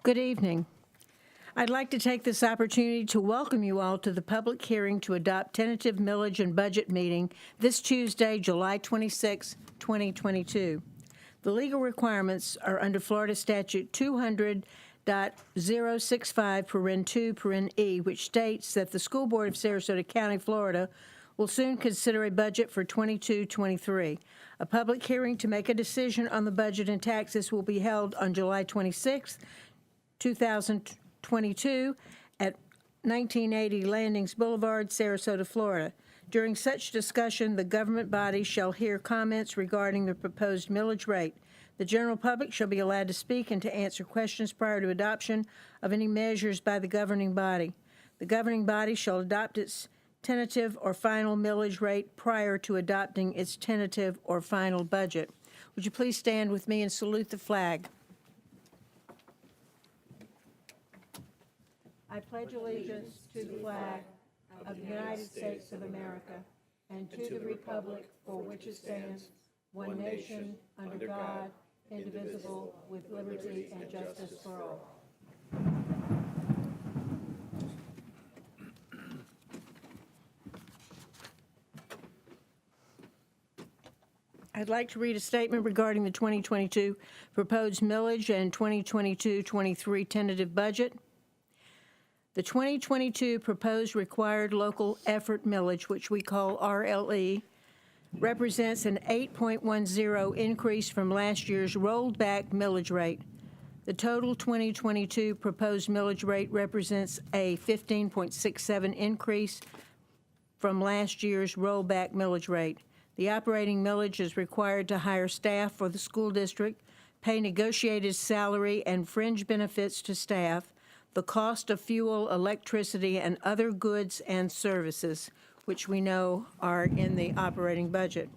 Good evening. I'd like to take this opportunity to welcome you all to the public hearing to adopt tentative millage and budget meeting this Tuesday, July 26, 2022. The legal requirements are under Florida Statute 200.065 paren 2 paren E, which states that the School Board of Sarasota County, Florida, will soon consider a budget for 22-23. A public hearing to make a decision on the budget and taxes will be held on July 26, 2022 at 1980 Landings Boulevard, Sarasota, Florida. During such discussion, the government body shall hear comments regarding the proposed millage rate. The general public shall be allowed to speak and to answer questions prior to adoption of any measures by the governing body. The governing body shall adopt its tentative or final millage rate prior to adopting its tentative or final budget. Would you please stand with me and salute the flag? I pledge allegiance to the flag of the United States of America and to the republic for which it stands, one nation, under God, indivisible, with liberty and justice for all. I'd like to read a statement regarding the 2022 proposed millage and 2022-23 tentative budget. The 2022 proposed required local effort millage, which we call RLE, represents an 8.10 increase from last year's rolled back millage rate. The total 2022 proposed millage rate represents a 15.67 increase from last year's rollback millage rate. The operating millage is required to hire staff for the school district, pay negotiated salary and fringe benefits to staff, the cost of fuel, electricity, and other goods and services, which we know are in the operating budget.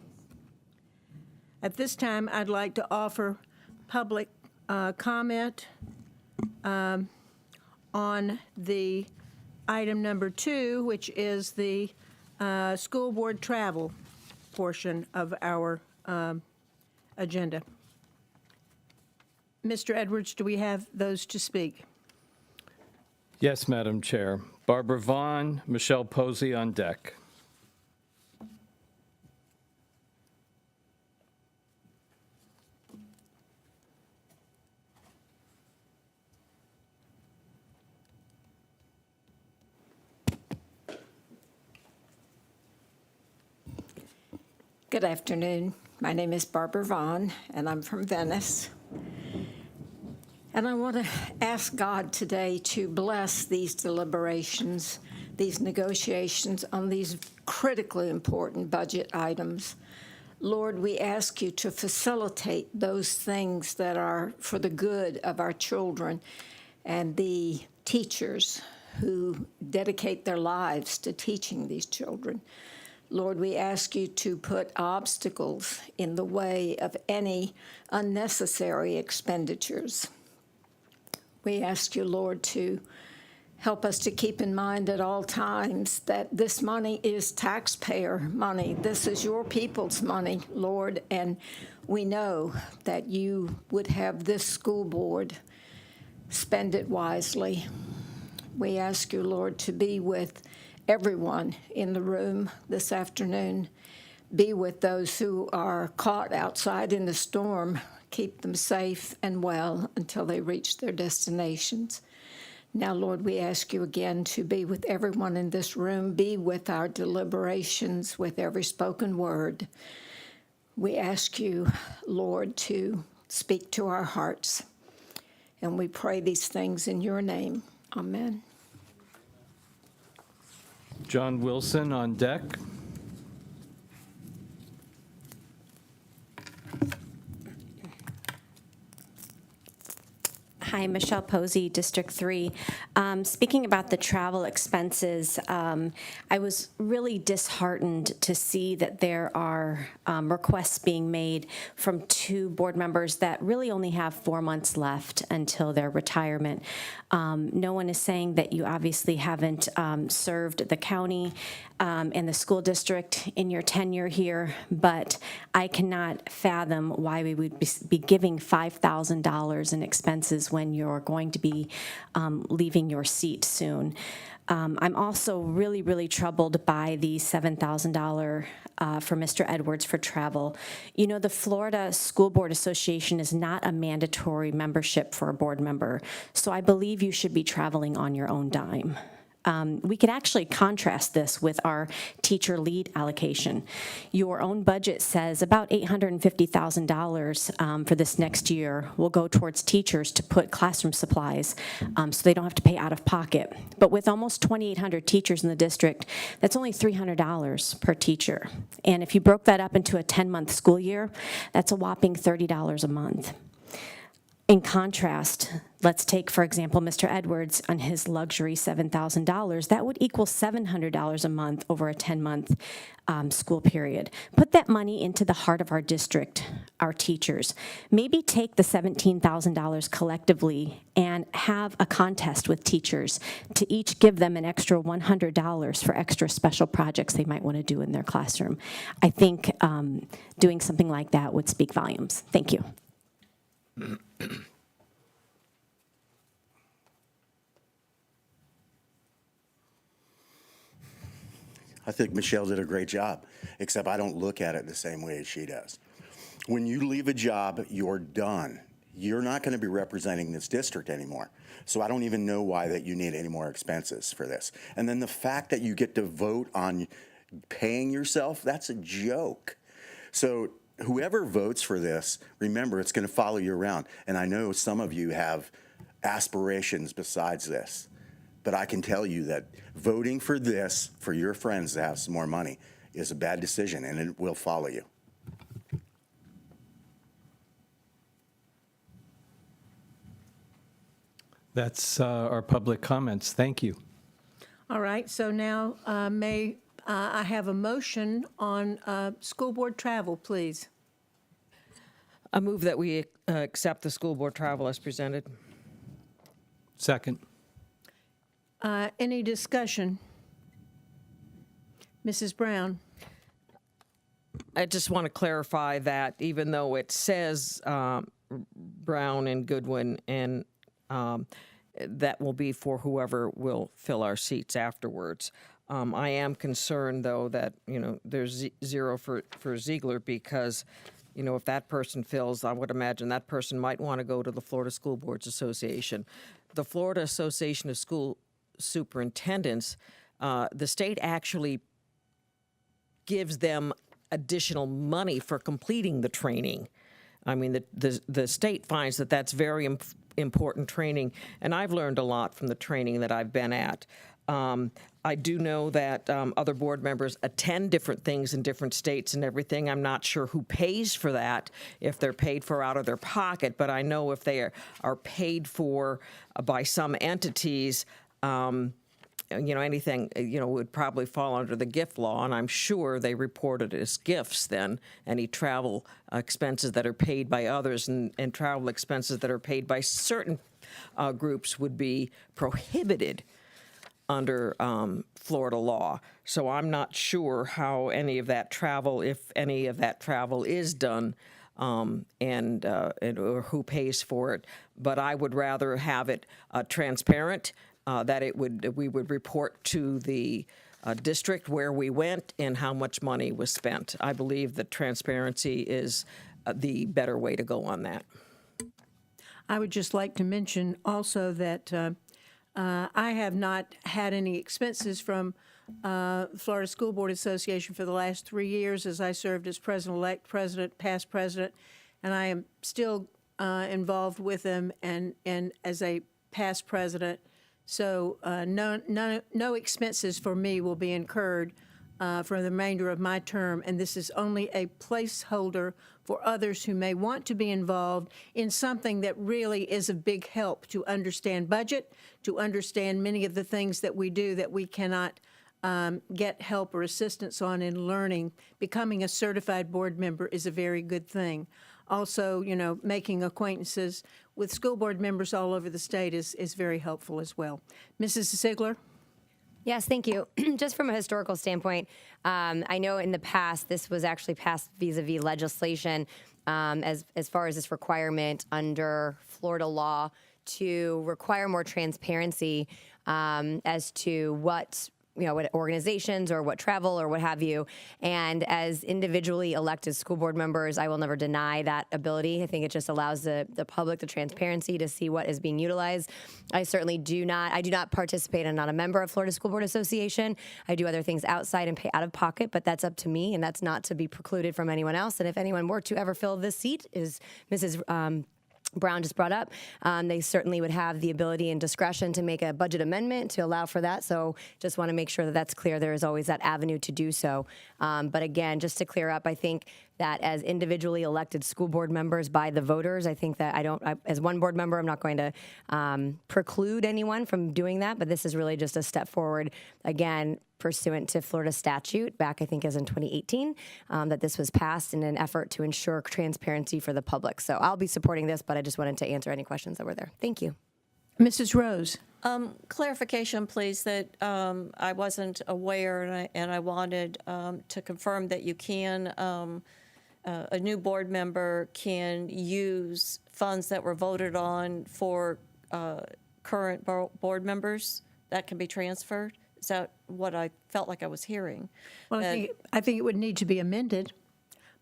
At this time, I'd like to offer public comment on the item number 2, which is the school board travel portion of our agenda. Mr. Edwards, do we have those to speak? Yes, Madam Chair. Barbara Vaughn, Michelle Posey on deck. Good afternoon. My name is Barbara Vaughn, and I'm from Venice. And I want to ask God today to bless these deliberations, these negotiations on these critically important budget items. Lord, we ask you to facilitate those things that are for the good of our children and the teachers who dedicate their lives to teaching these children. Lord, we ask you to put obstacles in the way of any unnecessary expenditures. We ask you, Lord, to help us to keep in mind at all times that this money is taxpayer money. This is your people's money, Lord, and we know that you would have this school board spend it wisely. We ask you, Lord, to be with everyone in the room this afternoon. Be with those who are caught outside in the storm. Keep them safe and well until they reach their destinations. Now, Lord, we ask you again to be with everyone in this room. Be with our deliberations, with every spoken word. We ask you, Lord, to speak to our hearts. And we pray these things in your name. Amen. John Wilson on deck. Hi, Michelle Posey, District 3. Speaking about the travel expenses, I was really disheartened to see that there are requests being made from 2 board members that really only have 4 months left until their retirement. No one is saying that you obviously haven't served the county and the school district in your tenure here, but I cannot fathom why we would be giving $5,000 in expenses when when you're going to be leaving your seat soon. I'm also really, really troubled by the $7,000 for Mr. Edwards for travel. You know, the Florida School Board Association is not a mandatory membership for a board member, so I believe you should be traveling on your own dime. We could actually contrast this with our teacher lead allocation. Your own budget says about $850,000 for this next year will go towards teachers to put classroom supplies so they don't have to pay out of pocket. But with almost 2,800 teachers in the district, that's only $300 per teacher. And if you broke that up into a 10-month school year, that's a whopping $30 a month. In contrast, let's take, for example, Mr. Edwards on his luxury $7,000. That would equal $700 a month over a 10-month school period. Put that money into the heart of our district, our teachers. Maybe take the $17,000 collectively and have a contest with teachers to each give them an extra $100 for extra special projects they might want to do in their classroom. I think doing something like that would speak volumes. Thank you. I think Michelle did a great job, except I don't look at it the same way as she does. When you leave a job, you're done. You're not going to be representing this district anymore. So I don't even know why that you need any more expenses for this. And then the fact that you get to vote on paying yourself, that's a joke. So whoever votes for this, remember, it's going to follow you around. And I know some of you have aspirations besides this. But I can tell you that voting for this, for your friends to have some more money, is a bad decision, and it will follow you. That's our public comments. Thank you. All right, so now may I have a motion on school board travel, please? I move that we accept the school board travel as presented. Second. Any discussion? Mrs. Brown? I just want to clarify that even though it says Brown and Goodwin, and that will be for whoever will fill our seats afterwards. I am concerned, though, that, there's zero for Ziegler because, if that person fills, I would imagine that person might want to go to the Florida School Boards Association. The Florida Association of School Superintendents, the state actually gives them additional money for completing the training. I mean, the state finds that that's very important training, and I've learned a lot from the training that I've been at. I do know that other board members attend different things in different states and everything. I'm not sure who pays for that, if they're paid for out of their pocket, but I know if they are paid for by some entities, anything, would probably fall under the gift law, and I'm sure they report it as gifts then, any travel expenses that are paid by others and travel expenses that are paid by certain groups would be prohibited under Florida law. So I'm not sure how any of that travel, if any of that travel is done, and or who pays for it. But I would rather have it transparent, that we would report to the district where we went and how much money was spent. I believe that transparency is the better way to go on that. I would just like to mention also that I have not had any expenses from Florida School Board Association for the last 3 years as I served as president-elect, president, past president, and I am still involved with them and as a past president. So no expenses for me will be incurred for the remainder of my term, and this is only a placeholder for others who may want to be involved in something that really is a big help to understand budget, to understand many of the things that we do that we cannot get help or assistance on in learning. Becoming a certified board member is a very good thing. Also, making acquaintances with school board members all over the state is very helpful as well. Mrs. Ziegler? Yes, thank you. Just from a historical standpoint, I know in the past this was actually passed vis-a-vis legislation, as far as this requirement under Florida law to require more transparency as to what organizations or what travel or what have you. And as individually elected school board members, I will never deny that ability. I think it just allows the public the transparency to see what is being utilized. I certainly do not participate. I'm not a member of Florida School Board Association. I do other things outside and pay out of pocket, but that's up to me, and that's not to be precluded from anyone else. And if anyone were to ever fill this seat, as Mrs. Brown just brought up, they certainly would have the ability and discretion to make a budget amendment to allow for that. So just want to make sure that that's clear. There is always that avenue to do so. But again, just to clear up, I think that as individually elected school board members by the voters, I think that as one board member, I'm not going to preclude anyone from doing that. But this is really just a step forward, again, pursuant to Florida statute back, I think, as in 2018, that this was passed in an effort to ensure transparency for the public. So I'll be supporting this, but I just wanted to answer any questions that were there. Thank you. Mrs. Rose. Clarification, please, that I wasn't aware, and I wanted to confirm that you can, a new board member can use funds that were voted on for current board members that can be transferred. Is that what I felt like I was hearing? Well, I think it would need to be amended,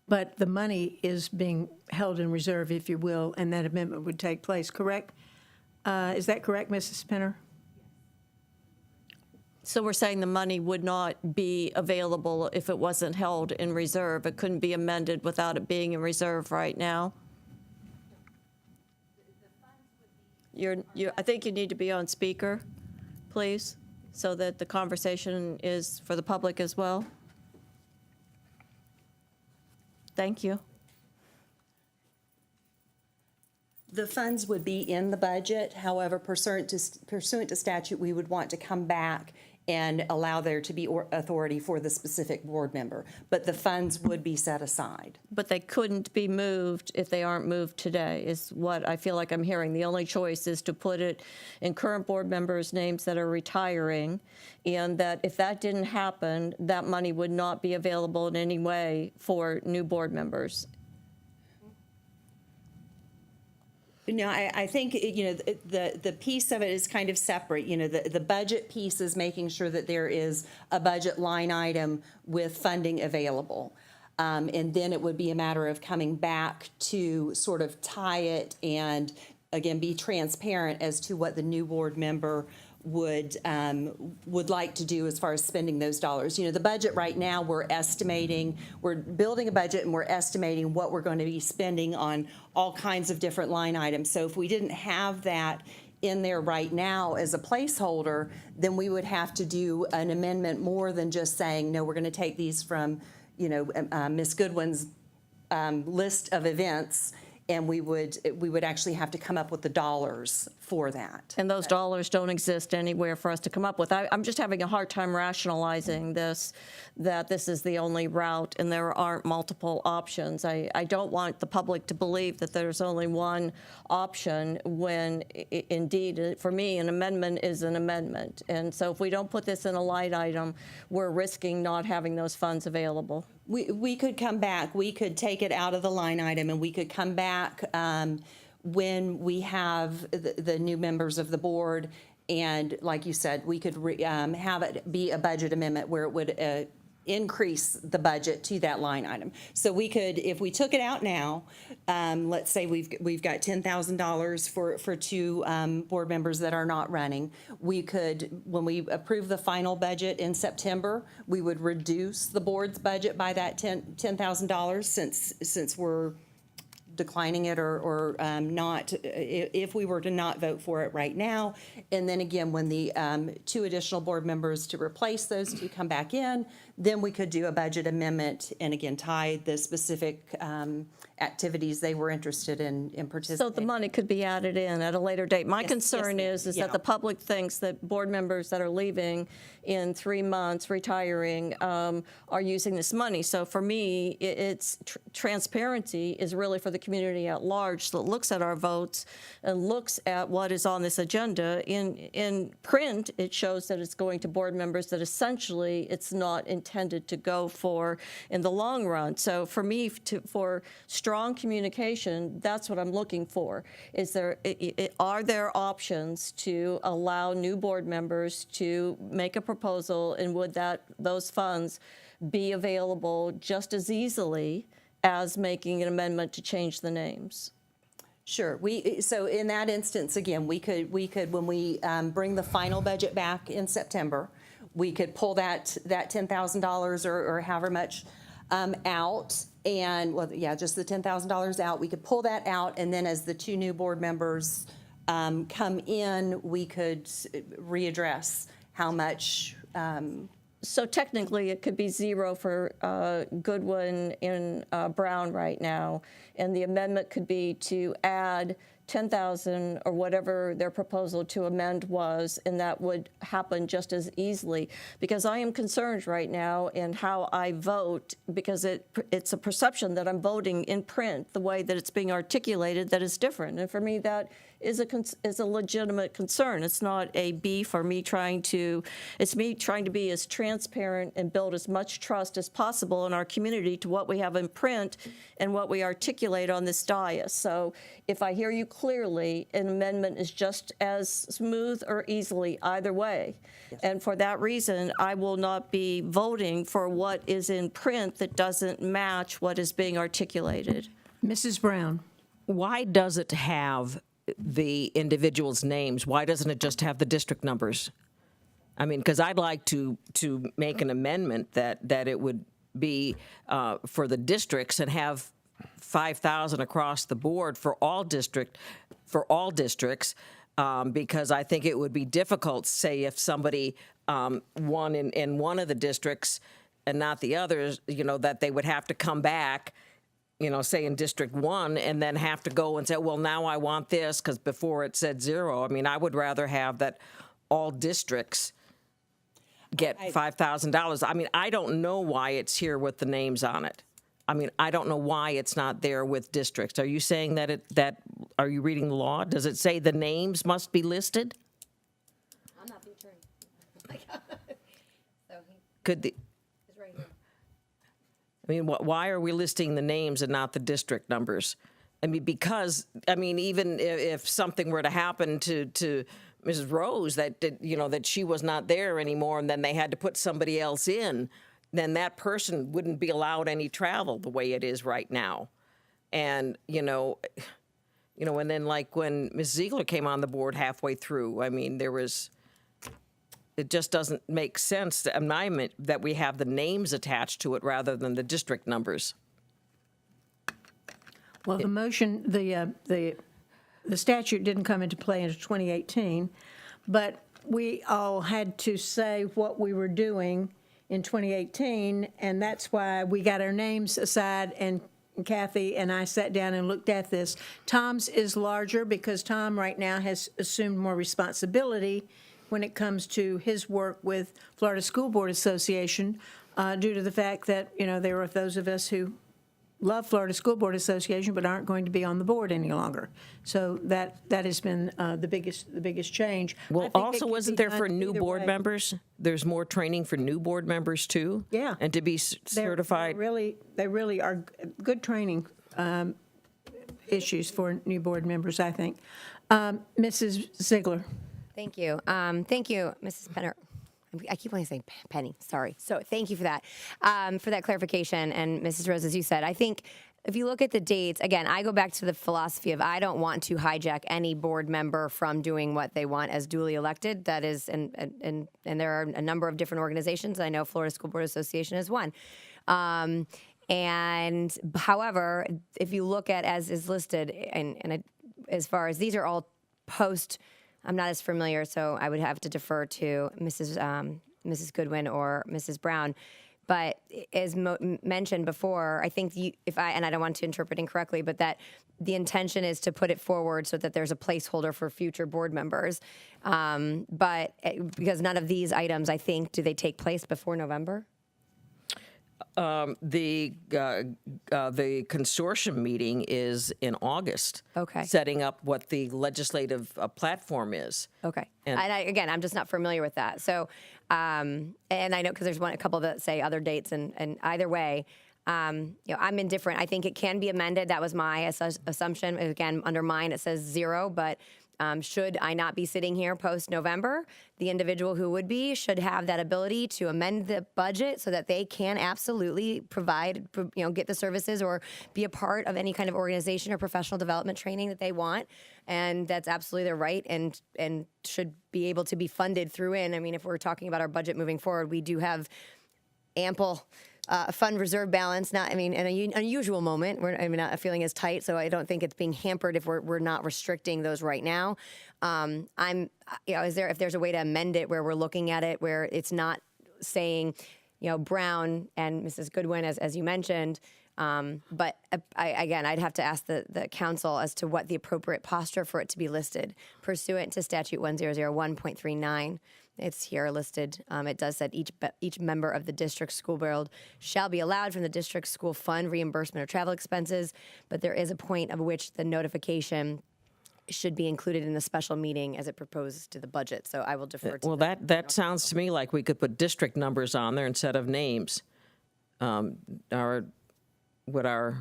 but the money is being held in reserve, if you will, and that amendment would take place, correct? Is that correct, Mrs. Spinner? So we're saying the money would not be available if it wasn't held in reserve. It couldn't be amended without it being in reserve right now? I think you need to be on speaker, please, so that the conversation is for the public as well. Thank you. The funds would be in the budget. However, pursuant to statute, we would want to come back and allow there to be authority for the specific board member. But the funds would be set aside. But they couldn't be moved if they aren't moved today, is what I feel like I'm hearing. The only choice is to put it in current board members' names that are retiring, and that if that didn't happen, that money would not be available in any way for new board members. No, I think, the piece of it is kind of separate. The budget piece is making sure that there is a budget line item with funding available. And then it would be a matter of coming back to sort of tie it and, again, be transparent as to what the new board member would like to do as far as spending those dollars. The budget right now, we're building a budget and we're estimating what we're going to be spending on all kinds of different line items. So if we didn't have that in there right now as a placeholder, then we would have to do an amendment more than just saying, no, we're going to take these from, Ms. Goodwin's list of events, and we would actually have to come up with the dollars for that. And those dollars don't exist anywhere for us to come up with. I'm just having a hard time rationalizing this, that this is the only route and there aren't multiple options. I don't want the public to believe that there's only one option when, indeed, for me, an amendment is an amendment. And so if we don't put this in a line item, we're risking not having those funds available. We could come back. We could take it out of the line item, and we could come back when we have the new members of the board. And like you said, we could have it be a budget amendment where it would increase the budget to that line item. So we could, if we took it out now, let's say we've got $10,000 for two board members that are not running. We could, when we approve the final budget in September, we would reduce the board's budget by that $10,000 since we're declining it or not, if we were to not vote for it right now. And then again, when the two additional board members to replace those two come back in, then we could do a budget amendment and again tie the specific activities they were interested in participating. So the money could be added in at a later date. My concern is that the public thinks that board members that are leaving in 3 months, retiring, are using this money. So for me, it's transparency is really for the community at large that looks at our votes and looks at what is on this agenda. In print, it shows that it's going to board members that essentially it's not intended to go for in the long run. So for me, for strong communication, that's what I'm looking for. Are there options to allow new board members to make a proposal, and would those funds be available just as easily as making an amendment to change the names? Sure. So in that instance, again, we could when we bring the final budget back in September, we could pull that $10,000 or however much out, and just the $10,000 out. We could pull that out, and then as the two new board members come in, we could readdress how much. So technically, it could be zero for Goodwin and Brown right now, and the amendment could be to add 10,000 or whatever their proposal to amend was, and that would happen just as easily. Because I am concerned right now in how I vote, because it's a perception that I'm voting in print the way that it's being articulated that is different, and for me that is a legitimate concern. It's not a beef or it's me trying to be as transparent and build as much trust as possible in our community to what we have in print and what we articulate on this dais. So if I hear you clearly, an amendment is just as smooth or easily either way. Yes. And for that reason, I will not be voting for what is in print that doesn't match what is being articulated. Mrs. Brown. Why does it have the individuals' names? Why doesn't it just have the district numbers? I mean, because I'd like to make an amendment that it would be for the districts and have 5,000 across the board for all districts, because I think it would be difficult, say, if somebody won in one of the districts and not the others, that they would have to come back, say in District 1, and then have to go and say, well, now I want this, because before it said zero. I mean, I would rather have that all districts get $5,000. I mean, I don't know why it's here with the names on it. I mean, I don't know why it's not there with districts. Are you saying that are you reading the law? Does it say the names must be listed? I'm not the attorney. Could the... I mean, why are we listing the names and not the district numbers? I mean, because, even if something were to happen to Mrs. Rose, that she was not there anymore, and then they had to put somebody else in, then that person wouldn't be allowed any travel the way it is right now. And, and then like when Ms. Ziegler came on the board halfway through, I mean, it just doesn't make sense that we have the names attached to it rather than the district numbers. Well, the motion, the statute didn't come into play until 2018, but we all had to say what we were doing in 2018, and that's why we got our names aside, and Kathy and I sat down and looked at this. Tom's is larger because Tom right now has assumed more responsibility when it comes to his work with Florida School Board Association, due to the fact that, there are those of us who love Florida School Board Association but aren't going to be on the board any longer. So that has been the biggest change. Well, also, wasn't there for new board members? There's more training for new board members too? Yeah. And to be certified? They really are good training issues for new board members, I think. Mrs. Ziegler. Thank you. Thank you, Mrs. Penner. I keep wanting to say Penny, sorry. So thank you for that clarification. And Mrs. Rose, as you said, I think if you look at the dates, again, I go back to the philosophy of I don't want to hijack any board member from doing what they want as duly elected. That is, and there are a number of different organizations. I know Florida School Board Association is one. And however, if you look at as is listed, and as far as these are all post, I'm not as familiar, so I would have to defer to Mrs. Goodwin or Mrs. Brown. But as mentioned before, I think and I don't want to interpret incorrectly, but that the intention is to put it forward so that there's a placeholder for future board members. But because none of these items, I think, do they take place before November? The consortium meeting is in August. Okay. Setting up what the legislative platform is. Okay. And- Again, I'm just not familiar with that. So, and I know because there's a couple that say other dates, and either way, I'm indifferent. I think it can be amended. That was my assumption. Again, under mine, it says 0, but should I not be sitting here post-November, the individual who would be should have that ability to amend the budget so that they can absolutely provide, get the services or be a part of any kind of organization or professional development training that they want. And that's absolutely their right and should be able to be funded through in. I mean, if we're talking about our budget moving forward, we do have ample fund reserve balance, in an unusual moment, we're not feeling as tight, so I don't think it's being hampered if we're not restricting those right now. If there's a way to amend it where we're looking at it where it's not saying, Brown and Mrs. Goodwin, as you mentioned, but I'd have to ask the council as to what the appropriate posture for it to be listed pursuant to statute 1001.39. It's here listed. It does say each member of the district school board shall be allowed from the district school fund reimbursement of travel expenses, but there is a point of which the notification should be included in the special meeting as it proposes to the budget. So I will defer to Well, that sounds to me like we could put district numbers on there instead of names. Would our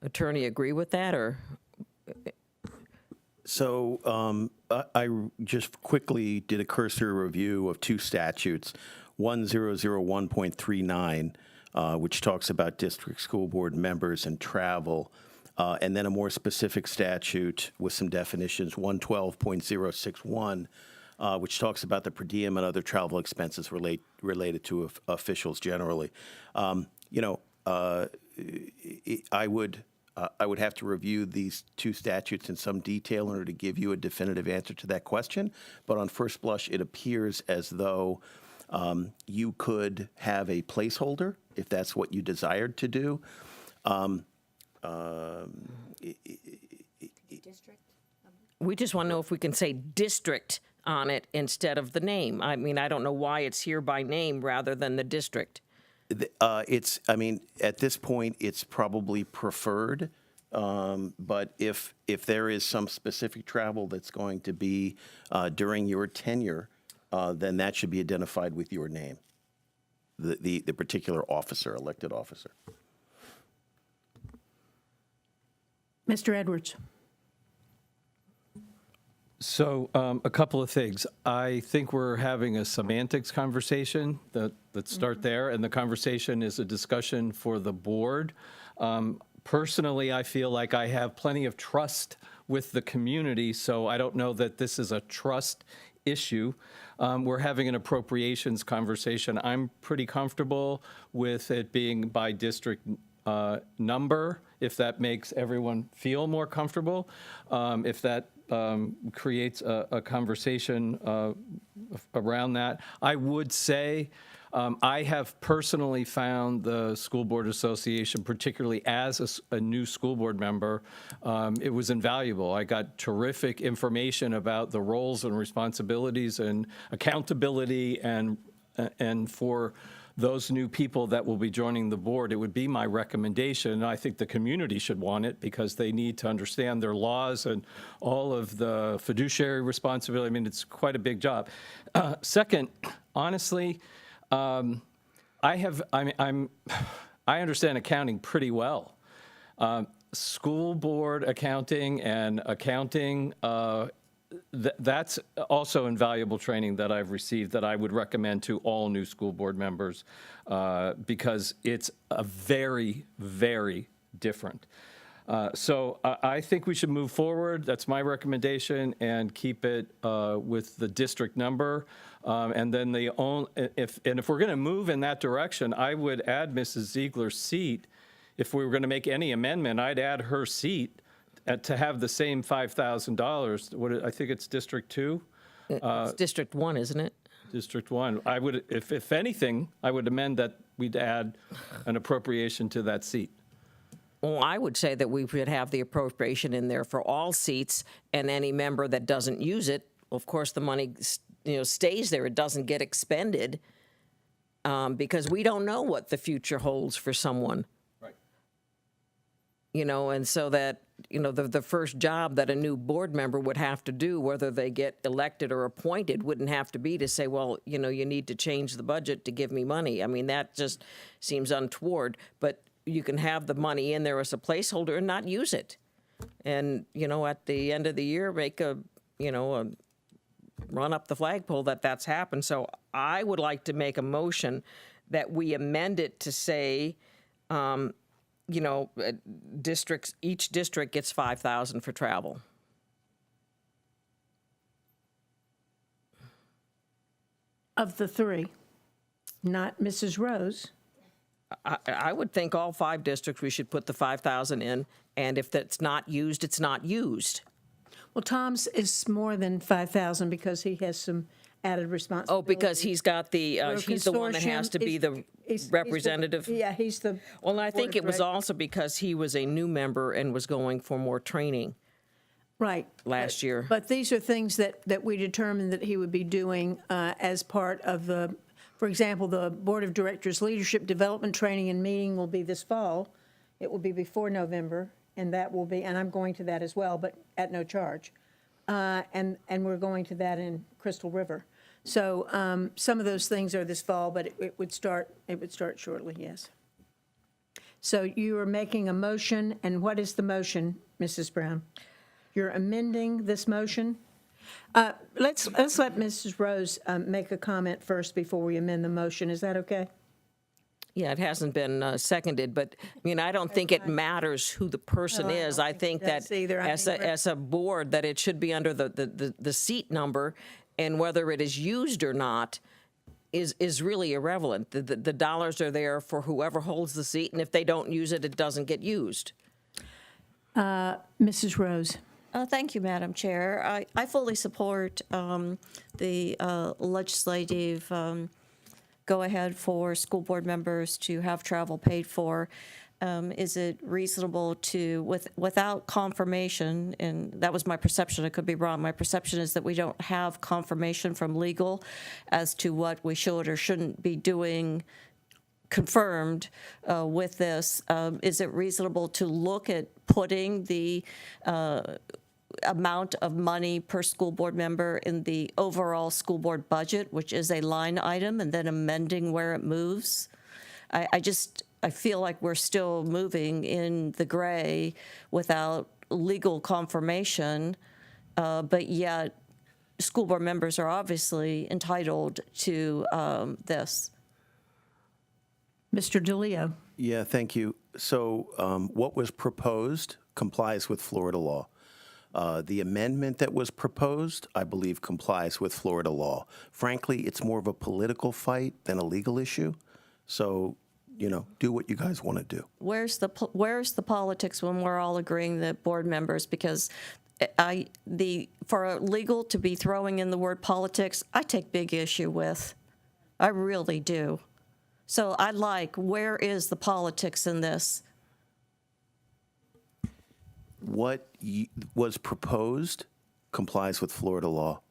attorney agree with that, or? So I just quickly did a cursory review of 2 statutes, 1001.39, which talks about district school board members and travel, and then a more specific statute with some definitions, 112.061, which talks about the per diem and other travel expenses related to officials generally. I would have to review these 2 statutes in some detail in order to give you a definitive answer to that question. But on first blush, it appears as though you could have a placeholder if that's what you desired to do. We just want to know if we can say district on it instead of the name. I don't know why it's here by name rather than the district. At this point, it's probably preferred, but if there is some specific travel that's going to be during your tenure, then that should be identified with your name, the particular officer, elected officer. Mr. Edwards. So a couple of things. I think we're having a semantics conversation. Let's start there. And the conversation is a discussion for the board. Personally, I feel like I have plenty of trust with the community, so I don't know that this is a trust issue. We're having an appropriations conversation. I'm pretty comfortable with it being by district number, if that makes everyone feel more comfortable. If that creates a conversation around that. I would say I have personally found the School Board Association, particularly as a new school board member, it was invaluable. I got terrific information about the roles and responsibilities and accountability, and for those new people that will be joining the board, it would be my recommendation, and I think the community should want it because they need to understand their laws and all of the fiduciary responsibility. It's quite a big job. Second, honestly, I understand accounting pretty well. School board accounting and accounting, that's also invaluable training that I've received that I would recommend to all new school board members because it's a very, very different. So I think we should move forward. That's my recommendation, and keep it with the district number. And then if we're going to move in that direction, I would add Mrs. Ziegler's seat. If we were going to make any amendment, I'd add her seat to have the same $5,000. I think it's District 2. It's District 1, isn't it? District 1. I would, if anything, I would amend that we'd add an appropriation to that seat. Well, I would say that we should have the appropriation in there for all seats, and any member that doesn't use it, of course, the money stays there. It doesn't get expended. because we don't know what the future holds for someone. Right. And so that, the first job that a new board member would have to do, whether they get elected or appointed, wouldn't have to be to say, well, you need to change the budget to give me money. I mean, that just seems untoward, but you can have the money in there as a placeholder and not use it. And, at the end of the year, make a run up the flagpole that's happened. So I would like to make a motion that we amend it to say, districts, each district gets $5,000 for travel. Of the three, not Mrs. Rose. I would think all 5 districts, we should put the 5,000 in, and if that's not used, it's not used. Well, Tom's is more than 5,000 because he has some added responsibility. Oh, because he's got the, he's the one that has to be the representative? Yeah, he's the. Well, I think board it was director. also because he was a new member and was going for more training Right. last year. But these are things that we determined that he would be doing as part of the, for example, the Board of Directors Leadership Development Training and Meeting will be this fall. It will be before November, and that will be, and I'm going to that as well, but at no charge. And we're going to that in Crystal River. So some of those things are this fall, but it would start shortly, yes. So you are making a motion, and what is the motion, Mrs. Brown? You're amending this motion? Let's let Mrs. Rose make a comment first before we amend the motion. Is that okay? Yeah, it hasn't been seconded, but I don't think it matters who the person is. I think it that does either. I mean, as a board, that it should be under the seat number, and whether it is used or not is really irrelevant. The dollars are there for whoever holds the seat, and if they don't use it, it doesn't get used. Mrs. Rose. Thank you, Madam Chair. I fully support the legislative go-ahead for school board members to have travel paid for. Is it reasonable to, without confirmation, and that was my perception, I could be wrong, my perception is that we don't have confirmation from legal as to what we should or shouldn't be doing confirmed with this. Is it reasonable to look at putting the amount of money per school board member in the overall school board budget, which is a line item, and then amending where it moves? I feel like we're still moving in the gray without legal confirmation, but yet school board members are obviously entitled to this. Mr. DeLeo. Yeah, thank you. So what was proposed complies with Florida law. The amendment that was proposed, I believe, complies with Florida law. Frankly, it's more of a political fight than a legal issue. So, do what you guys want to do. Where's the politics when we're all agreeing that board members, because for legal to be throwing in the word politics, I take big issue with. I really do. So where is the politics in this? What was proposed complies with Florida law.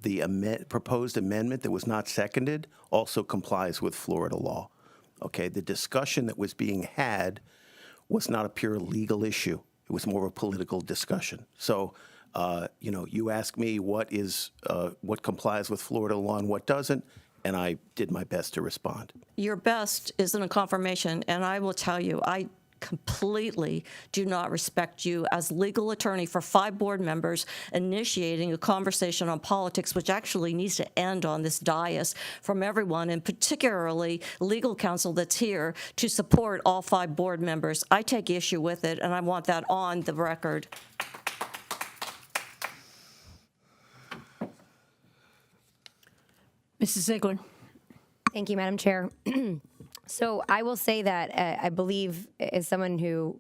The proposed amendment that was not seconded also complies with Florida law. Okay, the discussion that was being had was not a pure legal issue. It was more of a political discussion. So, you ask me what complies with Florida law and what doesn't, and I did my best to respond. Your best isn't a confirmation, and I will tell you, I completely do not respect you as legal attorney for 5 board members initiating a conversation on politics, which actually needs to end on this dais from everyone, and particularly legal counsel that's here to support all 5 board members. I take issue with it, and I want that on the record. Mrs. Ziegler. Thank you, Madam Chair. So I will say that I believe, as someone who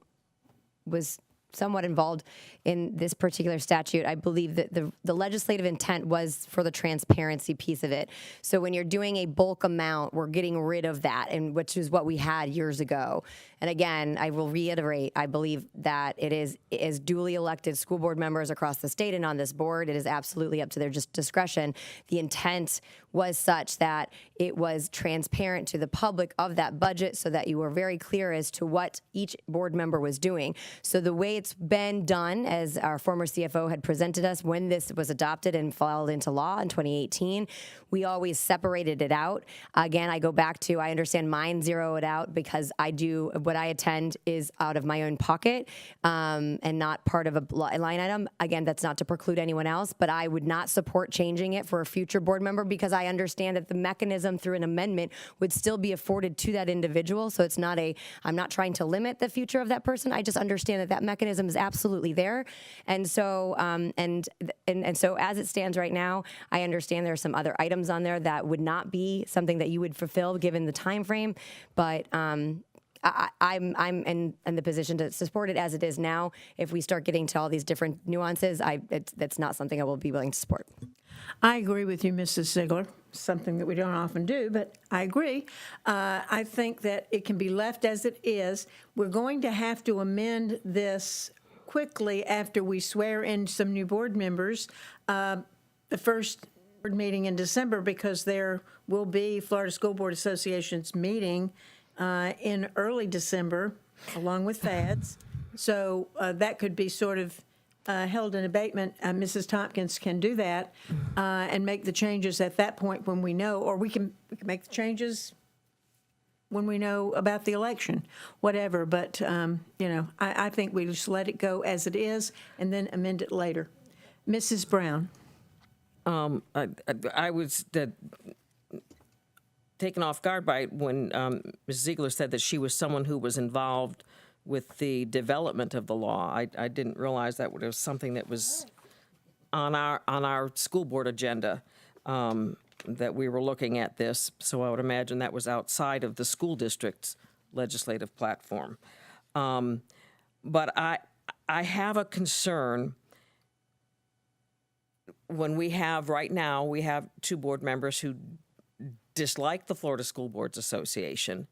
was somewhat involved in this particular statute, I believe that the legislative intent was for the transparency piece of it. So when you're doing a bulk amount, we're getting rid of that, and which is what we had years ago. And again, I will reiterate, I believe that it is, as duly elected school board members across the state and on this board, it is absolutely up to their discretion. The intent was such that it was transparent to the public of that budget so that you were very clear as to what each board member was doing. So the way it's been done, as our former CFO had presented us when this was adopted and filed into law in 2018, we always separated it out. Again, I go back to, I understand mine zero it out because I do, what I attend is out of my own pocket and not part of a line item. Again, that's not to preclude anyone else, but I would not support changing it for a future board member because I understand that the mechanism through an amendment would still be afforded to that individual. So it's not I'm not trying to limit the future of that person. I just understand that that mechanism is absolutely there. And so, and so as it stands right now, I understand there are some other items on there that would not be something that you would fulfill given the time frame, but I'm in the position to support it as it is now. If we start getting to all these different nuances, that's not something I will be willing to support. I agree with you, Mrs. Ziegler, something that we don't often do, but I agree. I think that it can be left as it is. We're going to have to amend this quickly after we swear in some new board members. The first board meeting in December, because there will be Florida School Board Association's meeting in early December, along with FADS. So that could be sort of held in abatement. Mrs. Tompkins can do that and make the changes at that point when we know, or we can make the changes when we know about the election, whatever. But, I think we just let it go as it is and then amend it later. Mrs. Brown. I was taken off guard by when Ms. Ziegler said that she was someone who was involved with the development of the law. I didn't realize that was something that was on our school board agenda, that we were looking at this. So I would imagine that was outside of the school district's legislative platform. But I have a concern when right now we have two board members who dislike the Florida School Boards Association,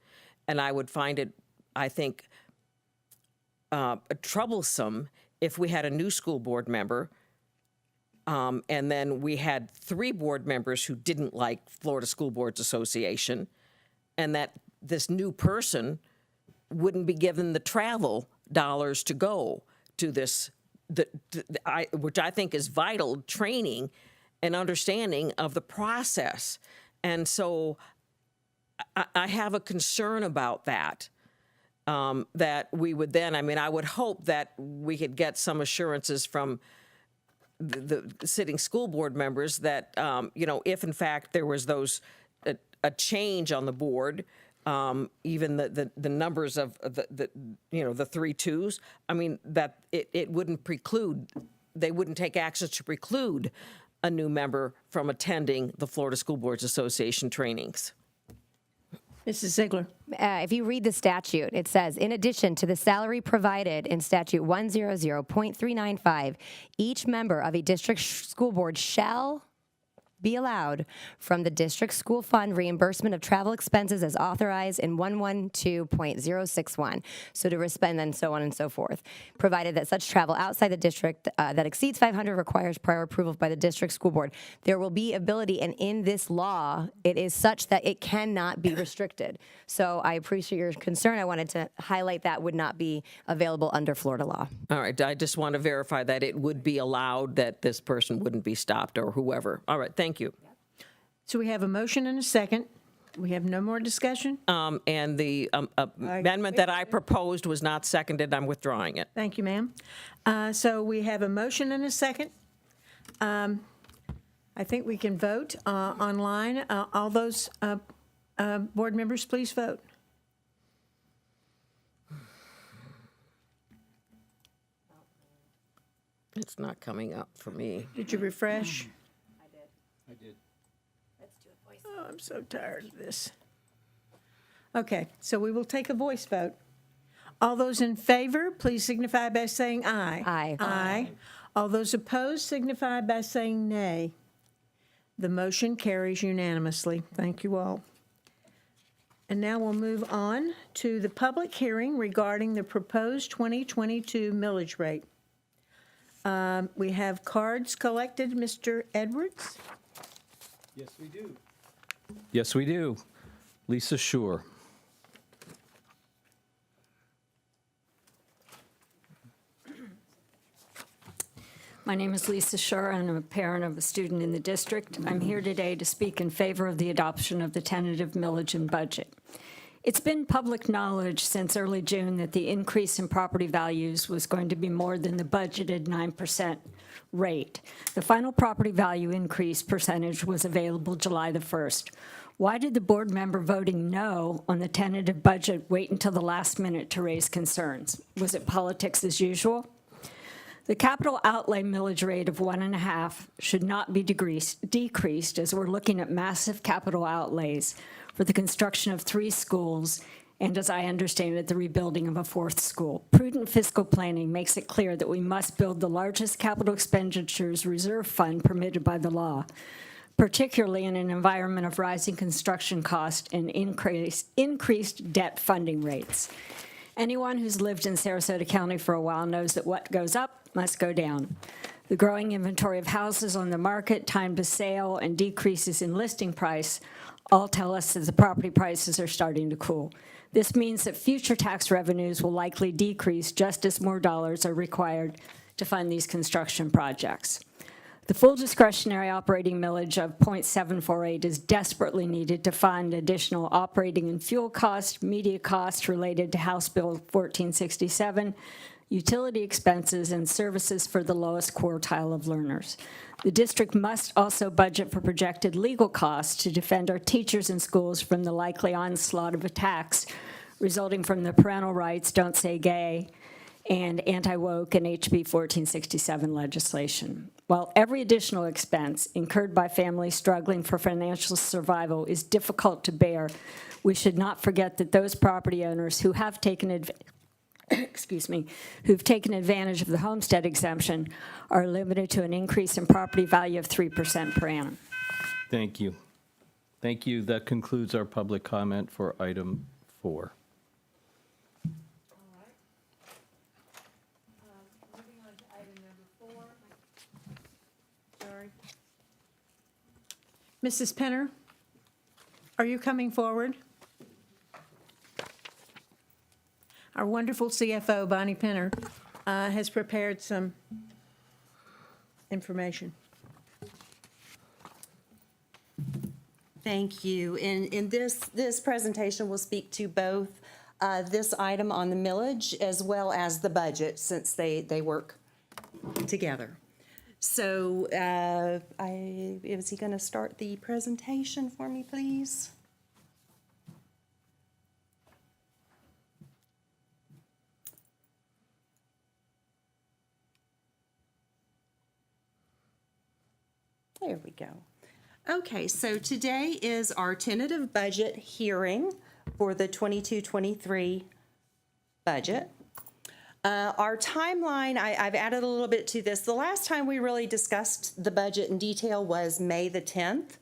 and I would find it, I think, troublesome if we had a new school board member and then we had 3 board members who didn't like Florida School Boards Association, and that this new person wouldn't be given the travel dollars to go to this, which I think is vital training and understanding of the process. And so I have a concern about that. That we would then, I would hope that we could get some assurances from the sitting school board members that, if in fact there was a change on the board, even the numbers of the 3 2s, that it wouldn't preclude, they wouldn't take actions to preclude a new member from attending the Florida School Boards Association trainings. Mrs. Ziegler. If you read the statute, it says, in addition to the salary provided in statute 100.395, each member of a district school board shall be allowed from the district school fund reimbursement of travel expenses as authorized in 112.061. So to respond, and so on and so forth, provided that such travel outside the district that exceeds 500 requires prior approval by the district school board. There will be ability, and in this law, it is such that it cannot be restricted. So I appreciate your concern. I wanted to highlight that would not be available under Florida law. All right, I just want to verify that it would be allowed, that this person wouldn't be stopped or whoever. All right, thank you. So we have a motion and a second. We have no more discussion? And the amendment that I proposed was not seconded. I'm withdrawing it. Thank you, ma'am. So we have a motion and a second. I think we can vote online. All those board members, please vote. It's not coming up for me. Did you refresh? I did. Let's do a voice. Oh, I'm so tired of this. Okay, so we will take a voice vote. All those in favor, please signify by saying aye. Aye. Aye. All those opposed signify by saying nay. The motion carries unanimously. Thank you all. And now we'll move on to the public hearing regarding the proposed 2022 millage rate. We have cards collected. Mr. Edwards? Yes, we do. Yes, we do. Lisa Shore. My name is Lisa Shore, and I'm a parent of a student in the district. I'm here today to speak in favor of the adoption of the tentative millage and budget. It's been public knowledge since early June that the increase in property values was going to be more than the budgeted 9% rate. The final property value increase percentage was available July the 1st. Why did the board member voting no on the tentative budget wait until the last minute to raise concerns? Was it politics as usual? The capital outlay millage rate of 1.5 should not be decreased as we're looking at massive capital outlays for the construction of 3 schools and, as I understand it, the rebuilding of a 4th school. Prudent fiscal planning makes it clear that we must build the largest capital expenditures reserve fund permitted by the law, particularly in an environment of rising construction costs and increased debt funding rates. Anyone who's lived in Sarasota County for a while knows that what goes up must go down. The growing inventory of houses on the market, time to sale, and decreases in listing price all tell us that the property prices are starting to cool. This means that future tax revenues will likely decrease just as more dollars are required to fund these construction projects. The full discretionary operating millage of 0.748 is desperately needed to fund additional operating and fuel costs, media costs related to House Bill 1467, utility expenses, and services for the lowest quartile of learners. The district must also budget for projected legal costs to defend our teachers and schools from the likely onslaught of attacks resulting from the parental rights, Don't Say Gay, and anti-woke and HB 1467 legislation. While every additional expense incurred by families struggling for financial survival is difficult to bear, we should not forget that those property owners who have taken who've taken advantage of the homestead exemption are limited to an increase in property value of 3% per annum. Thank you. Thank you. That concludes our public comment for item 4. Moving on to item number 4. Sorry. Mrs. Penner, are you coming forward? Our wonderful CFO, Bonnie Penner, has prepared some information. Thank you. And this presentation will speak to both this item on the millage as well as the budget, since they work together. So is he going to start the presentation for me, please? There we go. Okay, so today is our tentative budget hearing for the 22-23 budget. Our timeline, I've added a little bit to this. The last time we really discussed the budget in detail was May the 10th.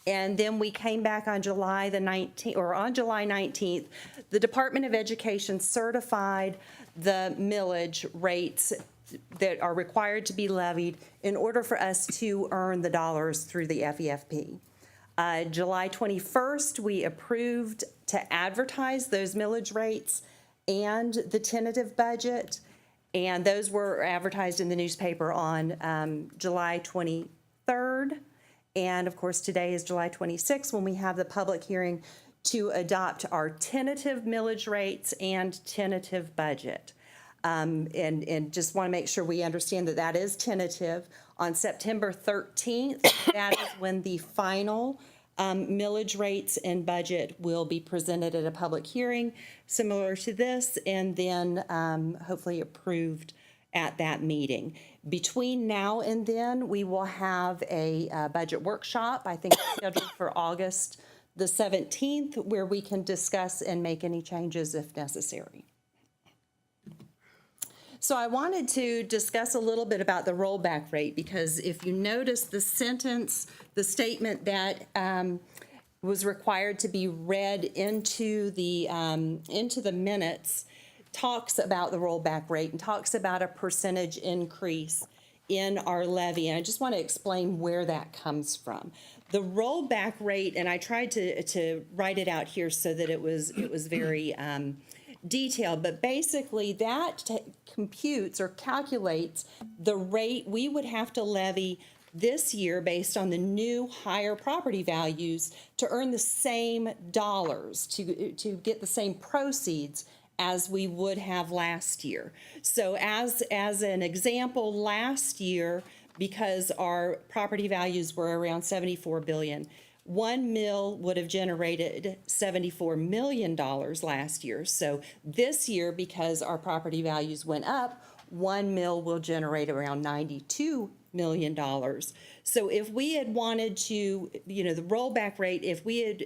And then we came back on July the 19th, or on July 19th, the Department of Education certified the millage rates that are required to be levied in order for us to earn the dollars through the FEFP. July 21st, we approved to advertise those millage rates and the tentative budget, and those were advertised in the newspaper on July 23rd. And of course, today is July 26th when we have the public hearing to adopt our tentative millage rates and tentative budget. And just want to make sure we understand that that is tentative. On September 13th, that is when the final millage rates and budget will be presented at a public hearing similar to this, and then hopefully approved at that meeting. Between now and then, we will have a budget workshop, I think scheduled for August the 17th, where we can discuss and make any changes if necessary. So I wanted to discuss a little bit about the rollback rate, because if you notice the sentence, the statement that was required to be read into the minutes, talks about the rollback rate and talks about a percentage increase in our levy. And I just want to explain where that comes from. The rollback rate, and I tried to write it out here so that it was very detailed, but basically that computes or calculates the rate we would have to levy this year based on the new higher property values to earn the same dollars, to get the same proceeds as we would have last year. So as an example, last year, because our property values were around $74 billion, 1 mil would have generated $74 million last year. So this year, because our property values went up, 1 mil will generate around $92 million. So if we had wanted to, the rollback rate, if we had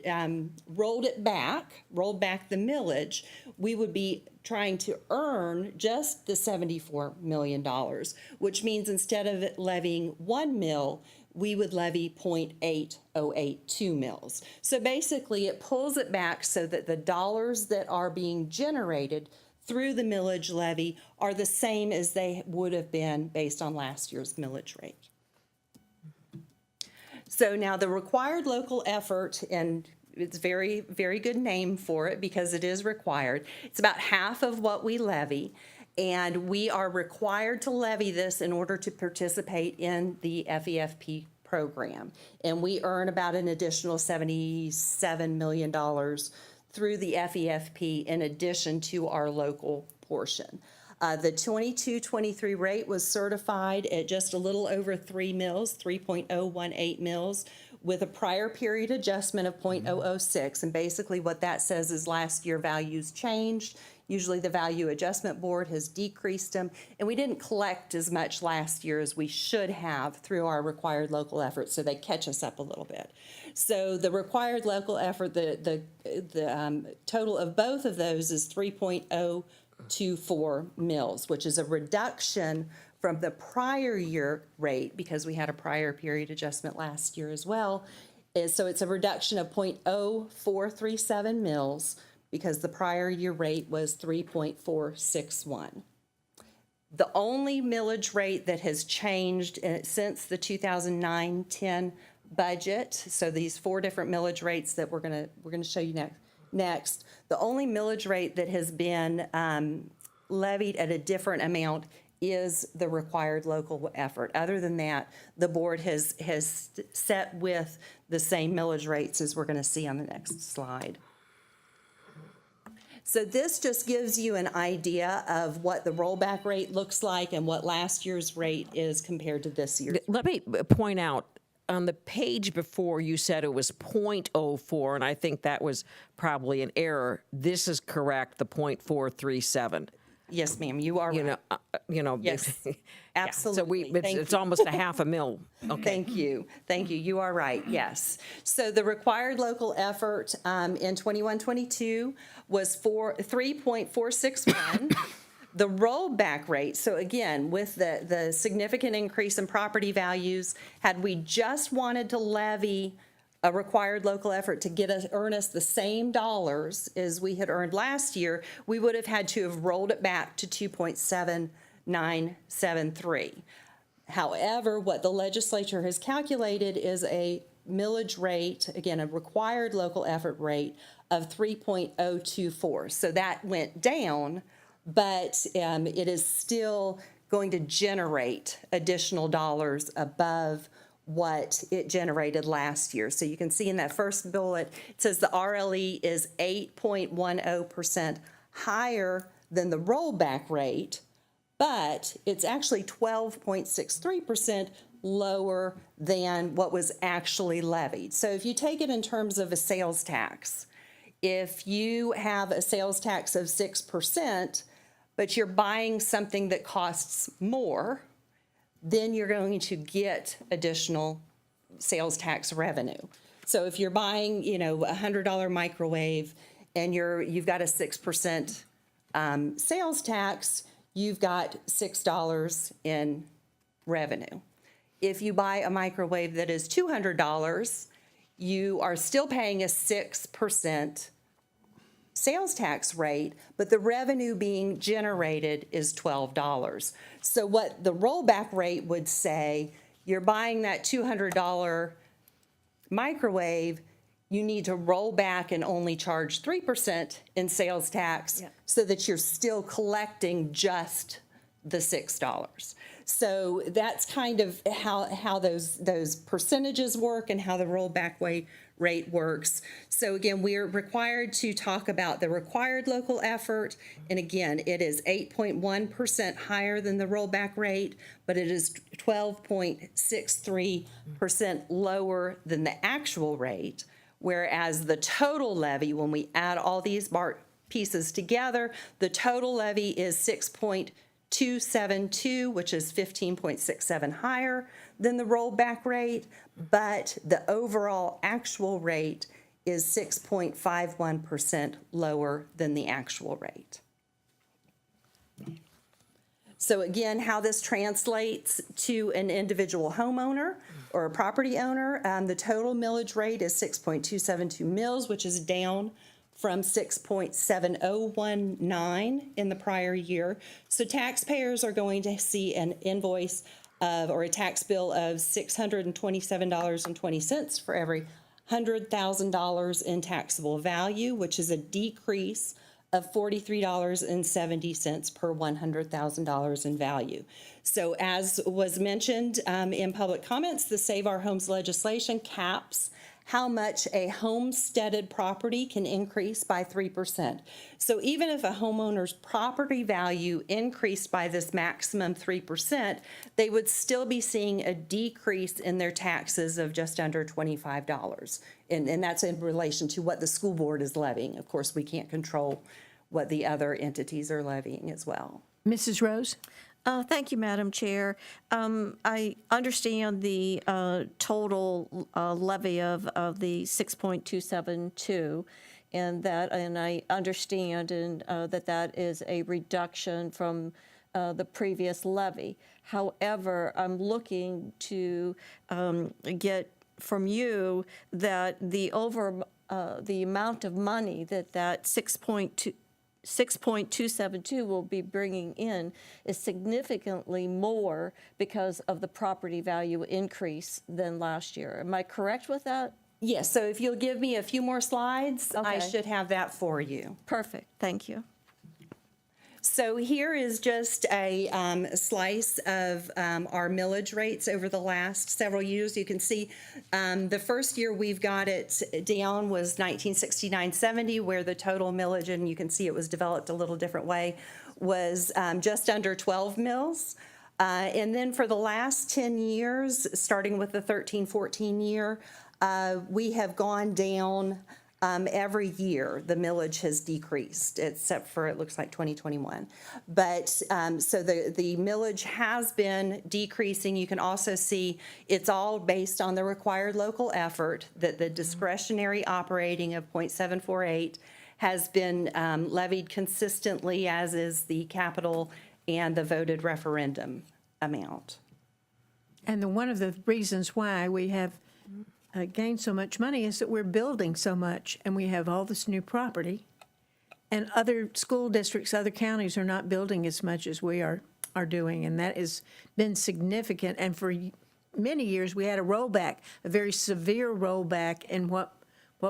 rolled back the millage, we would be trying to earn just the $74 million, which means instead of levying 1 mil, we would levy 0.8082 mils. So basically it pulls it back so that the dollars that are being generated through the millage levy are the same as they would have been based on last year's millage rate. So now the required local effort, and it's very, very good name for it because it is required. It's about half of what we levy, and we are required to levy this in order to participate in the FEFP program. And we earn about an additional $77 million through the FEFP in addition to our local portion. The 22-23 rate was certified at just a little over 3 mils, 3.018 mils, with a prior period adjustment of 0.006. And basically what that says is last year values changed. Usually the Value Adjustment Board has decreased them, and we didn't collect as much last year as we should have through our required local effort, so they catch us up a little bit. So the required local effort, the total of both of those is 3.024 mils, which is a reduction from the prior year rate because we had a prior period adjustment last year as well. So it's a reduction of 0.0437 mils because the prior year rate was 3.461. The only millage rate that has changed since the 2009-10 budget, so these 4 different millage rates that we're going to show you next, the only millage rate that has been levied at a different amount is the required local effort. Other than that, the board has set with the same millage rates as we're going to see on the next slide. So this just gives you an idea of what the rollback rate looks like and what last year's rate is compared to this year's. Let me point out, on the page before you said it was 0.04, and I think that was probably an error. This is correct, the 0.437. Yes, ma'am, you are right. Yes, absolutely. So it's almost a half a mil. Okay. Thank you. You are right, yes. So the required local effort in 21-22 was 3.461. The rollback rate, so again, with the significant increase in property values, had we just wanted to levy a required local effort to earn us the same dollars as we had earned last year, we would have had to have rolled it back to 2.7973. However, what the legislature has calculated is a millage rate, again, a required local effort rate of 3.024. So that went down, but it is still going to generate additional dollars above what it generated last year. So you can see in that first bullet, it says the RLE is 8.10% higher than the rollback rate, but it's actually 12.63% lower than what was actually levied. So if you take it in terms of a sales tax, if you have a sales tax of 6%, but you're buying something that costs more, then you're going to get additional sales tax revenue. So if you're buying, a $100 microwave and you've got a 6% sales tax, you've got $6 in revenue. If you buy a microwave that is $200, you are still paying a 6% sales tax rate, but the revenue being generated is $12. So what the rollback rate would say, you're buying that $200 microwave, you need to roll back and only charge 3% in sales tax so that you're still collecting just the $6. So that's kind of how those percentages work and how the rollback rate works. So again, we're required to talk about the required local effort. And again, it is 8.1% higher than the rollback rate, but it is 12.63% lower than the actual rate. Whereas the total levy, when we add all these pieces together, the total levy is 6.272, which is 15.67 higher than the rollback rate, but the overall actual rate is 6.51% lower than the actual rate. So again, how this translates to an individual homeowner or a property owner, the total millage rate is 6.272 mills, which is down from 6.7019 in the prior year. So taxpayers are going to see an invoice or a tax bill of $627.20 for every $100,000 in taxable value, which is a decrease of $43.70 per $100,000 in value. So as was mentioned in public comments, the Save Our Homes legislation caps how much a homesteaded property can increase by 3%. So even if a homeowner's property value increased by this maximum 3%, they would still be seeing a decrease in their taxes of just under $25. And that's in relation to what the school board is levying. Of course, we can't control what the other entities are levying as well. Mrs. Rose? Thank you, Madam Chair. I understand the total levy of the 6.272, and I understand that is a reduction from the previous levy. However, I'm looking to get from you that the amount of money that 6.272 will be bringing in is significantly more because of the property value increase than last year. Am I correct with that? Yes, so if you'll give me a few more slides, I Okay. should have that for you. Perfect, thank you. So here is just a slice of our millage rates over the last several years. You can see the first year we've got it down was 1969-70, where the total millage, and you can see it was developed a little different way, was just under 12 mills. And then for the last 10 years, starting with the 13-14 year, we have gone down every year. The millage has decreased, except for it looks like 2021. But so the millage has been decreasing. You can also see it's all based on the required local effort, that the discretionary operating of 0.748 has been levied consistently, as is the capital and the voted referendum amount. And one of the reasons why we have gained so much money is that we're building so much, and we have all this new property, and other school districts, other counties are not building as much as we are doing, and that has been significant. And for many years, we had a rollback, a very severe rollback in what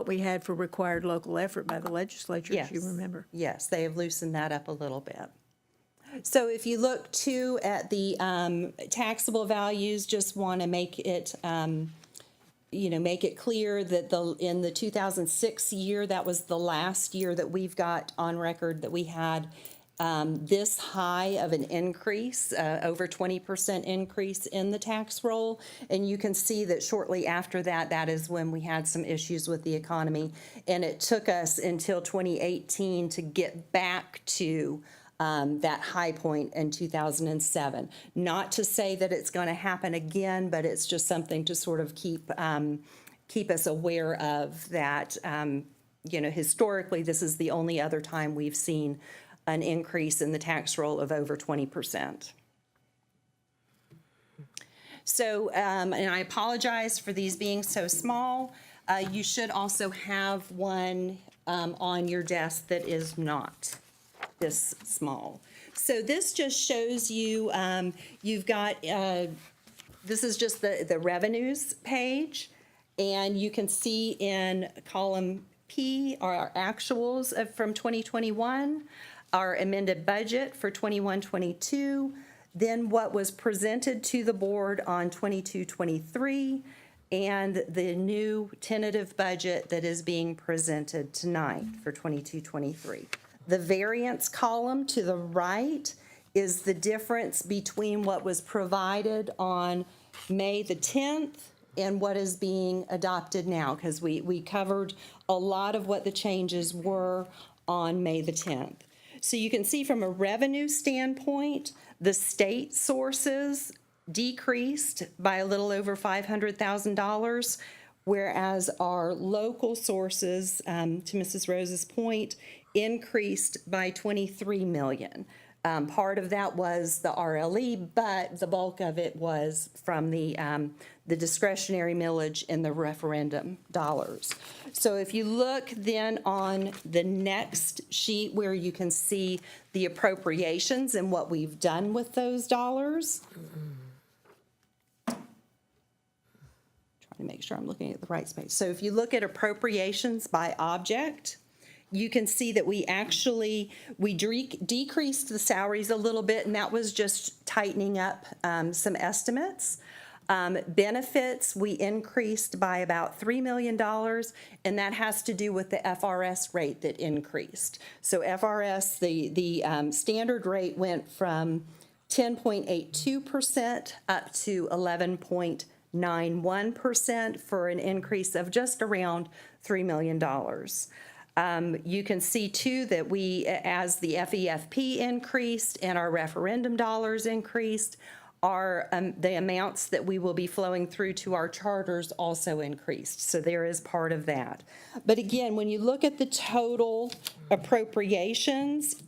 we had for required local effort by the legislature, Yes. as you remember. Yes, they have loosened that up a little bit. So if you look too at the taxable values, just want to make it make it clear that in the 2006 year, that was the last year that we've got on record that we had this high of an increase, over 20% increase in the tax roll. And you can see that shortly after that, that is when we had some issues with the economy. And it took us until 2018 to get back to that high point in 2007. Not to say that it's going to happen again, but it's just something to sort of keep us aware of that. Historically, this is the only other time we've seen an increase in the tax roll of over 20%. So, and I apologize for these being so small. You should also have one on your desk that is not this small. So this just shows you, you've got, this is just the revenues page, and you can see in column P are our actuals from 2021, our amended budget for 21-22, then what was presented to the board on 22-23, and the new tentative budget that is being presented tonight for 22-23. The variance column to the right is the difference between what was provided on May the 10th and what is being adopted now, because we covered a lot of what the changes were on May the 10th. So you can see from a revenue standpoint, the state sources decreased by a little over $500,000, whereas our local sources, to Mrs. Rose's point, increased by $23 million. Part of that was the RLE, but the bulk of it was from the discretionary millage and the referendum dollars. So if you look then on the next sheet where you can see the appropriations and what we've done with those dollars. Trying to make sure I'm looking at the right space. So if you look at appropriations by object, you can see that we decreased the salaries a little bit, and that was just tightening up some estimates. Benefits, we increased by about $3 million, and that has to do with the FRS rate that increased. So FRS, the standard rate went from 10.82% up to 11.91% for an increase of just around $3 million. You can see too that as the FEFP increased and our referendum dollars increased, the amounts that we will be flowing through to our charters also increased. So there is part of that. But again, when you look at the total appropriations,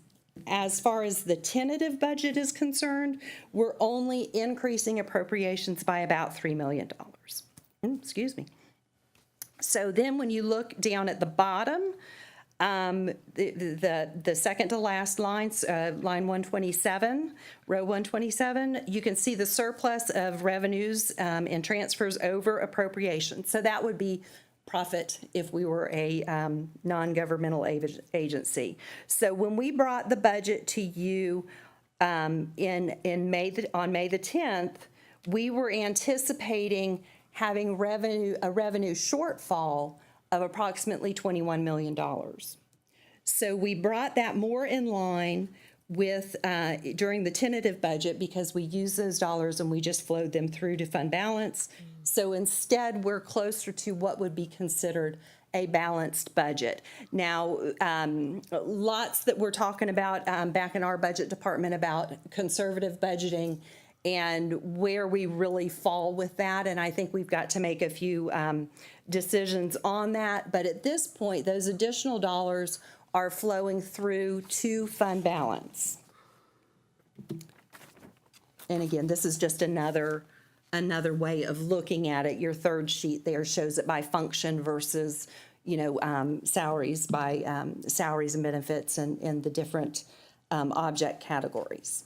as far as the tentative budget is concerned, we're only increasing appropriations by about $3 million. Excuse me. So then when you look down at the bottom, the second to last lines, line 127, row 127, you can see the surplus of revenues and transfers over appropriation. So that would be profit if we were a non-governmental agency. So when we brought the budget to you on May the 10th, we were anticipating having a revenue shortfall of approximately $21 million. So we brought that more in line with during the tentative budget because we used those dollars and we just flowed them through to fund balance. So instead, we're closer to what would be considered a balanced budget. Now, lots that we're talking about back in our budget department about conservative budgeting and where we really fall with that. And I think we've got to make a few decisions on that. But at this point, those additional dollars are flowing through to fund balance. And again, this is just another way of looking at it. Your third sheet there shows it by function versus, salaries by salaries and benefits and the different object categories.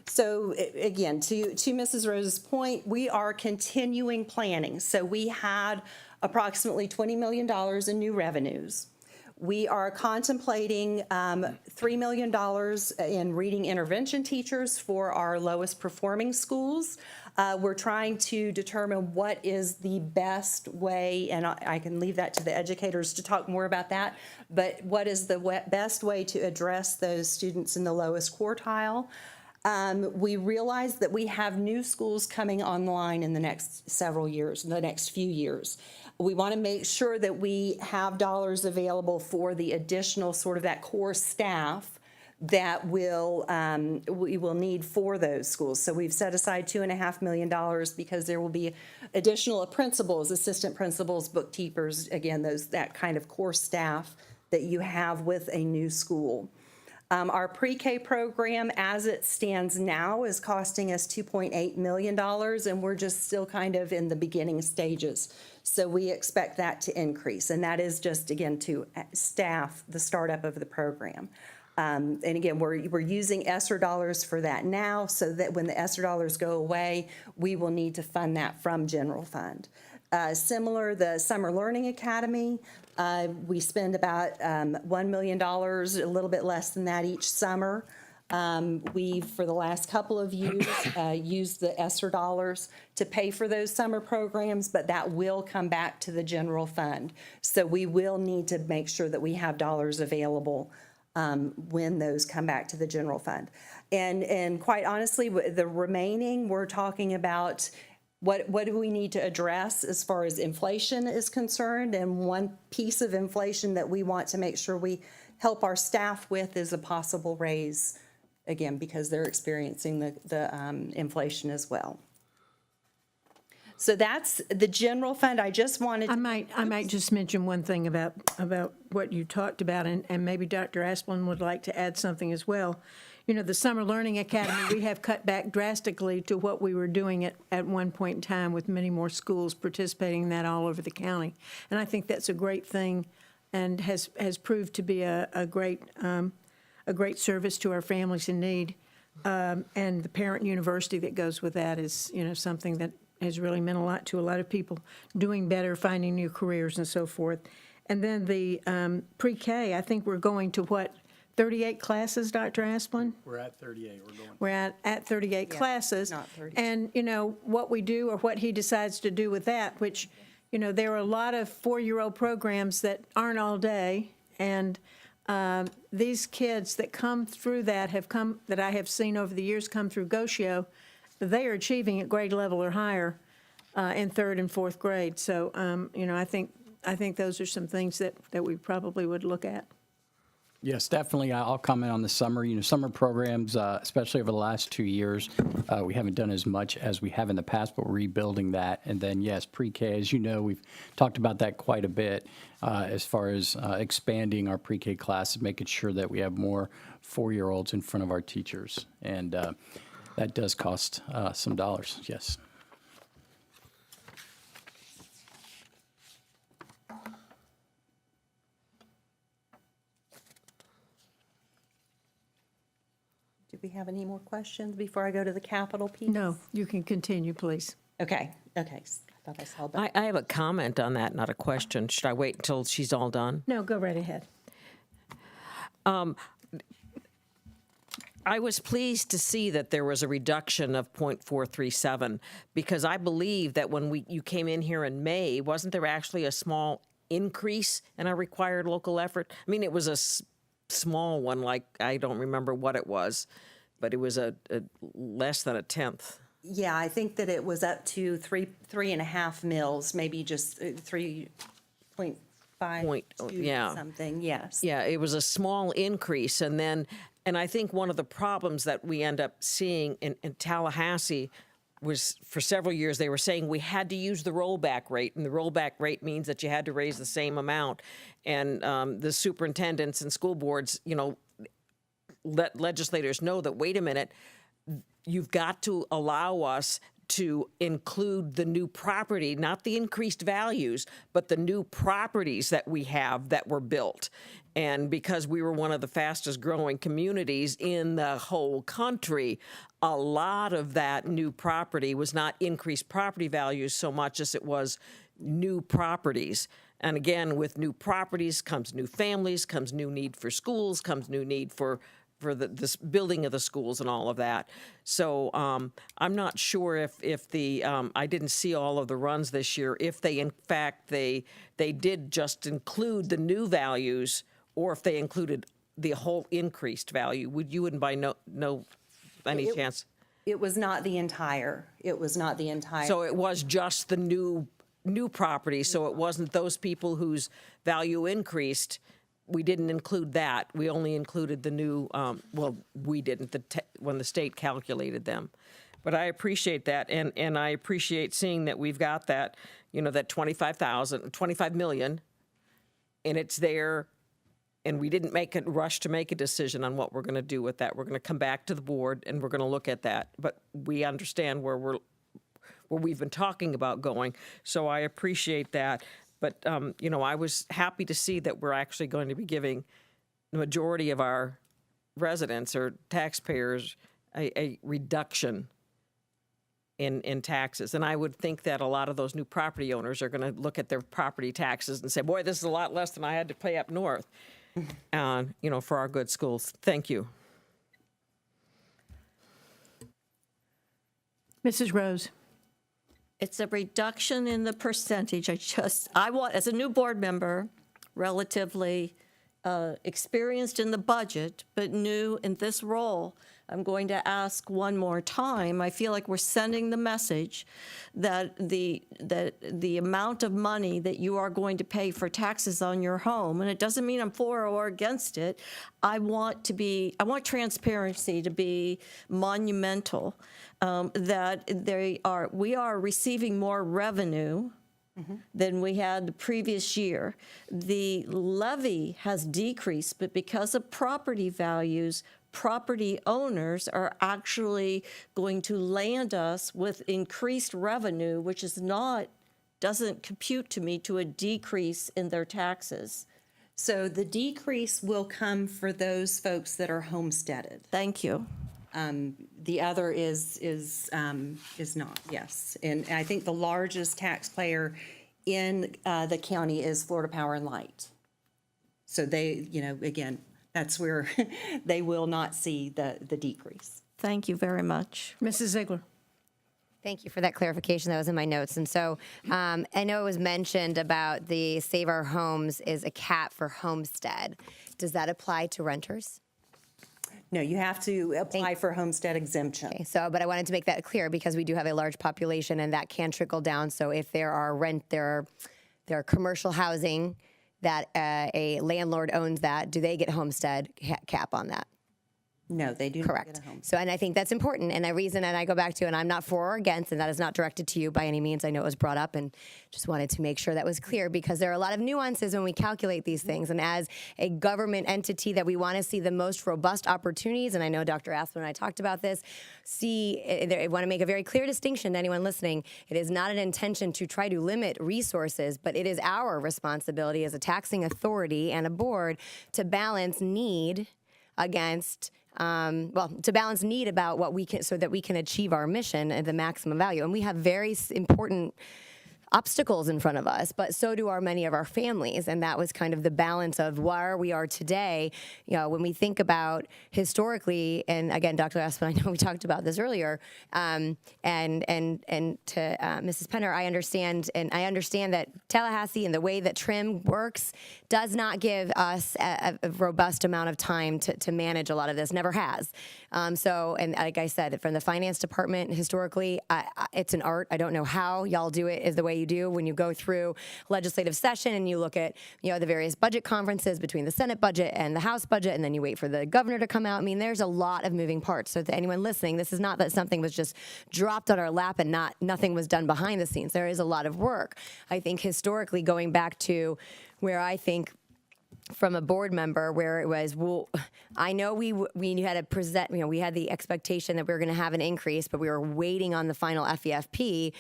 So again, to Mrs. Rose's point, we are continuing planning. So we had approximately $20 million in new revenues. We are contemplating $3 million in reading intervention teachers for our lowest performing schools. We're trying to determine what is the best way, and I can leave that to the educators to talk more about that, but what is the best way to address those students in the lowest quartile. We realize that we have new schools coming online in the next several years, in the next few years. We want to make sure that we have dollars available for the additional sort of that core staff that we will need for those schools. So we've set aside $2.5 million because there will be additional principals, assistant principals, bookkeepers, again, that kind of core staff that you have with a new school. Our pre-K program, as it stands now, is costing us $2.8 million, and we're just still kind of in the beginning stages. So we expect that to increase, and that is just, again, to staff the startup of the program. And again, we're using ESSER dollars for that now, so that when the ESSER dollars go away, we will need to fund that from general fund. Similar, the Summer Learning Academy, we spend about $1 million, a little bit less than that each summer. We've, for the last couple of years, used the ESSER dollars to pay for those summer programs, but that will come back to the general fund. So we will need to make sure that we have dollars available when those come back to the general fund. And quite honestly, the remaining, we're talking about what do we need to address as far as inflation is concerned. And one piece of inflation that we want to make sure we help our staff with is a possible raise, again, because they're experiencing the inflation as well. So that's the general fund. I just wanted I might just mention one thing about what you talked about, and maybe Dr. Asplund would like to add something as well. You know, the Summer Learning Academy, we have cut back drastically to what we were doing at one point in time, with many more schools participating in that all over the county. And I think that's a great thing, and has proved to be a great service to our families in need. And the parent university that goes with that is, you know, something that has really meant a lot to a lot of people, doing better, finding new careers and so forth. And then the pre-K, I think we're going to what, 38 classes, Dr. Asplund? We're at 38. We're at 38 classes. not 30. And, you know, what we do or what he decides to do with that, which, you know, there are a lot of 4-year-old programs that aren't all day. And these kids that come through that that I have seen over the years come through Goshio, they are achieving at grade level or higher in 3rd and 4th grade. So, you know, I think those are some things that we probably would look at. Yes, definitely. I'll comment on the summer. You know, summer programs, especially over the last 2 years, we haven't done as much as we have in the past, but we're rebuilding that. And then, yes, pre-K, as you know, we've talked about that quite a bit as far as expanding our pre-K classes, making sure that we have more 4-year-olds in front of our teachers. And that does cost some dollars, yes. Do we have any more questions before I go to the capital piece? No, you can continue, please. Okay. I thought I saw that. I have a comment on that, not a question. Should I wait until she's all done? No, go right ahead. I was pleased to see that there was a reduction of 0.437, because I believe that when you came in here in May, wasn't there actually a small increase in our required local effort? I mean, it was a small one, like I don't remember what it was, but it was a less than a tenth. Yeah, I think that it was up to 3.5 mils, maybe just 3.5 yeah. something. Yes. Yeah, it was a small increase, and I think one of the problems that we end up seeing in Tallahassee was, for several years they were saying we had to use the rollback rate, and the rollback rate means that you had to raise the same amount. And the superintendents and school boards, you know, let legislators know that, wait a minute, you've got to allow us to include the new property, not the increased values, but the new properties that we have that were built. And because we were one of the fastest growing communities in the whole country, a lot of that new property was not increased property values so much as it was new properties. And again, with new properties comes new families, comes new need for schools, comes new need for this building of the schools and all of that. So I'm not sure if the I didn't see all of the runs this year, if they in fact they did just include the new values, or if they included the whole increased value. You wouldn't by no any chance? It was not the entire. So it was just the new property. So it wasn't those people whose value increased. We didn't include that. We only included the new, well, we didn't when the state calculated them. But I appreciate that, and I appreciate seeing that we've got that, you know, that 25 million, and it's there and we didn't make a rush to make a decision on what we're going to do with that. We're going to come back to the board and we're going to look at that. But we understand where we've been talking about going. So I appreciate that. But, I was happy to see that we're actually going to be giving the majority of our residents or taxpayers a reduction in taxes. And I would think that a lot of those new property owners are going to look at their property taxes and say, boy, this is a lot less than I had to pay up north, for our good schools. Thank you. Mrs. Rose. It's a reduction in the percentage. I want, as a new board member, relatively experienced in the budget, but new in this role, I'm going to ask one more time. I feel like we're sending the message that the amount of money that you are going to pay for taxes on your home, and it doesn't mean I'm for or against it. I want transparency to be monumental. That we are receiving more revenue than we had the previous year. The levy has decreased, but because of property values, property owners are actually going to land us with increased revenue, which doesn't compute to me to a decrease in their taxes. So the decrease will come for those folks that are homesteaded. Thank you. The other is not, yes. And I think the largest taxpayer in the county is Florida Power and Light. So they, again, that's where they will not see the decrease. Thank you very much. Mrs. Ziegler. Thank you for that clarification. That was in my notes. And so I know it was mentioned about the Save Our Homes is a cap for homestead. Does that apply to renters? No, you have to apply for homestead exemption. Okay, but I wanted to make that clear because we do have a large population and that can trickle down. So if there are commercial housing that a landlord owns that, do they get homestead cap on that? No, they do Correct. not get a home. So, and I think that's important. And I go back to, and I'm not for or against, and that is not directed to you by any means. I know it was brought up and just wanted to make sure that was clear because there are a lot of nuances when we calculate these things. And as a government entity that we want to see the most robust opportunities, and I know Dr. Aspin and I talked about this, I want to make a very clear distinction to anyone listening. It is not an intention to try to limit resources, but it is our responsibility as a taxing authority and a board to balance need against to balance need about what we can, so that we can achieve our mission at the maximum value. And we have very important obstacles in front of us, but so do many of our families. And that was kind of the balance of where we are today. When we think about historically, and again, Dr. Aspin, I know we talked about this earlier, and to Mrs. Penner, I understand that Tallahassee and the way that TRIM works does not give us a robust amount of time to manage a lot of this, never has. And like I said, from the finance department, historically, it's an art. I don't know how y'all do it is the way you do when you go through legislative session and you look at, the various budget conferences between the Senate budget and the House budget, and then you wait for the governor to come out. I mean, there's a lot of moving parts. So to anyone listening, this is not that something was just dropped on our lap and nothing was done behind the scenes. There is a lot of work. I think historically, going back to where I think from a board member where it was, well, I know we had to present, we had the expectation that we were going to have an increase, but we were waiting on the final FEFP.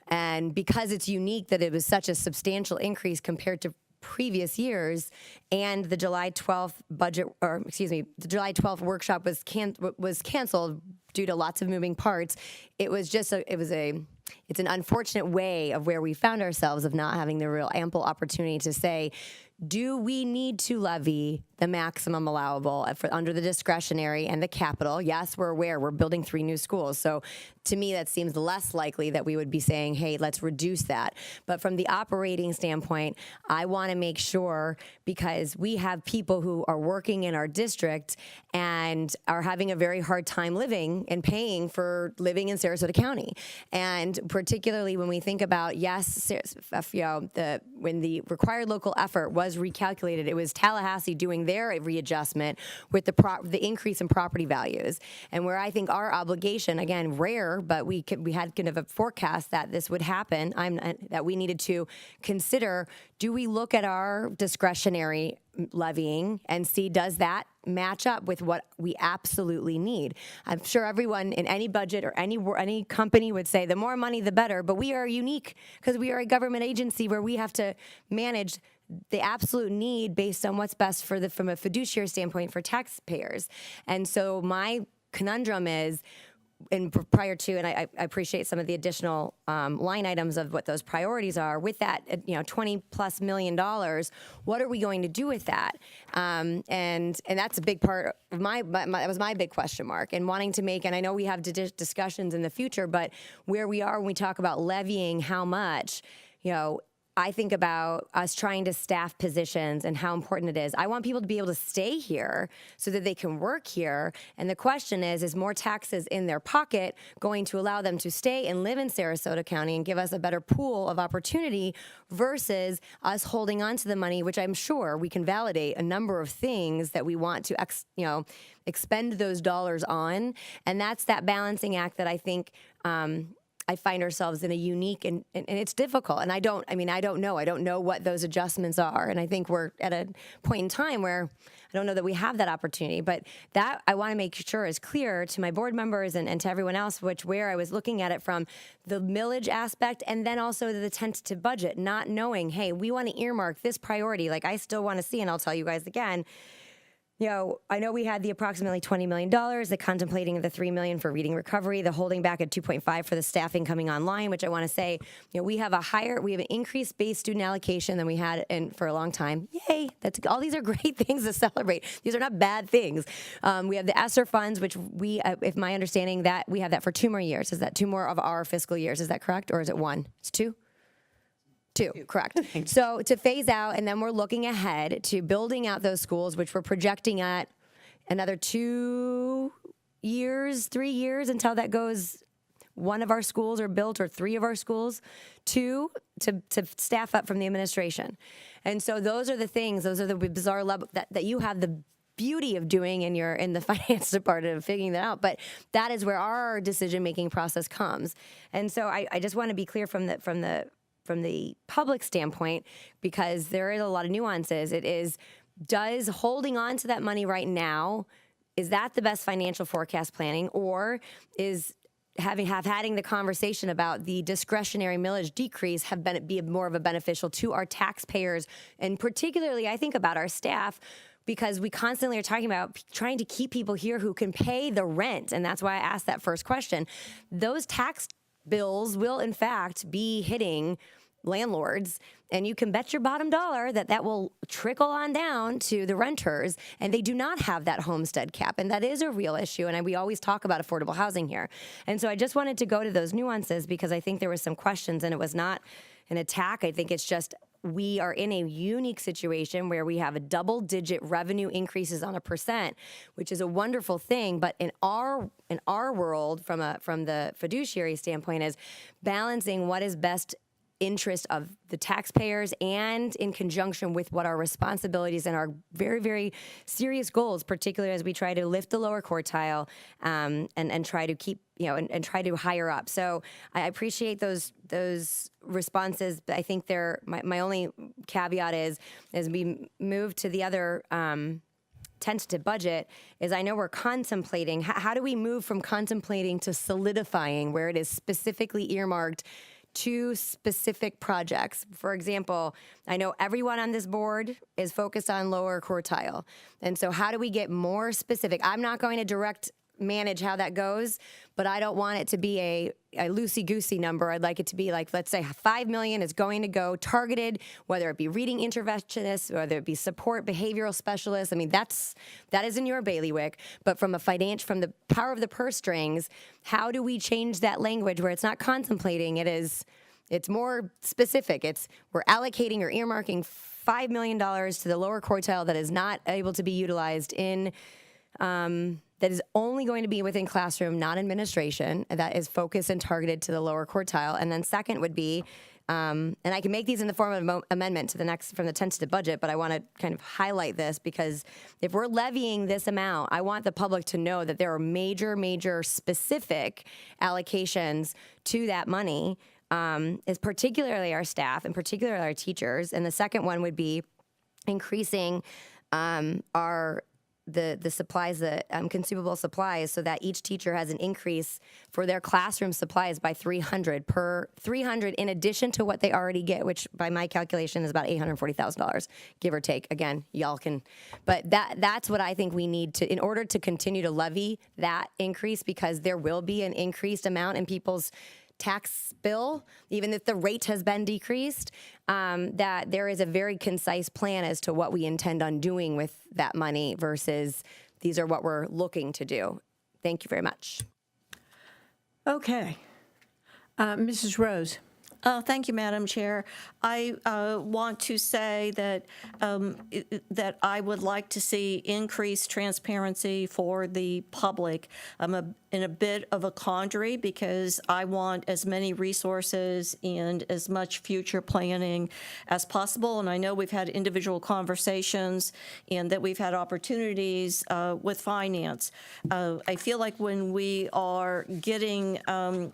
And because it's unique that it was such a substantial increase compared to previous years, and the July 12th the July 12th workshop was canceled due to lots of moving parts. It's an unfortunate way of where we found ourselves of not having the real ample opportunity to say, do we need to levy the maximum allowable under the discretionary and the capital? Yes, we're aware we're building 3 new schools. So to me, that seems less likely that we would be saying, hey, let's reduce that. But from the operating standpoint, I want to make sure, because we have people who are working in our district and are having a very hard time living and paying for living in Sarasota County. And particularly when we think about, yes, when the required local effort was was recalculated. It was Tallahassee doing their readjustment with the increase in property values. And where I think our obligation, again, rare, but we had kind of a forecast that this would happen, that we needed to consider, do we look at our discretionary levying and see, does that match up with what we absolutely need? I'm sure everyone in any budget or any company would say the more money the better, but we are unique because we are a government agency where we have to manage the absolute need based on what's best from a fiduciary standpoint for taxpayers. And so my conundrum is, and prior to, and I appreciate some of the additional line items of what those priorities are. With that, $20+ million, what are we going to do with that? And that's a big part of that was my big question mark, and wanting to make. And I know we have discussions in the future, but where we are when we talk about levying how much, I think about us trying to staff positions and how important it is. I want people to be able to stay here so that they can work here. And the question is more taxes in their pocket going to allow them to stay and live in Sarasota County and give us a better pool of opportunity versus us holding on to the money, which I'm sure we can validate a number of things that we want to expend those dollars on. And that's that balancing act that I think I find ourselves in a unique, and it's difficult. And I don't know. I don't know what those adjustments are. And I think we're at a point in time where I don't know that we have that opportunity. But that I want to make sure is clear to my board members and to everyone else, where I was looking at it from the millage aspect and then also the tentative budget, not knowing, hey, we want to earmark this priority. Like I still want to see, and I'll tell you guys again, I know we had the approximately $20 million, the contemplating the $3 million for reading recovery, the holding back at 2.5 for the staffing coming online, which I want to say, we have an increased base student allocation than we had for a long time. Yay! All these are great things to celebrate. These are not bad things. We have the ESSER funds, which if my understanding that we have that for 2 more years. Is that 2 more of our fiscal years? Is that correct? Or is it 1? It's 2? 2, correct. So to phase out, and then we're looking ahead to building out those schools, which we're projecting at another 2 years, 3 years until that goes. 1 of our schools are built, or 3 of our schools, 2 to staff up from the administration. And so those are the things, those are the bizarre level that you have the beauty of doing in the finance department of figuring that out. But that is where our decision-making process comes. And so I just want to be clear from the public standpoint, because there is a lot of nuances. Does holding on to that money right now, is that the best financial forecast planning, or is having the conversation about the discretionary millage decrease be more of a beneficial to our taxpayers, and particularly I think about our staff, because we constantly are talking about trying to keep people here who can pay the rent, and that's why I asked that first question. Those tax bills will in fact be hitting landlords, and you can bet your bottom dollar that will trickle on down to the renters, and they do not have that homestead cap, and that is a real issue, and we always talk about affordable housing here. And so I just wanted to go to those nuances because I think there were some questions, and it was not an attack. I think it's just we are in a unique situation where we have a double-digit revenue increases on 1%, which is a wonderful thing. But in our world, from the fiduciary standpoint, is balancing what is best interest of the taxpayers and in conjunction with what our responsibilities and our very, very serious goals, particularly as we try to lift the lower quartile and try to keep, and try to hire up. So I appreciate those responses. I think my only caveat is as we move to the other tentative budget is I know we're contemplating, how do we move from contemplating to solidifying where it is specifically earmarked to specific projects. For example, I know everyone on this board is focused on lower quartile. And so how do we get more specific? I'm not going to direct manage how that goes, but I don't want it to be a loosey-goosey number. I'd like it to be like, let's say $5 million is going to go targeted, whether it be reading interventionists, whether it be support behavioral specialists. I mean, that is in your bailiwick. But from the power of the purse strings, how do we change that language where it's not contemplating, it's more specific. We're allocating or earmarking $5 million to the lower quartile that is not able to be utilized in that is only going to be within classroom, not administration, that is focused and targeted to the lower quartile. And then second would be And I can make these in the form of amendment to from the tentative budget, but I want to kind of highlight this because if we're levying this amount, I want the public to know that there are major specific allocations to that money, is particularly our staff and particularly our teachers. And the second one would be increasing the supplies, the consumable supplies, so that each teacher has an increase for their classroom supplies by $300 in addition to what they already get, which by my calculation is about $840,000, give or take. Again, y'all can, but that's what I think we need to, in order to continue to levy that increase, because there will be an increased amount in people's tax bill, even if the rate has been decreased, that there is a very concise plan as to what we intend on doing with that money versus these are what we're looking to do. Thank you very much. Okay. Mrs. Rose. Thank you, Madam Chair. I want to say that that I would like to see increased transparency for the public. I'm in a bit of a quandary because I want as many resources and as much future planning as possible. And I know we've had individual conversations and that we've had opportunities with finance. I feel like when we are getting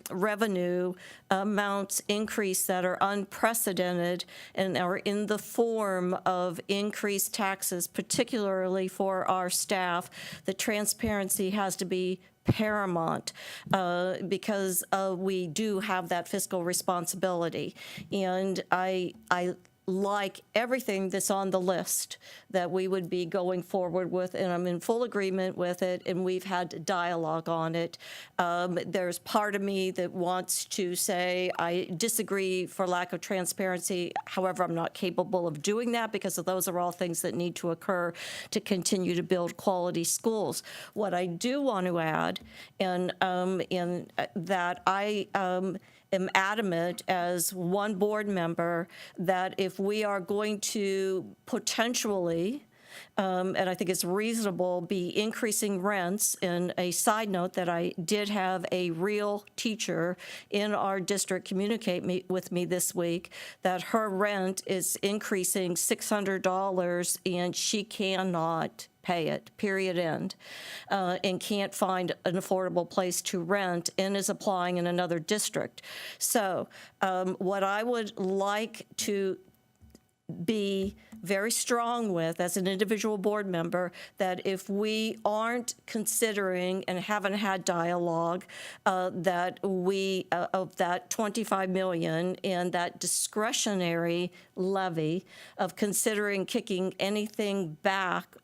revenue amounts increase that are unprecedented and are in the form of increased taxes, particularly for our staff, the transparency has to be paramount because we do have that fiscal responsibility. And I like everything that's on the list that we would be going forward with, and I'm in full agreement with it, and we've had dialogue on it. There's part of me that wants to say I disagree for lack of transparency. However, I'm not capable of doing that because those are all things that need to occur to continue to build quality schools. What I do want to add, and that I am adamant as one board member that if we are going to potentially, and I think it's reasonable, be increasing rents. And a side note that I did have a real teacher in our district communicate with me this week that her rent is increasing $600 and she cannot pay it, period, end, and can't find an affordable place to rent and is applying in another district. So what I would like to be very strong with as an individual board member, that if we aren't considering and haven't had dialogue, that we, of that $25 million and that discretionary levy of considering kicking anything back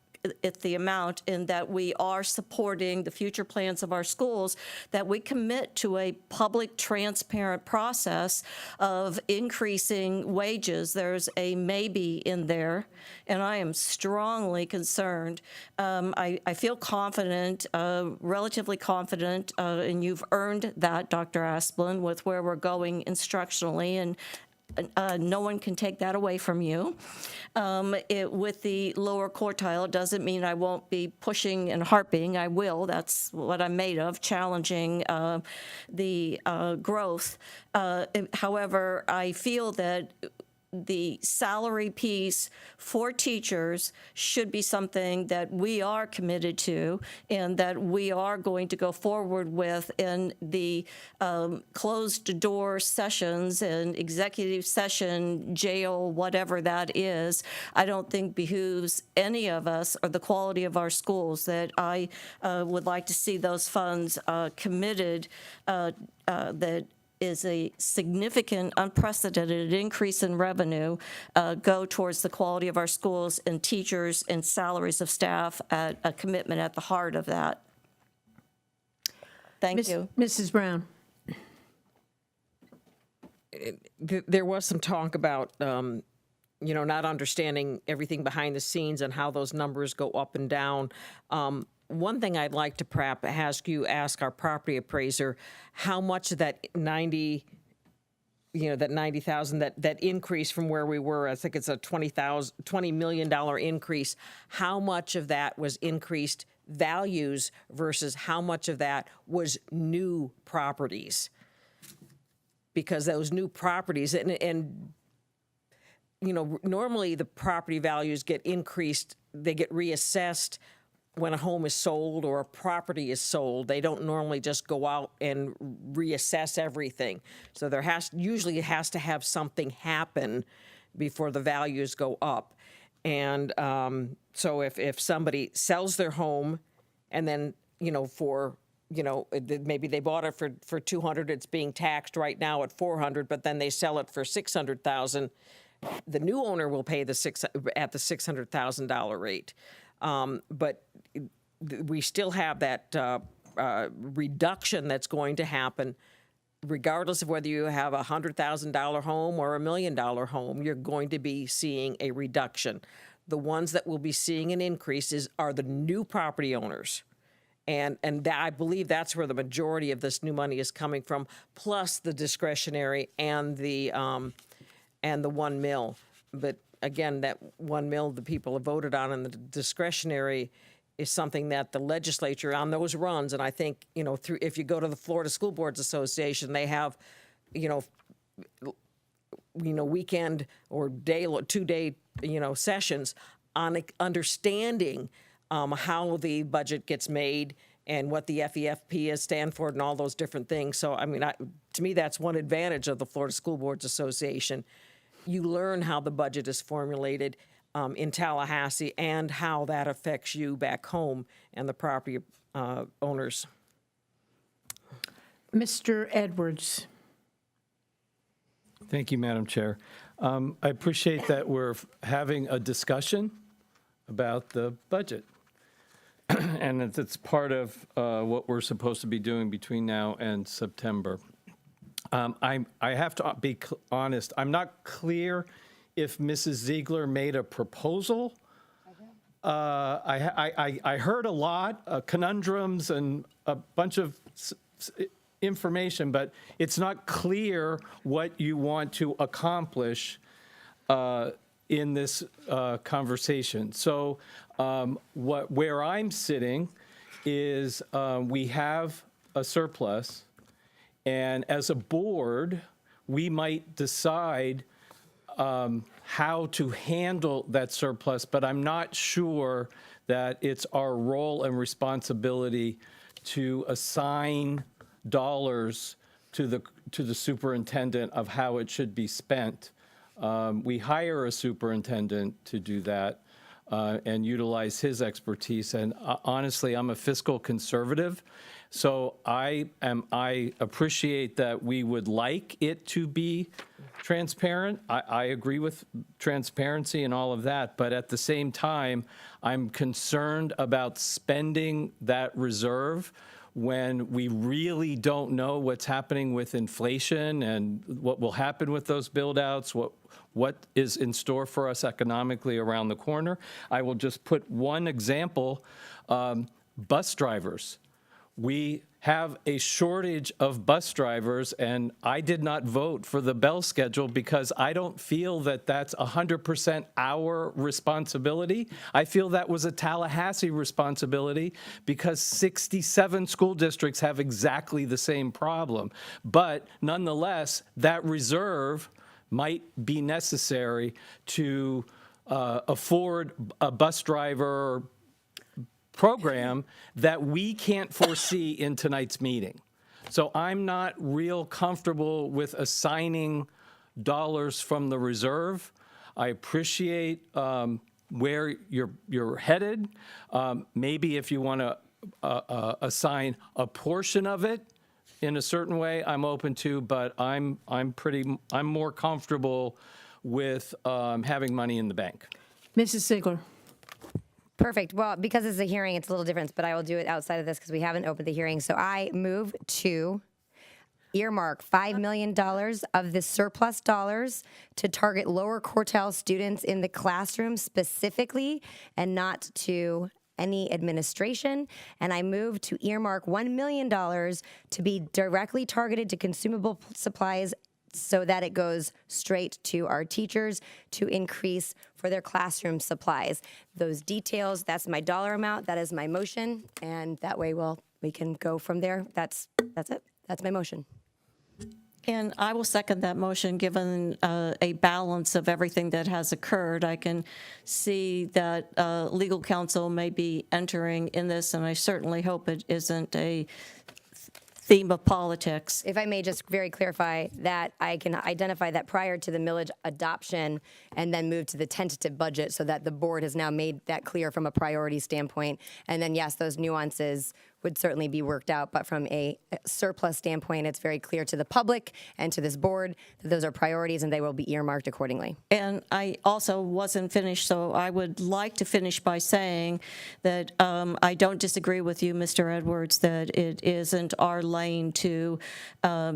at the amount, and that we are supporting the future plans of our schools, that we commit to a public, transparent process of increasing wages. There's a maybe in there, and I am strongly concerned. I feel confident, relatively confident, and you've earned that, Dr. Asplund, with where we're going instructionally, and no one can take that away from you. With the lower quartile, doesn't mean I won't be pushing and harping. I will. That's what I'm made of, challenging the growth. However, I feel that the salary piece for teachers should be something that we are committed to and that we are going to go forward with in the closed door sessions and executive session, jail, whatever that is. I don't think behooves any of us or the quality of our schools. That I would like to see those funds committed that is a significant, unprecedented increase in revenue go towards the quality of our schools and teachers and salaries of staff, at a commitment at the heart of that. Thank you. Mrs. Brown. There was some talk about, not understanding everything behind the scenes and how those numbers go up and down. One thing I'd like to perhaps ask our property appraiser, how much of that 90,000, that increase from where we were, I think it's a $20 million increase, how much of that was increased values versus how much of that was new properties? because those new properties, and you know, normally the property values get increased, they get reassessed when a home is sold or a property is sold. They don't normally just go out and reassess everything. So there usually has to have something happen before the values go up. And so if somebody sells their home and then, you know, maybe they bought it for 200, it's being taxed right now at 400, but then they sell it for 600,000, the new owner will pay at the $600,000 rate. But we still have that reduction that's going to happen regardless of whether you have a $100,000 home or $1 million home. You're going to be seeing a reduction. The ones that will be seeing an increase are the new property owners. And I believe that's where the majority of this new money is coming from, plus the discretionary and the 1 mil. But again, that 1 mil the people have voted on, and the discretionary is something that the legislature on those runs, and I think, you know, if you go to the Florida School Boards Association, they have, you know, weekend or day, 2-day, you know, sessions on understanding how the budget gets made and what the FEFP is stand for and all those different things. So, I mean, to me, that's one advantage of the Florida School Boards Association. You learn how the budget is formulated in Tallahassee and how that affects you back home and the property owners. Mr. Edwards. Thank you, Madam Chair. I appreciate that we're having a discussion about the budget. And it's part of what we're supposed to be doing between now and September. I have to be honest, I'm not clear if Mrs. Ziegler made a proposal. I heard a lot, conundrums and a bunch of information, but it's not clear what you want to accomplish in this conversation. So where I'm sitting is we have a surplus, and as a board, we might decide how to handle that surplus, but I'm not sure that it's our role and responsibility to assign dollars to the superintendent of how it should be spent. We hire a superintendent to do that and utilize his expertise. And honestly, I'm a fiscal conservative, so I appreciate that we would like it to be transparent. I agree with transparency and all of that, but at the same time, I'm concerned about spending that reserve when we really don't know what's happening with inflation and what will happen with those build-outs, what is in store for us economically around the corner. I will just put one example, bus drivers. We have a shortage of bus drivers, and I did not vote for the Bell schedule because I don't feel that that's 100% our responsibility. I feel that was a Tallahassee responsibility because 67 school districts have exactly the same problem. But nonetheless, that reserve might be necessary to afford a bus driver program that we can't foresee in tonight's meeting. So I'm not real comfortable with assigning dollars from the reserve. I appreciate where you're headed. Maybe if you want to assign a portion of it in a certain way, I'm open to, but I'm more comfortable with having money in the bank. Mrs. Ziegler. Perfect. Well, because it's a hearing, it's a little different, but I will do it outside of this because we haven't opened the hearing. So I move to earmark $5 million of the surplus dollars to target lower quartile students in the classroom specifically and not to any administration. And I move to earmark $1 million to be directly targeted to consumable supplies so that it goes straight to our teachers to increase for their classroom supplies. Those details, that's my dollar amount, that is my motion, and that way we can go from there. That's it. That's my motion. And I will second that motion, given a balance of everything that has occurred. I can see that legal counsel may be entering in this, and I certainly hope it isn't a theme of politics. If I may just very clarify that I can identify that prior to the millage adoption and then move to the tentative budget so that the board has now made that clear from a priority standpoint. And then, yes, those nuances would certainly be worked out. But from a surplus standpoint, it's very clear to the public and to this board that those are priorities and they will be earmarked accordingly. And I also wasn't finished, so I would like to finish by saying that I don't disagree with you, Mr. Edwards, that it isn't our lane to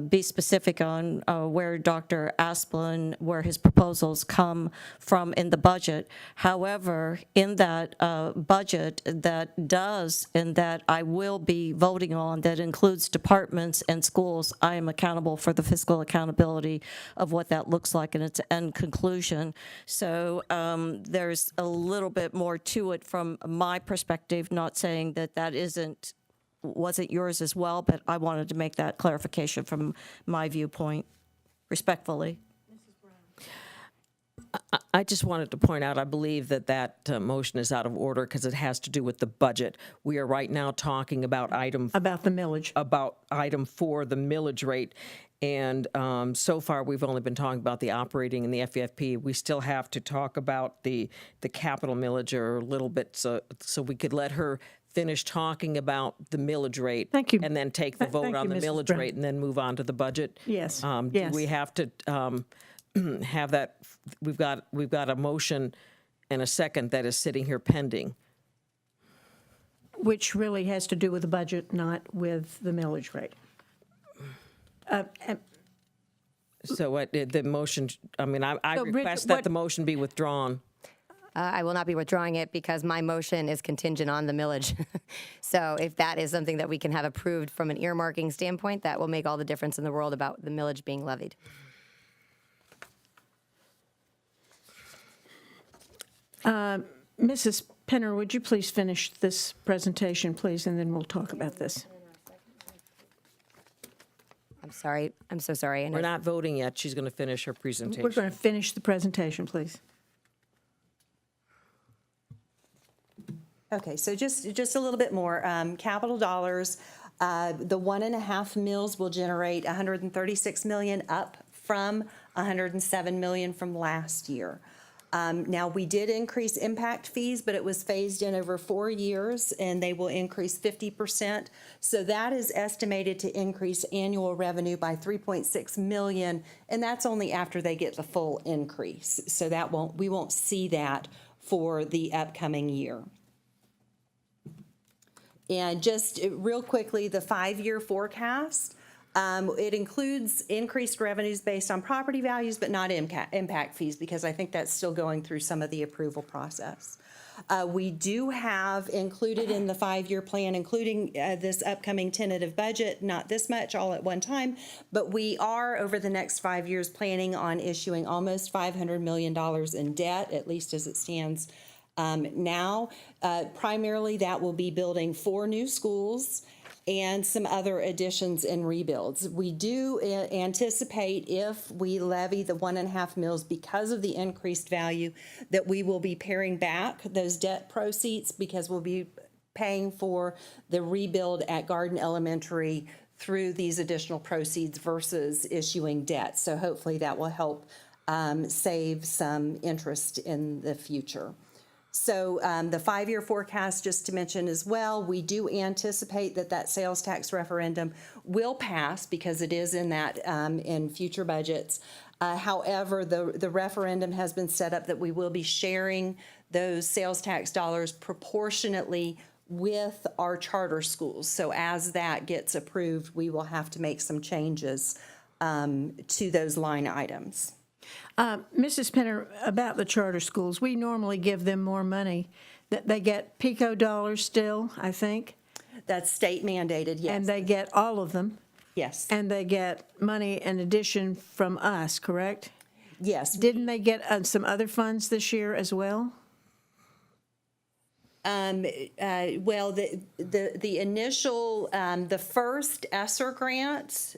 be specific on where Dr. Asplin, where his proposals come from in the budget. However, in that budget that does and that I will be voting on, that includes departments and schools, I am accountable for the fiscal accountability of what that looks like in its end conclusion. So there's a little bit more to it from my perspective, not saying that that wasn't yours as well, but I wanted to make that clarification from my viewpoint, respectfully. I just wanted to point out, I believe that motion is out of order because it has to do with the budget. We are right now talking about About the millage. about item 4, the millage rate. And so far, we've only been talking about the operating and the FEFP. We still have to talk about the capital millage a little bit, so we could let her finish talking about the millage rate. Thank you. And then take the vote Thank on you, the Mrs. millage Brown. rate and then move on to the budget. Yes, Do yes. we have to have that? We've got a motion and a second that is sitting here pending. Which really has to do with the budget, not with the millage rate. So the motion, I mean, I So, Bridget, request that what- the motion be withdrawn. I will not be withdrawing it because my motion is contingent on the millage. So if that is something that we can have approved from an earmarking standpoint, that will make all the difference in the world about the millage being levied. Mrs. Penner, would you please finish this presentation, please, and then we'll talk about this. I'm sorry. I'm so sorry. And We're not voting yet. She's going to finish her presentation. We're going to finish the presentation, please. Okay, so just a little bit more. Capital dollars, the 1.5 mills will generate $136 million, up from $107 million from last year. Now, we did increase impact fees, but it was phased in over 4 years, and they will increase 50%. So that is estimated to increase annual revenue by $3.6 million, and that's only after they get the full increase. So that we won't see that for the upcoming year. And just real quickly, the 5-year forecast, it includes increased revenues based on property values, but not impact fees, because I think that's still going through some of the approval process. We do have included in the 5-year plan, including this upcoming tentative budget, not this much all at one time, but we are over the next 5 years planning on issuing almost $500 million in debt, at least as it stands now. Primarily, that will be building 4 new schools and some other additions and rebuilds. We do anticipate, if we levy the 1.5 mills because of the increased value, that we will be paring back those debt proceeds, because we'll be paying for the rebuild at Garden Elementary through these additional proceeds versus issuing debt. So hopefully that will help save some interest in the future. So the 5-year forecast, just to mention as well, we do anticipate that sales tax referendum will pass, because it is in that in future budgets. However, the referendum has been set up that we will be sharing those sales tax dollars proportionately with our charter schools. So as that gets approved, we will have to make some changes to those line items. Mrs. Penner, about the charter schools, we normally give them more money. They get PICO dollars still, I think. That's state mandated, yes. And they get all of them. Yes. And they get money in addition from us, correct? Yes. Didn't they get some other funds this year as well? Well, the initial, the first ESSER grant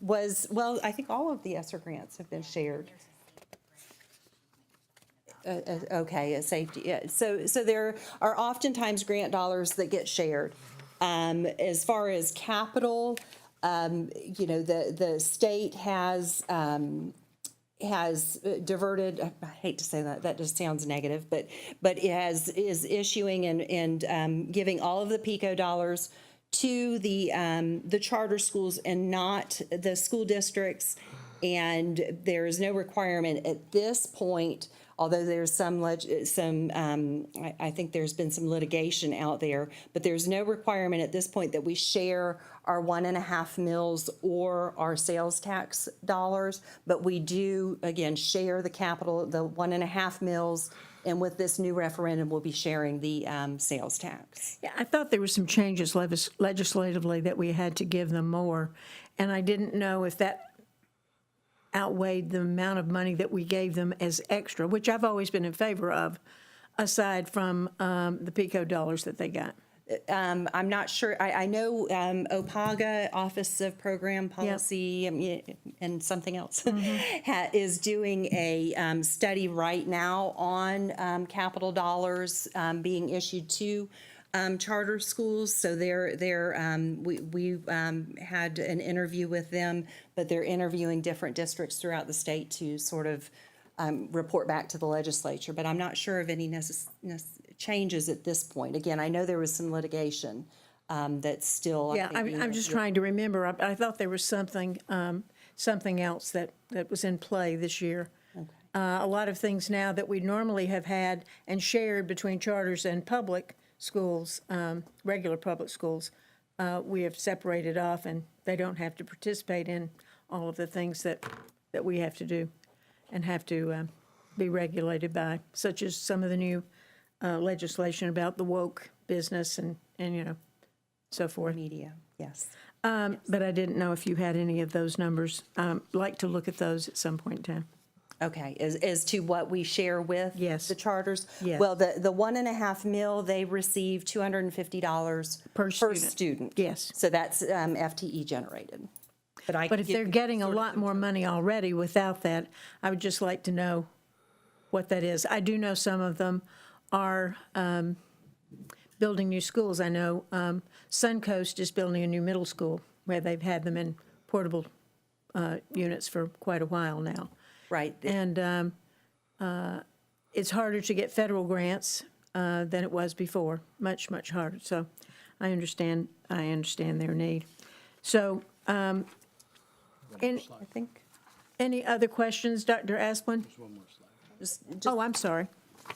was, well, I think all of the ESSER grants have been shared. Okay, a safety, yeah. So there are oftentimes grant dollars that get shared. As far as capital, the state has diverted, I hate to say that just sounds negative, but is issuing and giving all of the PICO dollars to the charter schools and not the school districts. And there is no requirement at this point, although there's I think there's been some litigation out there, but there's no requirement at this point that we share our 1.5 mils or our sales tax dollars, but we do, again, share the capital, the 1.5 mils, and with this new referendum, we'll be sharing the sales tax. Yeah, I thought there were some changes legislatively that we had to give them more, and I didn't know if that outweighed the amount of money that we gave them as extra, which I've always been in favor of, aside from the PICO dollars that they got. I'm not sure. I know OPAGA, Office of Program Policy, and something else, is doing a study right now on capital dollars being issued to charter schools. So we had an interview with them, but they're interviewing different districts throughout the state to sort of report back to the legislature. But I'm not sure of any changes at this point. Again, I know there was some litigation that's still. Yeah, I'm just trying to remember. I thought there was something else that was in play this year. Okay. A lot of things now that we normally have had and shared between charters and public schools, regular public schools, we have separated off, and they don't have to participate in all of the things that we have to do and have to be regulated by, such as some of the new legislation about the woke business and so forth. Media, yes. But I didn't know if you had any of those numbers. Like to look at those at some point in time. Okay, as to what we share with Yes. the charters? Yes. Well, the 1.5 mil, they receive $250 Per student. student. Yes. So that's FTE generated. But if they're getting a lot more money already without that, I would just like to know what that is. I do know some of them are building new schools. I know Suncoast is building a new middle school where they've had them in portable units for quite a while now. Right. And it's harder to get federal grants than it was before, much, much harder. So I understand their need. So I think any other questions, Dr. Asplin? Oh, I'm sorry.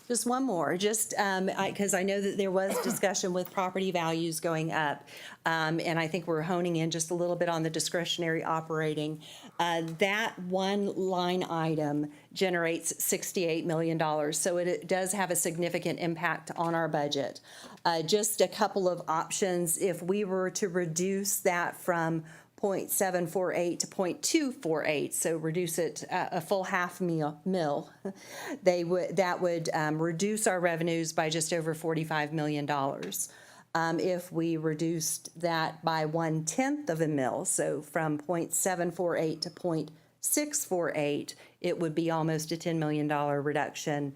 Just one more, because I know that there was discussion with property values going up, and I think we're honing in just a little bit on the discretionary operating. That one line item generates $68 million, so it does have a significant impact on our budget. Just a couple of options, if we were to reduce that from 0.748 to 0.248, so reduce it a full half mil. That would reduce our revenues by just over $45 million. If we reduced that by 1/10 of a mil, so from 0.748 to 0.648, it would be almost a $10 million reduction.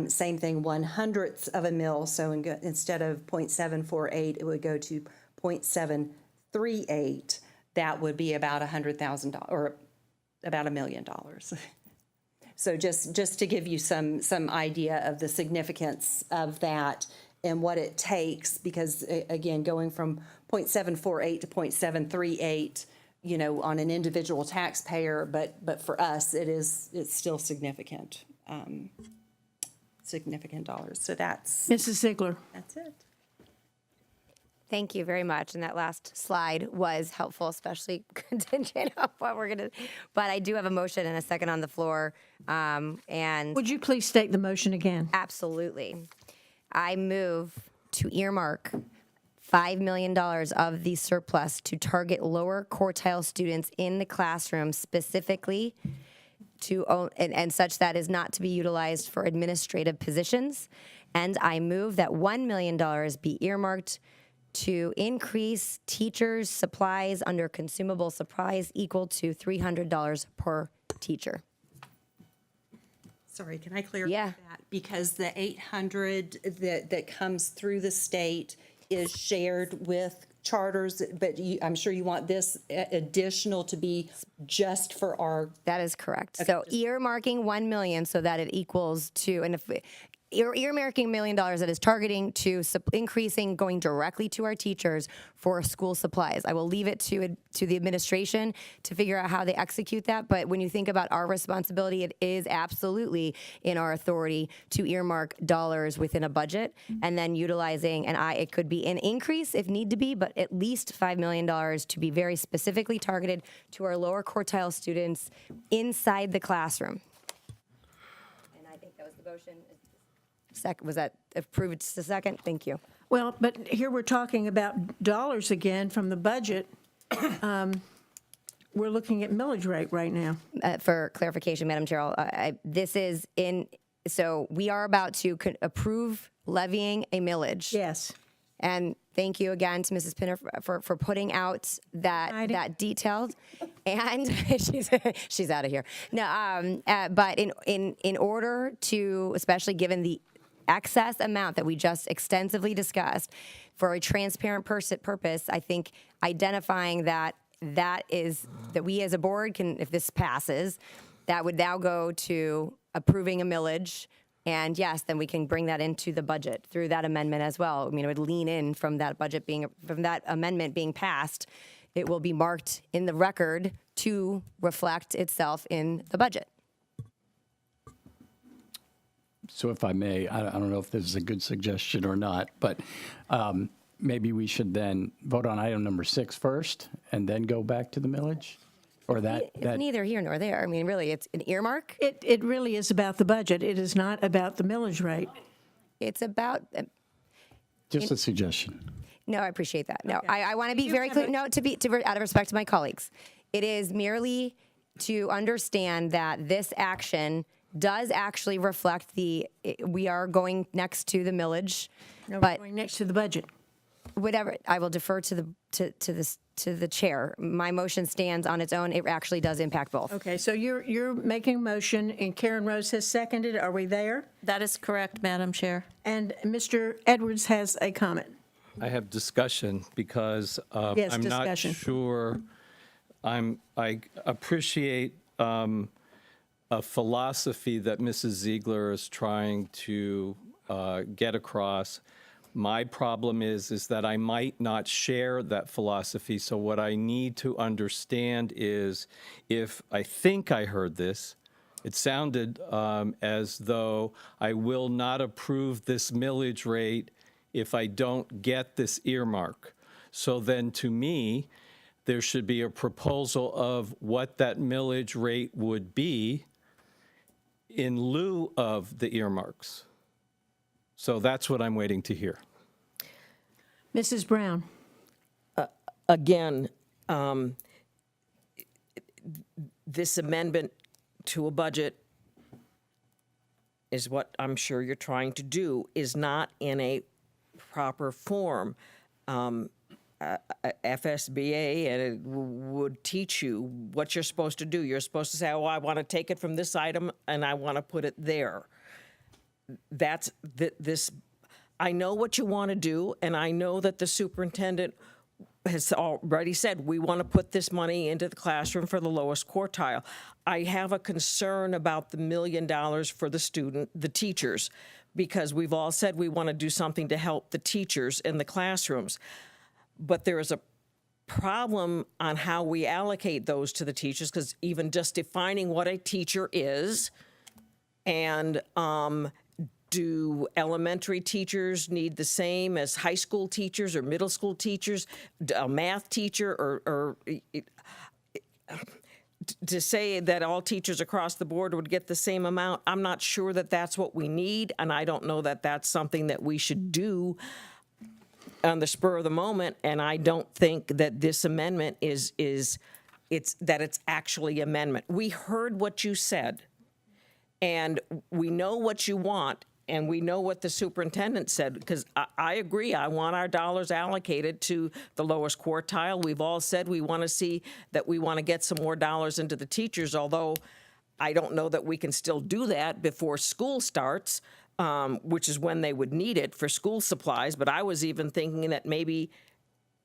Same thing, 1/100th of a mil, so instead of 0.748, it would go to 0.738. That would be about $100,000 or about $1 million. So just to give you some idea of the significance of that and what it takes, because again, going from 0.748 to 0.738, on an individual taxpayer, but for us, it's still significant dollars. So Mrs. Ziegler. That's it. Thank you very much. And that last slide was helpful, especially contingent on what we're going to, but I do have a motion and a second on the floor. And Would you please state the motion again? absolutely. I move to earmark $5 million of the surplus to target lower quartile students in the classroom, specifically and such that is not to be utilized for administrative positions, And I move that $1 million be earmarked to increase teachers' supplies under consumable supplies equal to $300 per teacher. Sorry, can I clarify Yeah. that? Because the 800 that comes through the state is shared with charters, but I'm sure you want this additional to be just for our. That is correct. So earmarking 1 million so that it equals to, and if earmarking $1 million that is targeting to increasing, going directly to our teachers for school supplies. I will leave it to the administration to figure out how they execute that. But when you think about our responsibility, it is absolutely in our authority to earmark dollars within a budget, and then utilizing, and it could be an increase if need to be, but at least $5 million to be very specifically targeted to our lower quartile students inside the classroom. And I think that was the motion. Was that approved? Just a second? Thank you. Well, but here we're talking about dollars again from the budget. We're looking at millage rate right now. For clarification, Madam Chair, this is so we are about to approve levying a millage. Yes. And thank you again to Mrs. Pinner for putting out that detailed. And she's out of here. No, but in order to, especially given the excess amount that we just extensively discussed, for a transparent purpose, I think identifying that we as a board can, if this passes, that would now go to approving a millage. And yes, then we can bring that into the budget through that amendment as well. I mean, it would lean in from that from that amendment being passed. It will be marked in the record to reflect itself in the budget. So if I may, I don't know if this is a good suggestion or not, but maybe we should then vote on item number 6 first and then go back to the millage? Or It's neither here nor there. I mean, really, it's an earmark. It really is about the budget. It is not about the millage rate. It's about. Just a suggestion. No, I appreciate that. No, Okay. I want to be very clear. No, out of respect to my colleagues, it is merely to understand that this action does actually reflect we are going next to the millage, No, we're but going next to the budget. whatever, I will defer to the chair. My motion stands on its own. It actually does impact both. Okay, so you're making a motion, and Karen Rose has seconded. Are we there? That is correct, Madam Chair. And Mr. Edwards has a comment. I have discussion because Yes, I'm not discussion. sure. I appreciate a philosophy that Mrs. Ziegler is trying to get across. My problem is that I might not share that philosophy. So what I need to understand is, if I think I heard this, it sounded as though I will not approve this millage rate if I don't get this earmark. So then, to me, there should be a proposal of what that millage rate would be in lieu of the earmarks. So that's what I'm waiting to hear. Mrs. Brown. Again, this amendment to a budget is what I'm sure you're trying to do, is not in a proper form. FSBA and it would teach you what you're supposed to do. You're supposed to say, oh, I want to take it from this item and I want to put it there. That's this. I know what you want to do, and I know that the superintendent has already said we want to put this money into the classroom for the lowest quartile. I have a concern about the $1 million for the teachers, because we've all said we want to do something to help the teachers in the classrooms. But there is a problem on how we allocate those to the teachers, because even just defining what a teacher is, and do elementary teachers need the same as high school teachers or middle school teachers, a math teacher, or to say that all teachers across the board would get the same amount? I'm not sure that that's what we need, and I don't know that that's something that we should do on the spur of the moment. And I don't think that this amendment it's actually amendment. We heard what you said, and we know what you want, And we know what the superintendent said, because I agree. I want our dollars allocated to the lowest quartile. We've all said we want to see that we want to get some more dollars into the teachers, although I don't know that we can still do that before school starts, which is when they would need it for school supplies. But I was even thinking that maybe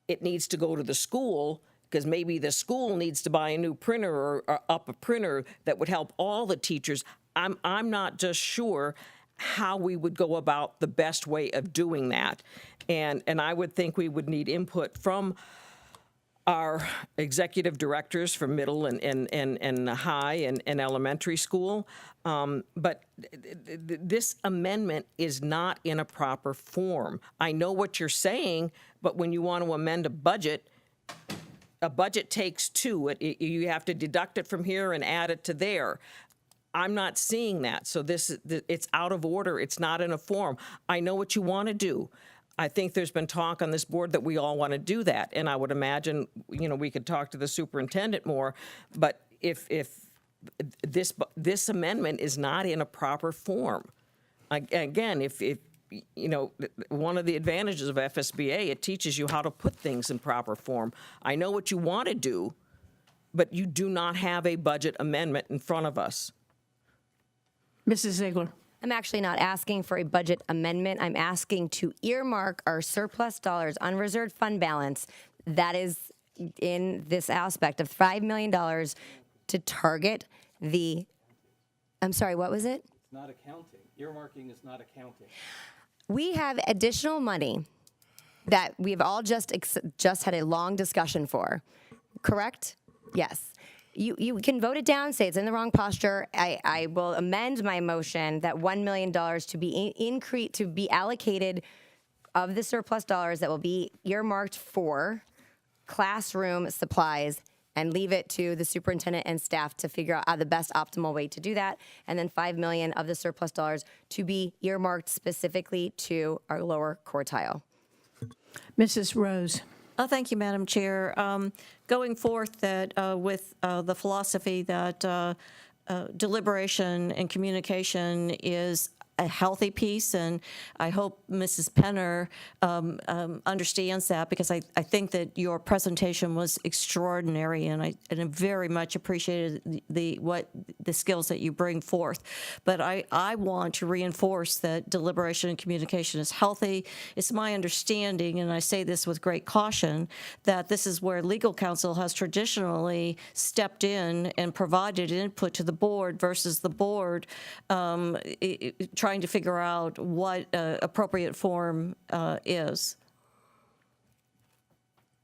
it needs to go to the school, because maybe the school needs to buy a new printer or up a printer that would help all the teachers. I'm not just sure how we would go about the best way of doing that. And I would think we would need input from our executive directors for middle and high and elementary school. But this amendment is not in a proper form. I know what you're saying, but when you want to amend a budget takes two. You have to deduct it from here and add it to there. I'm not seeing that. So it's out of order. It's not in a form. I know what you want to do. I think there's been talk on this board that we all want to do that. And I would imagine, we could talk to the superintendent more. But if this amendment is not in a proper form, again, if one of the advantages of FSBA, it teaches you how to put things in proper form. I know what you want to do, but you do not have a budget amendment in front of us. Mrs. Ziegler. I'm actually not asking for a budget amendment. I'm asking to earmark our surplus dollars, unreserved fund balance, that is in this aspect of $5 million to target the, I'm sorry, what was it? It's not accounting. Earmarking is not accounting. We have additional money that we've all just had a long discussion for, correct? Yes. You can vote it down, say it's in the wrong posture. I will amend my motion that $1 million to be allocated of the surplus dollars that will be earmarked for classroom supplies, and leave it to the superintendent and staff to figure out the best optimal way to do that. And then $5 million of the surplus dollars to be earmarked specifically to our lower quartile. Mrs. Rose. Thank you, Madam Chair. Going forth that with the philosophy that deliberation and communication is a healthy piece, and I hope Mrs. Penner understands that, because I think that your presentation was extraordinary, and I very much appreciated the skills that you bring forth. But I want to reinforce that deliberation and communication is healthy. It's my understanding, and I say this with great caution, that this is where legal counsel has traditionally stepped in and provided input to the board versus the board trying to figure out what appropriate form is.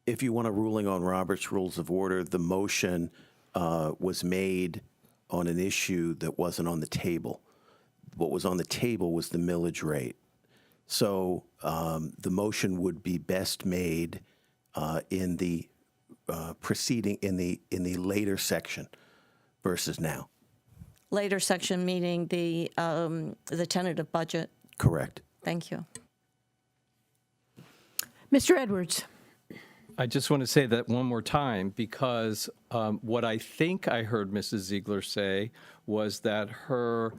If you want a ruling on Robert's Rules of Order, the motion was made on an issue that wasn't on the table. What was on the table was the millage rate. So the motion would be best made in the proceeding in the later section versus now. Later section meaning the tentative budget. Correct. Thank you. Mr. Edwards. I just want to say that one more time, because what I think I heard Mrs. Ziegler say was that her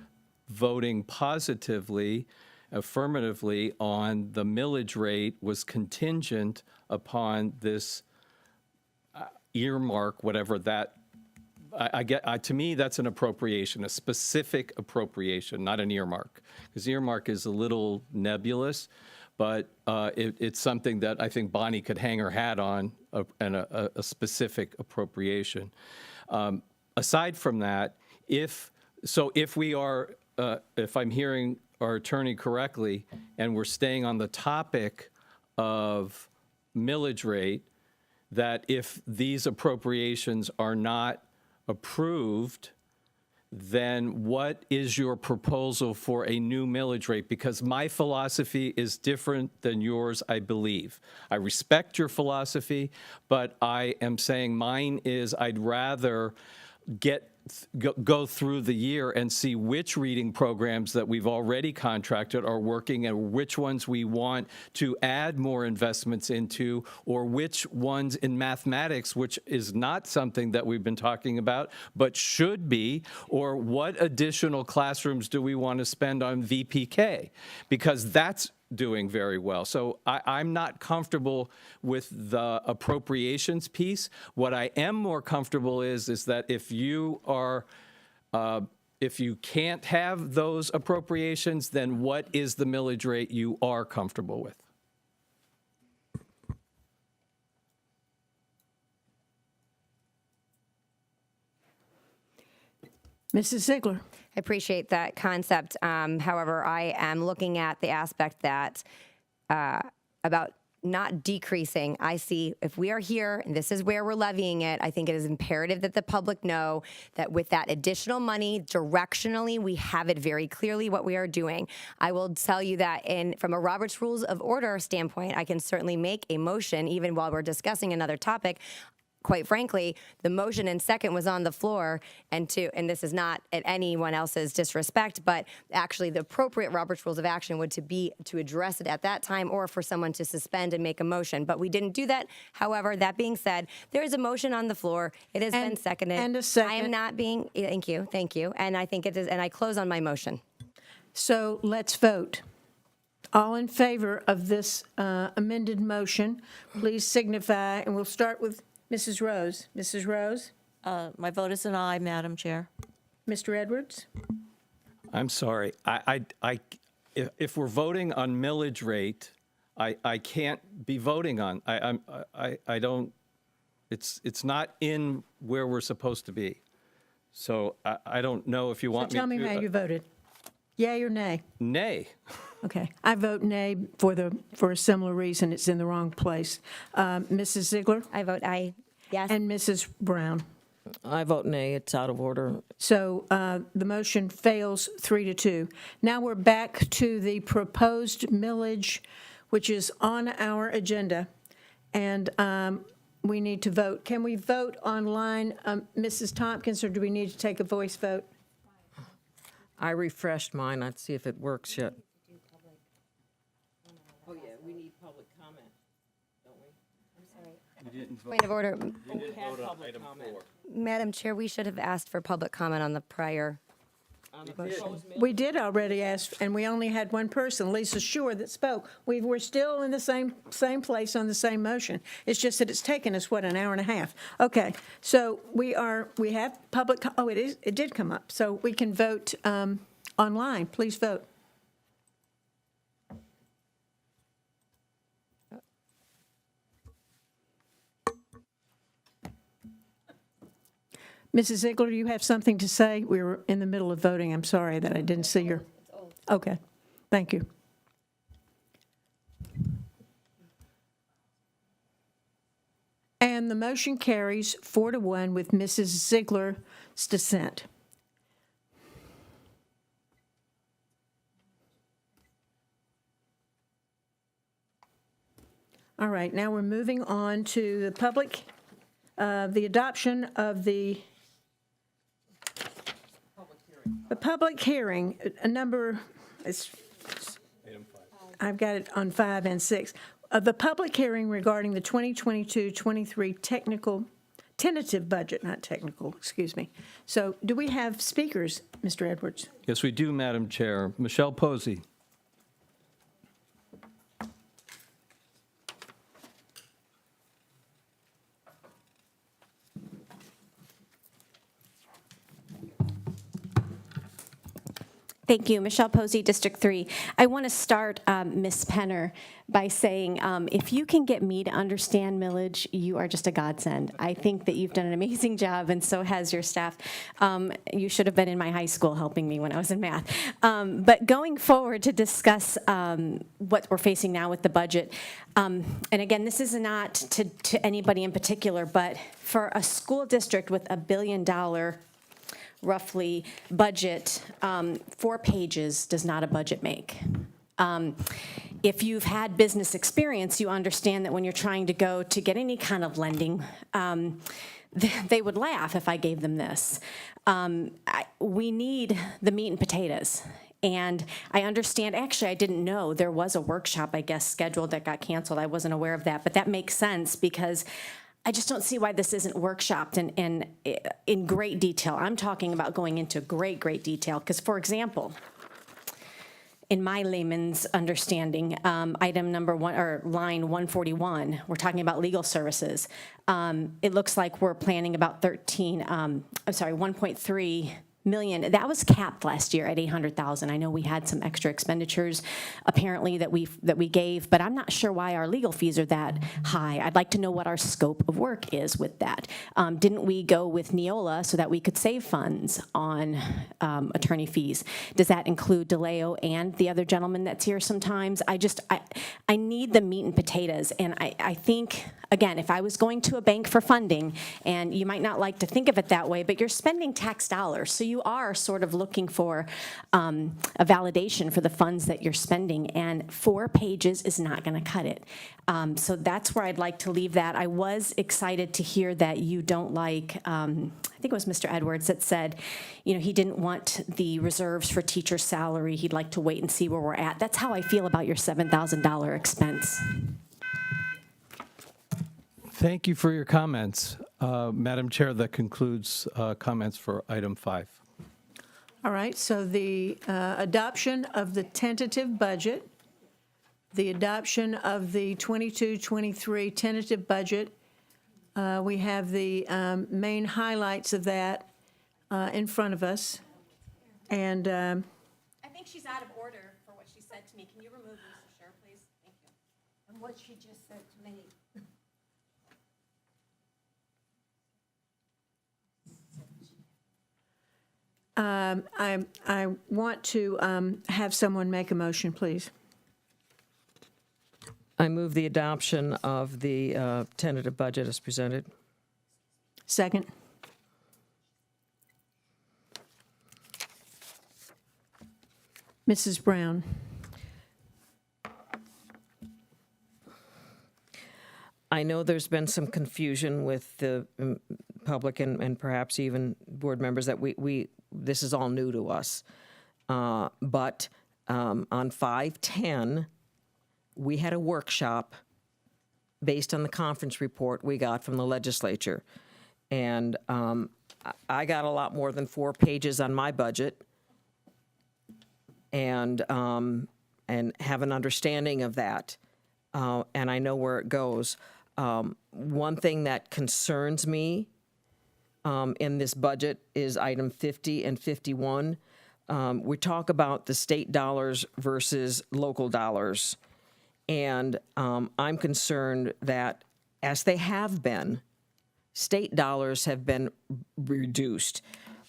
voting positively, affirmatively on the millage rate was contingent upon this earmark, whatever that. To me, that's an appropriation, a specific appropriation, not an earmark, because earmark is a little nebulous, but it's something that I think Bonnie could hang her hat on, and a specific appropriation. Aside from that, if we are, if I'm hearing our attorney correctly, and we're staying on the topic of millage rate, that if these appropriations are not approved, then what is your proposal for a new millage rate? Because my philosophy is different than yours, I believe. I respect your philosophy, but I am saying mine is I'd rather get go through the year and see which reading programs that we've already contracted are working and which ones we want to add more investments into, or which ones in mathematics, which is not something that we've been talking about, but should be, or what additional classrooms do we want to spend on VPK? Because that's doing very well. So I'm not comfortable with the appropriations piece. What I am more comfortable is that if you are, if you can't have those appropriations, then what is the millage rate you are comfortable with? Mrs. Ziegler. I appreciate that concept. However, I am looking at the aspect that about not decreasing. I see if we are here and this is where we're levying it, I think it is imperative that the public know that with that additional money, directionally, we have it very clearly what we are doing. I will tell you that from a Robert's Rules of Order standpoint, I can certainly make a motion even while we're discussing another topic. Quite frankly, the motion and second was on the floor, and this is not at anyone else's disrespect, but actually the appropriate Robert's Rules of Action would be to address it at that time, or for someone to suspend and make a motion. But we didn't do that. However, that being said, there is a motion on the floor. It has been seconded. And a second. I am not being. Thank you. And I think it is. And I close on my motion. So let's vote. All in favor of this amended motion, please signify, and we'll start with Mrs. Rose. Mrs. Rose? My vote is an aye, Madam Chair. Mr. Edwards? I'm sorry. If we're voting on millage rate, I can't be voting on. I don't. It's not in where we're supposed to be. So I don't know if you want Tell me to. how you voted. Yay or nay? Nay. Okay. I vote nay for a similar reason. It's in the wrong place. Mrs. Ziegler? I vote aye. Yes. And Mrs. Brown? I vote nay. It's out of order. So the motion fails 3-2. Now we're back to the proposed millage, which is on our agenda, and we need to vote. Can we vote online, Mrs. Tompkins, or do we need to take a voice vote? I refreshed mine. Let's see if it works yet. Oh, yeah, we need public comment, don't we? Point of order. Madam Chair, we should have asked for public comment on the prior. We did already ask, and we only had one person, Lisa Shore, that spoke. We're still in the same place on the same motion. It's just that it's taken us, an hour and a half. Okay, so we have public, it did come up. So we can vote online. Please vote. Mrs. Ziegler, do you have something to say? We were in the middle of voting. I'm sorry that I didn't see your. Okay, thank you. And the motion carries 4-1 with Mrs. Ziegler's dissent. All right, now we're moving on to the the adoption of the public hearing, I've got it on 5 and 6. The public hearing regarding the 2022-23 tentative budget, not technical, excuse me. So do we have speakers, Mr. Edwards? Yes, we do, Madam Chair. Michelle Posey. Thank you. Michelle Posey, District 3. I want to start, Ms. Penner, by saying if you can get me to understand millage, you are just a godsend. I think that you've done an amazing job, and so has your staff. You should have been in my high school helping me when I was in math. But going forward to discuss what we're facing now with the budget, and again, this is not to anybody in particular, but for a school district with $1 billion roughly budget, 4 pages does not a budget make. If you've had business experience, you understand that when you're trying to go to get any kind of lending, they would laugh if I gave them this. We need the meat and potatoes. And I understand, actually, I didn't know there was a workshop, I guess, scheduled that got canceled. I wasn't aware of that, but that makes sense because I just don't see why this isn't workshopped in great detail. I'm talking about going into great detail because, for example, in my layman's understanding, item number one, or line 141, we're talking about legal services. It looks like we're planning about 1.3 million. That was capped last year at 800,000. I know we had some extra expenditures apparently that we gave, but I'm not sure why our legal fees are that high. I'd like to know what our scope of work is with that. Didn't we go with Neola so that we could save funds on attorney fees? Does that include DeLeo and the other gentleman that's here sometimes? I need the meat and potatoes, and I think, again, if I was going to a bank for funding, and you might not like to think of it that way, but you're spending tax dollars, so you are sort of looking for a validation for the funds that you're spending, and 4 pages is not going to cut it. So that's where I'd like to leave that. I was excited to hear that you don't like, I think it was Mr. Edwards that said, he didn't want the reserves for teacher salary. He'd like to wait and see where we're at. That's how I feel about your $7,000 expense. Thank you for your comments. Madam Chair, that concludes comments for item 5. All right, so the adoption of the tentative budget, the adoption of the 22-23 tentative budget, we have the main highlights of that in front of us. And I think she's out of order for what she said to me. Can you remove Mr. Scher, please? Thank you. And what she just said to me. I want to have someone make a motion, please. I move the adoption of the tentative budget as presented. Second. Mrs. Brown. I know there's been some confusion with the public and perhaps even board members that this is all new to us. But on 5/10, we had a workshop based on the conference report we got from the legislature. And I got a lot more than 4 pages on my budget and have an understanding of that. And I know where it goes. One thing that concerns me in this budget is item 50 and 51. We talk about the state dollars versus local dollars. And I'm concerned that, as they have been, state dollars have been reduced.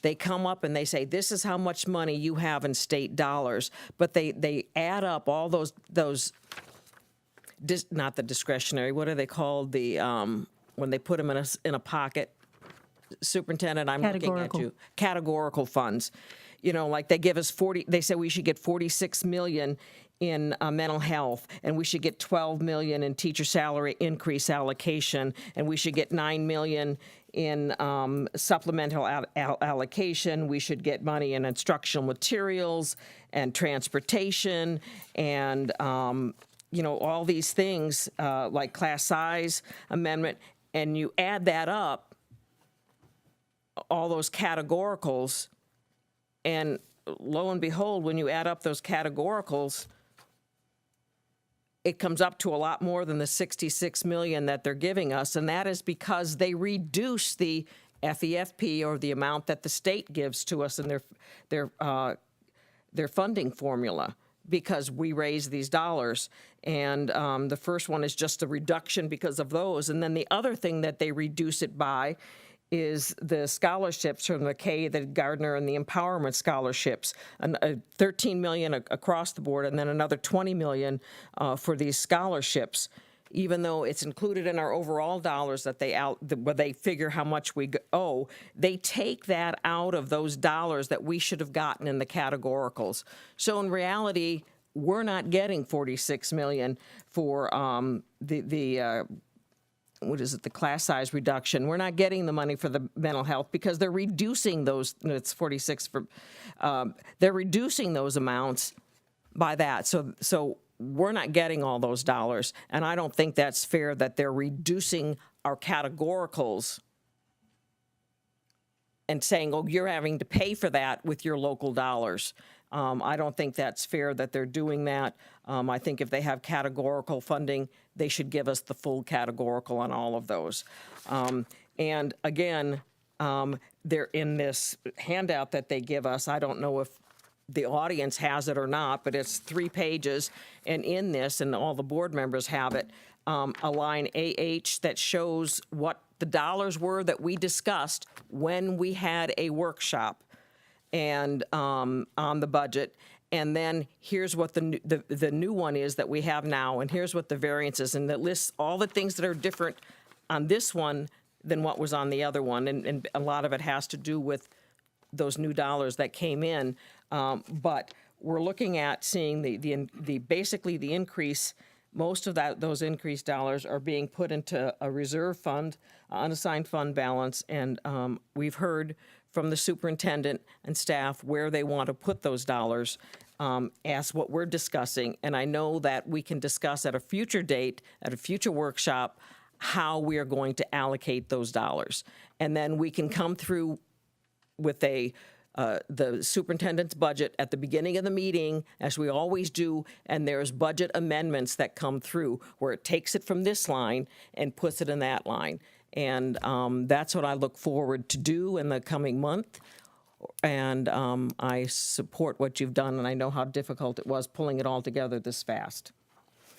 They come up and they say, this is how much money you have in state dollars. But they add up all those not the discretionary, what are they called? When they put them in a pocket. Superintendent, I'm looking at you. Categorical funds. Like they give us they say we should get 46 million in mental health, and we should get 12 million in teacher salary increase allocation, and we should get 9 million in supplemental allocation. We should get money in instructional materials and transportation and all these things like class size amendment, and you add that up, all those categoricals, and lo and behold, when you add up those categoricals, it comes up to a lot more than the 66 million that they're giving us, and that is because they reduce the FEFP, or the amount that the state gives to us in their funding formula, because we raise these dollars. And the first one is just a reduction because of those. And then the other thing that they reduce it by is the scholarships from the K, the Gardner, and the empowerment scholarships, 13 million across the board, and then another 20 million for these scholarships. Even though it's included in our overall dollars that where they figure how much we owe, they take that out of those dollars that we should have gotten in the categoricals. So in reality, we're not getting 46 million for the what is it, the class size reduction. We're not getting the money for the mental health because they're reducing those, it's 46 for, they're reducing those amounts by that. So we're not getting all those dollars. And I don't think that's fair that they're reducing our categoricals and saying, oh, you're having to pay for that with your local dollars. I don't think that's fair that they're doing that. I think if they have categorical funding, they should give us the full categorical on all of those. And again, they're in this handout that they give us. I don't know if the audience has it or not, but it's 3 pages. And in this, and all the board members have it, a line AH that shows what the dollars were that we discussed when we had a workshop and on the budget. And then here's what the new one is that we have now, and here's what the variance is, and it lists all the things that are different on this one than what was on the other one, and a lot of it has to do with those new dollars that came in. But we're looking at seeing basically the increase. Most of those increased dollars are being put into a reserve fund, unassigned fund balance, and we've heard from the superintendent and staff where they want to put those dollars as what we're discussing. And I know that we can discuss at a future date, at a future workshop, how we are going to allocate those dollars. And then we can come through with the superintendent's budget at the beginning of the meeting, as we always do, and there's budget amendments that come through where it takes it from this line and puts it in that line. And that's what I look forward to do in the coming month. And I support what you've done, and I know how difficult it was pulling it all together this fast.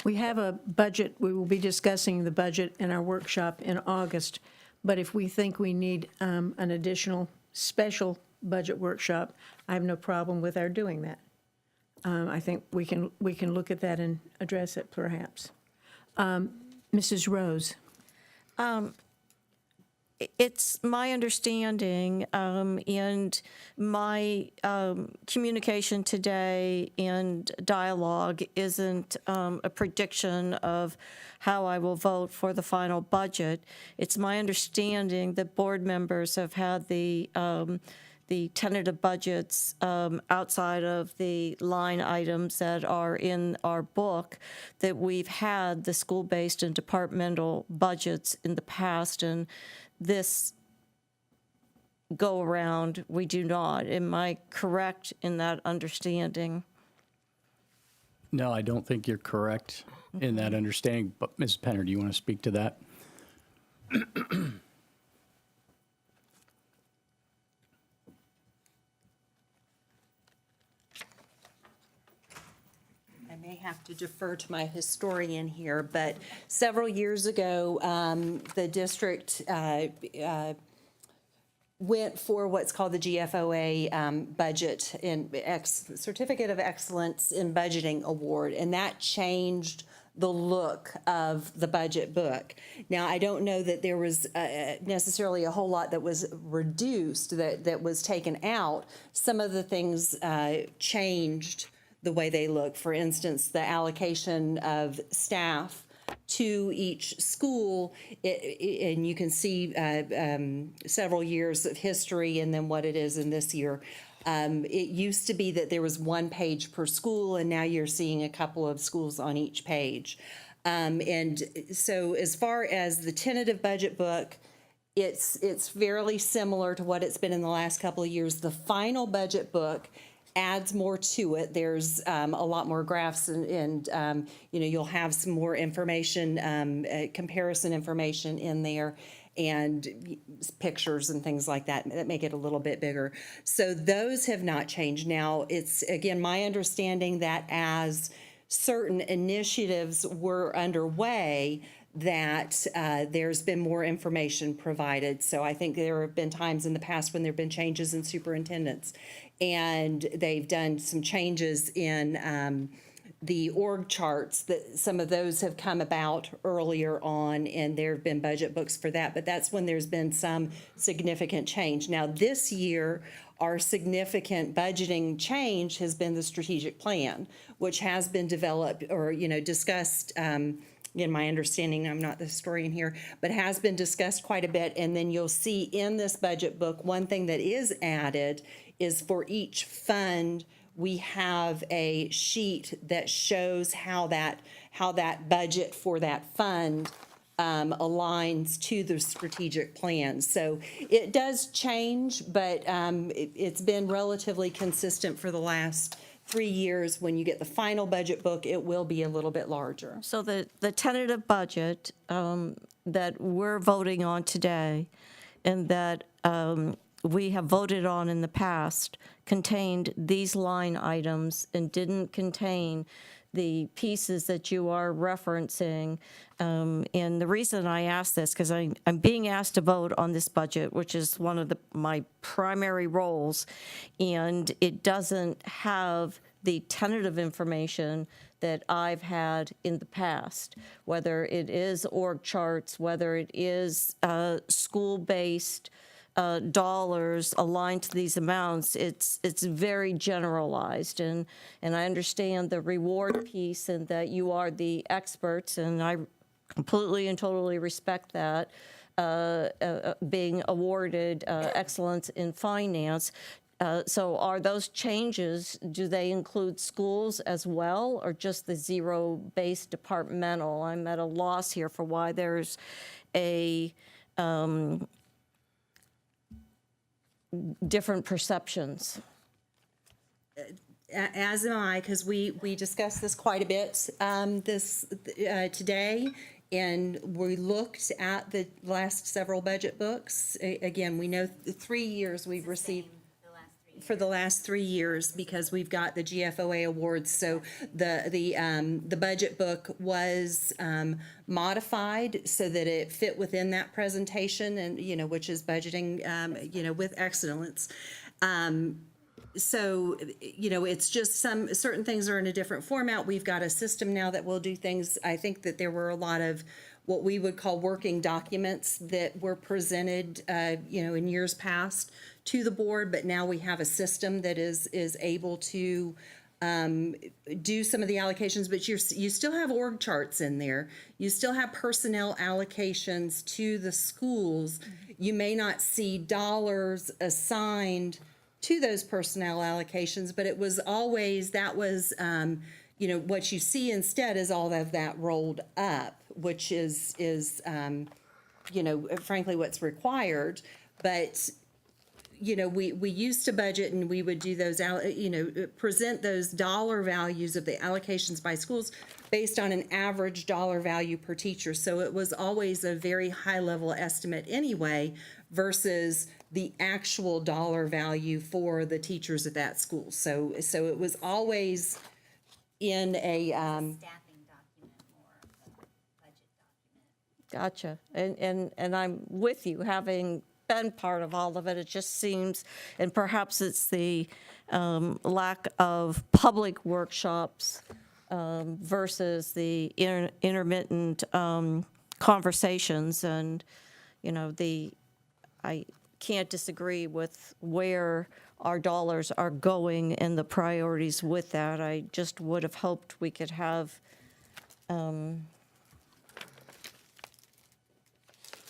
We have a budget. We will be discussing the budget in our workshop in August. But if we think we need an additional special budget workshop, I have no problem with our doing that. I think we can look at that and address it perhaps. Mrs. Rose. It's my understanding, and my communication today and dialogue isn't a prediction of how I will vote for the final budget. It's my understanding that board members have had the tentative budgets outside of the line items that are in our book, that we've had the school-based and departmental budgets in the past, and this go around, we do not. Am I correct in that understanding? No, I don't think you're correct in that understanding. But Ms. Penner, do you want to speak to that? I may have to defer to my historian here, but several years ago, the district went for what's called the GFOA budget in Certificate of Excellence in Budgeting Award, and that changed the look of the budget book. Now, I don't know that there was necessarily a whole lot that was reduced, that was taken out. Some of the things changed the way they look. For instance, the allocation of staff to each school, and you can see several years of history and then what it is in this year. It used to be that there was 1 page per school, and now you're seeing a couple of schools on each page. And so as far as the tentative budget book, it's fairly similar to what it's been in the last couple of years. The final budget book adds more to it. There's a lot more graphs, and you'll have some more information, comparison information in there, and pictures and things like that that make it a little bit bigger. So those have not changed. Now, it's, again, my understanding that as certain initiatives were underway, that there's been more information provided. So I think there have been times in the past when there have been changes in superintendents, and they've done some changes in the org charts. That some of those have come about earlier on, and there have been budget books for that, but that's when there's been some significant change. Now, this year, our significant budgeting change has been the strategic plan, which has been developed or discussed again, my understanding, I'm not the historian here, but has been discussed quite a bit. And then you'll see in this budget book, one thing that is added is for each fund, we have a sheet that shows how that budget for that fund aligns to the strategic plan. So it does change, but it's been relatively consistent for the last 3 years. When you get the final budget book, it will be a little bit larger. So the tentative budget that we're voting on today and that we have voted on in the past contained these line items and didn't contain the pieces that you are referencing. And the reason I ask this, because I'm being asked to vote on this budget, which is one of my primary roles, and it doesn't have the tentative information that I've had in the past, whether it is org charts, whether it is school-based dollars aligned to these amounts. It's very generalized, and I understand the reward piece and that you are the experts, and I completely and totally respect that, being awarded excellence in finance. So are those changes, do they include schools as well, or just the zero-based departmental? I'm at a loss here for why there's a different perceptions. As am I, because we discussed this quite a bit today, and we looked at the last several budget books. Again, we know 3 years we've received for the last 3 years because we've got the GFOA awards. So the budget book was modified so that it fit within that presentation, and which is budgeting with excellence. So it's just certain ththings are in a different format. We've got a system now that will do things. I think that there were a lot of what we would call working documents that were presented, in years past to the board, but now we have a system that is able to do some of the allocations, but you still have org charts in there. You still have personnel allocations to the schools. You may not see dollars assigned to those personnel allocations, but it was always, that was, what you see instead is all of that rolled up, which is frankly what's required. But we used to budget, and we would do those, present those dollar values of the allocations by schools based on an average dollar value per teacher. So it was always a very high level estimate anyway, versus the actual dollar value for the teachers at that school. So it was always in a Staffing document more of a budget document. Gotcha. And I'm with you, having been part of all of it. It just seems, and perhaps it's the lack of public workshops versus the intermittent conversations, and I can't disagree with where our dollars are going and the priorities with that. I just would have hoped we could have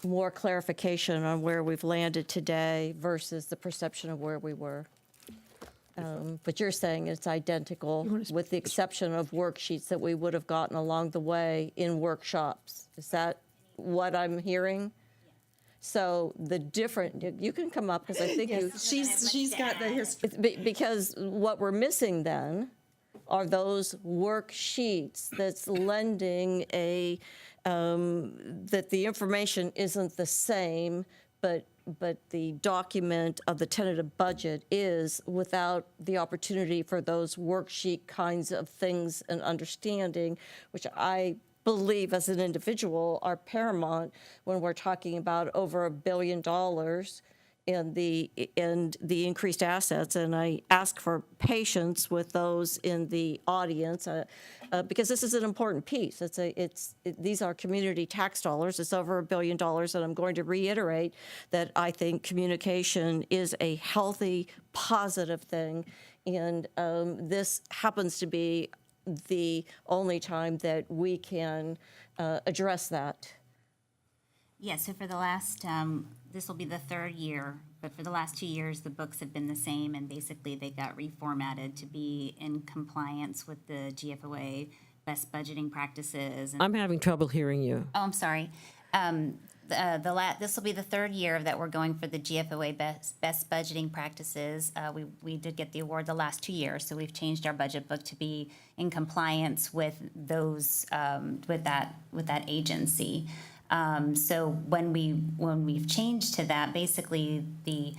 more clarification on where we've landed today versus the perception of where we were. But you're saying it's identical, with the exception of worksheets that we would have gotten along the way in workshops. Is that what I'm hearing? So the different, you can come up, because I think she's got the history. because what we're missing then are those worksheets that's lending that the information isn't the same, but the document of the tentative budget is, without the opportunity for those worksheet kinds of things and understanding, which I believe as an individual are paramount when we're talking about over $1 billion and the increased assets. And I ask for patience with those in the audience because this is an important piece. These are community tax dollars. It's over $1 billion, and I'm going to reiterate that I think communication is a healthy, positive thing, and this happens to be the only time that we can address that. Yeah, so for the last, this will be the third year, but for the last 2 years, the books have been the same, and basically they got reformatted to be in compliance with the GFOA best budgeting practices. And, I'm having trouble hearing you. oh, I'm sorry. This will be the third year that we're going for the GFOA best budgeting practices. We did get the award the last 2 years, so we've changed our budget book to be in compliance with those with that agency. So when we've changed to that, basically the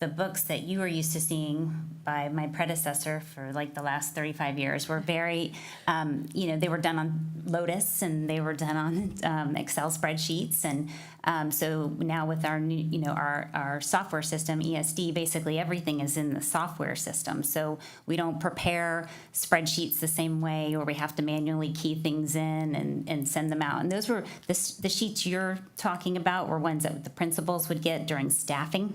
books that you were used to seeing by my predecessor for like the last 35 years were very, they were done on Lotus and they were done on Excel spreadsheets. And so now with our new, our software system, ESD, basically everything is in the software system. So we don't prepare spreadsheets the same way, or we have to manually key things in and send them out. And those were the sheets you're talking about were ones that the principals would get during staffing.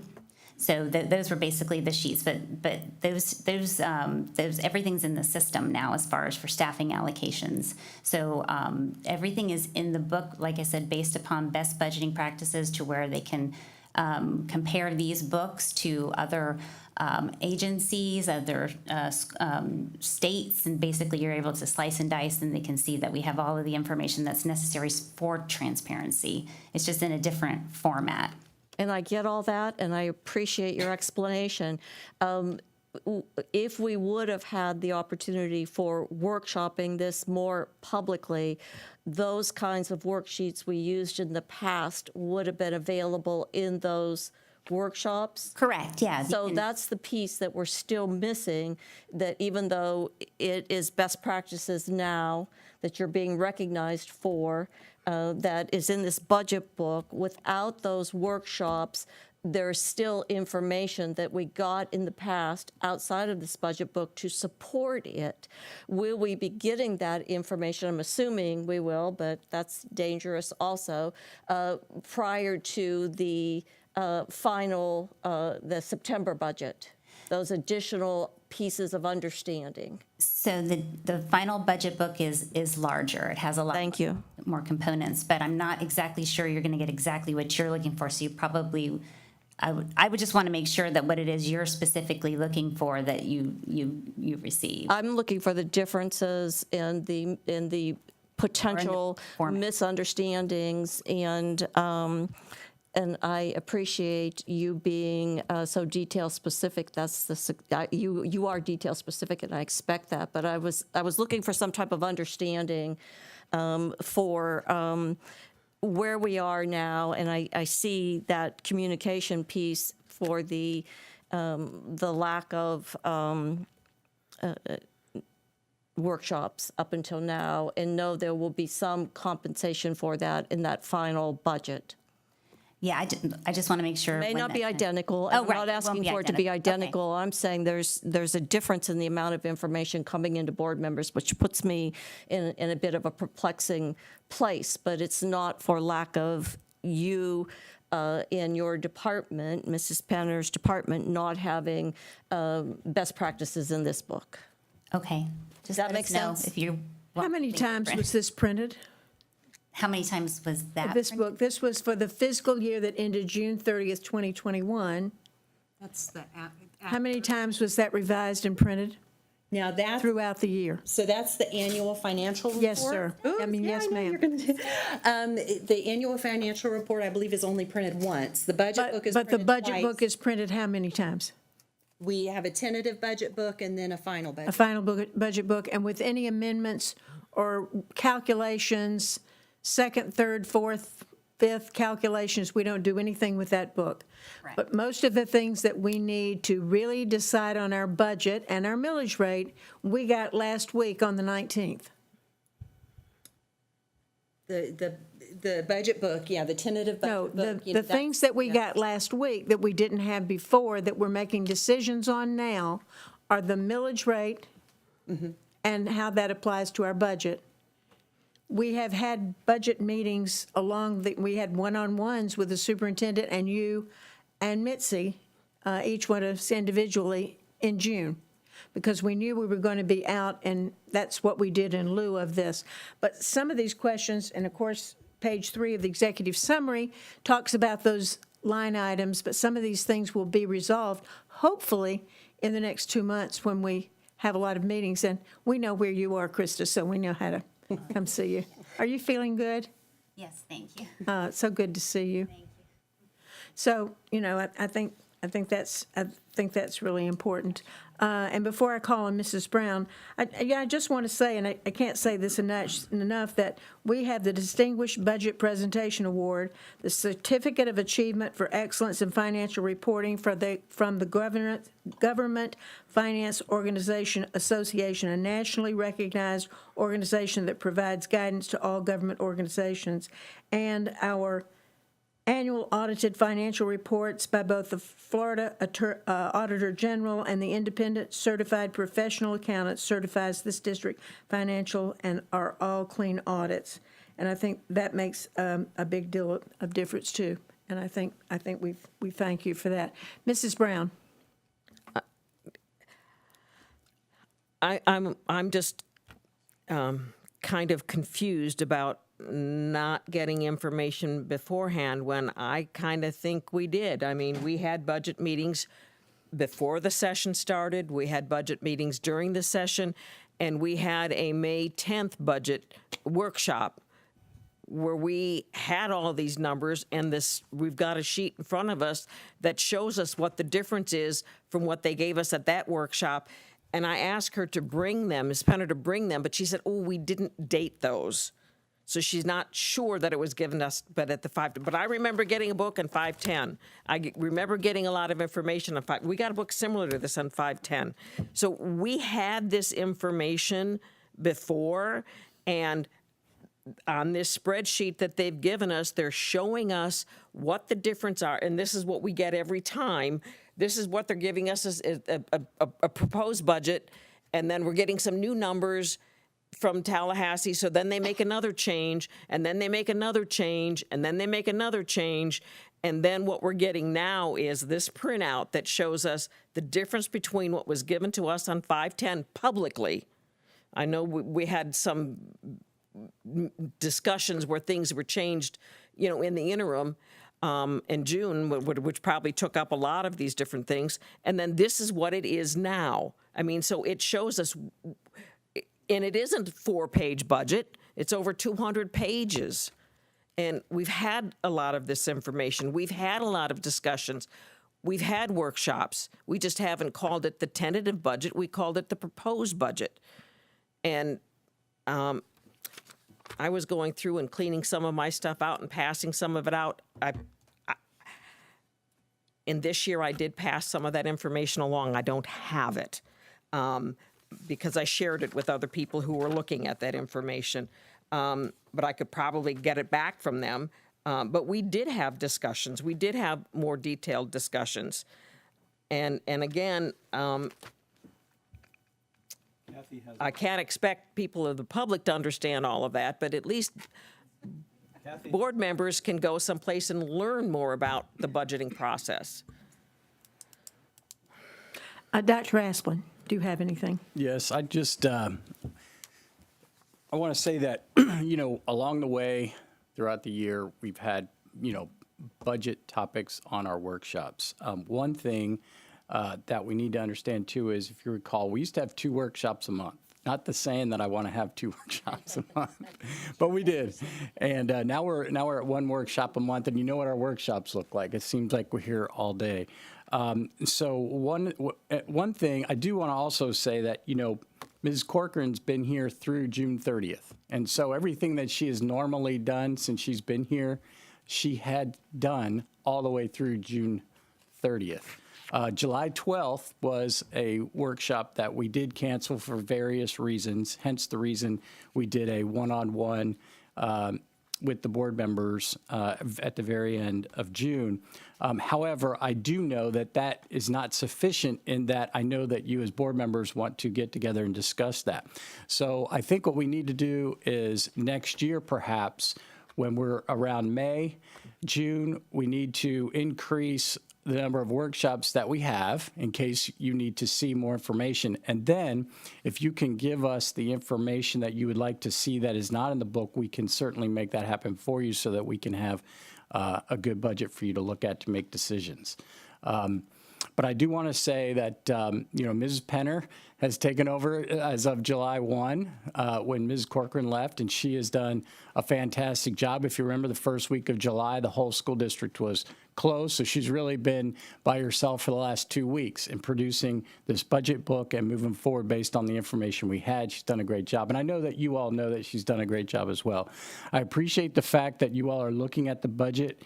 So those were basically the sheets, but those everything's in the system now as far as for staffing allocations. So everything is in the book, like I said, based upon best budgeting practices, to where they can compare these books to other agencies, other states, and basically you're able to slice and dice, and they can see that we have all of the information that's necessary for transparency. It's just in a different format. And I get all that, and I appreciate your explanation. If we would have had the opportunity for workshopping this more publicly, those kinds of worksheets we used in the past would have been available in those workshops? Correct, yeah. So that's the piece that we're still missing, that even though it is best practices now that you're being recognized for, that is in this budget book, without those workshops, there's still information that we got in the past outside of this budget book to support it. Will we be getting that information? I'm assuming we will, but that's dangerous also, prior to the final, the September budget, those additional pieces of understanding. So the final budget book is larger. It has a lot Thank you. more components, but I'm not exactly sure you're going to get exactly what you're looking for. So you probably, I would just want to make sure that what it is you're specifically looking for that you receive. I'm looking for the differences in the potential format. misunderstandings, and I appreciate you being so detail specific. That's you are detail specific, and I expect that. But I was looking for some type of understanding for where we are now, and I see that communication piece for the lack of workshops up until now, and know there will be some compensation for that in that final budget. Yeah, I just want to make sure. May not be identical. Oh, I'm right, not it won't asking be for it to be identical. identical. I'm saying there's a difference in the amount of information coming into board members, which puts me in a bit of a perplexing place. But it's not for lack of you in your department, Mrs. Penner's department, not having best practices in this book. Okay. Just that let make us know sense? if you. How many times was this printed? How many times was that? This book, this was for the fiscal year that ended June 30th, 2021. That's the How many times was that revised and printed now that's throughout the year? so that's the annual financial report. Yes, sir. I mean, yes, ma'am. The annual financial report, I believe, is only printed once. The budget book is But the printed budget twice. book is printed how many times? We have a tentative budget book and then a final A budget. final budget book, and with any amendments or calculations, second, third, fourth, fifth calculations, we don't do anything with that book. Correct. But most of the things that we need to really decide on our budget and our millage rate, we got last week on the 19th. The budget book, yeah, the tentative No, budget book. the things that we got last week that we didn't have before, that we're making decisions on now, are the millage rate and how that applies to our budget. We have had budget meetings we had one-on-ones with the superintendent and you and Mitzi, each one of us individually, in June. because we knew we were going to be out, and that's what we did in lieu of this. But some of these questions, and of course, page 3 of the executive summary talks about those line items, but some of these things will be resolved, hopefully, in the next 2 months when we have a lot of meetings. And we know where you are, Krista, so we know how to come see you. Are you feeling good? Yes, thank you. It's so good to see you. So, I think that's really important. And before I call on Mrs. Brown, I just want to say, and I can't say this enough, that we have the Distinguished Budget Presentation Award, the Certificate of Achievement for Excellence in Financial Reporting from the Government Finance Organization Association, a nationally recognized organization that provides guidance to all government organizations, and our annual audited financial reports by both the Florida Auditor General and the Independent Certified Professional Accountant certifies this district financial and are all clean audits. And I think that makes a big deal of difference too. And I think we thank you for that. Mrs. Brown. I'm just kind of confused about not getting information beforehand when I kind of think we did. I mean, we had budget meetings before the session started, we had budget meetings during the session, and we had a May 10th budget workshop where we had all these numbers, and we've got a sheet in front of us that shows us what the difference is from what they gave us at that workshop. And I asked her to bring them, Ms. Penner to bring them, but she said, oh, we didn't date those. So she's not sure that it was given us, but at the 5. But I remember getting a book on 510. I remember getting a lot of information on 5. We got a book similar to this on 510. So we had this information before, and on this spreadsheet that they've given us, they're showing us what the difference are, and this is what we get every time. This is what they're giving us as a proposed budget, and then we're getting some new numbers from Tallahassee, so then they make another change, and then they make another change, and then they make another change, and then what we're getting now is this printout that shows us the difference between what was given to us on 510 publicly. I know we had some discussions where things were changed, in the interim in June, which probably took up a lot of these different things, and then this is what it is now. I mean, so it shows us. And it isn't a 4-page budget. It's over 200 pages. And we've had a lot of this information. We've had a lot of discussions. We've had workshops. We just haven't called it the tentative budget. We called it the proposed budget. And I was going through and cleaning some of my stuff out and passing some of it out. And this year I did pass some of that information along. I don't have it. Because I shared it with other people who were looking at that information. But I could probably get it back from them. But we did have discussions. We did have more detailed discussions. And again, I can't expect people of the public to understand all of that, but at least board members can go someplace and learn more about the budgeting process. Dr. Asplin, do you have anything? Yes, I just, I want to say that, along the way throughout the year, we've had, budget topics on our workshops. One thing that we need to understand too is, if you recall, we used to have 2 workshops a month. Not the saying that I want to have 2 workshops a month, but we did. And now we're at 1 workshop a month, and you know what our workshops look like. It seems like we're here all day. So one thing I do want to also say that, Ms. Corcoran's been here through June 30th. And so everything that she has normally done since she's been here, she had done all the way through June 30th. July 12th was a workshop that we did cancel for various reasons, hence the reason we did a one-on-one with the board members at the very end of June. However, I do know that that is not sufficient, in that I know that you as board members want to get together and discuss that. So I think what we need to do is next year, perhaps, when we're around May, June, we need to increase the number of workshops that we have in case you need to see more information. And then if you can give us the information that you would like to see that is not in the book, we can certainly make that happen for you so that we can have a good budget for you to look at to make decisions. But I do want to say that, Mrs. Penner has taken over as of July 1 when Ms. Corcoran left, and she has done a fantastic job. If you remember the first week of July, the whole school district was closed, so she's really been by herself for the last 2 weeks in producing this budget book and moving forward based on the information we had. She's done a great job, and I know that you all know that she's done a great job as well. I appreciate the fact that you all are looking at the budget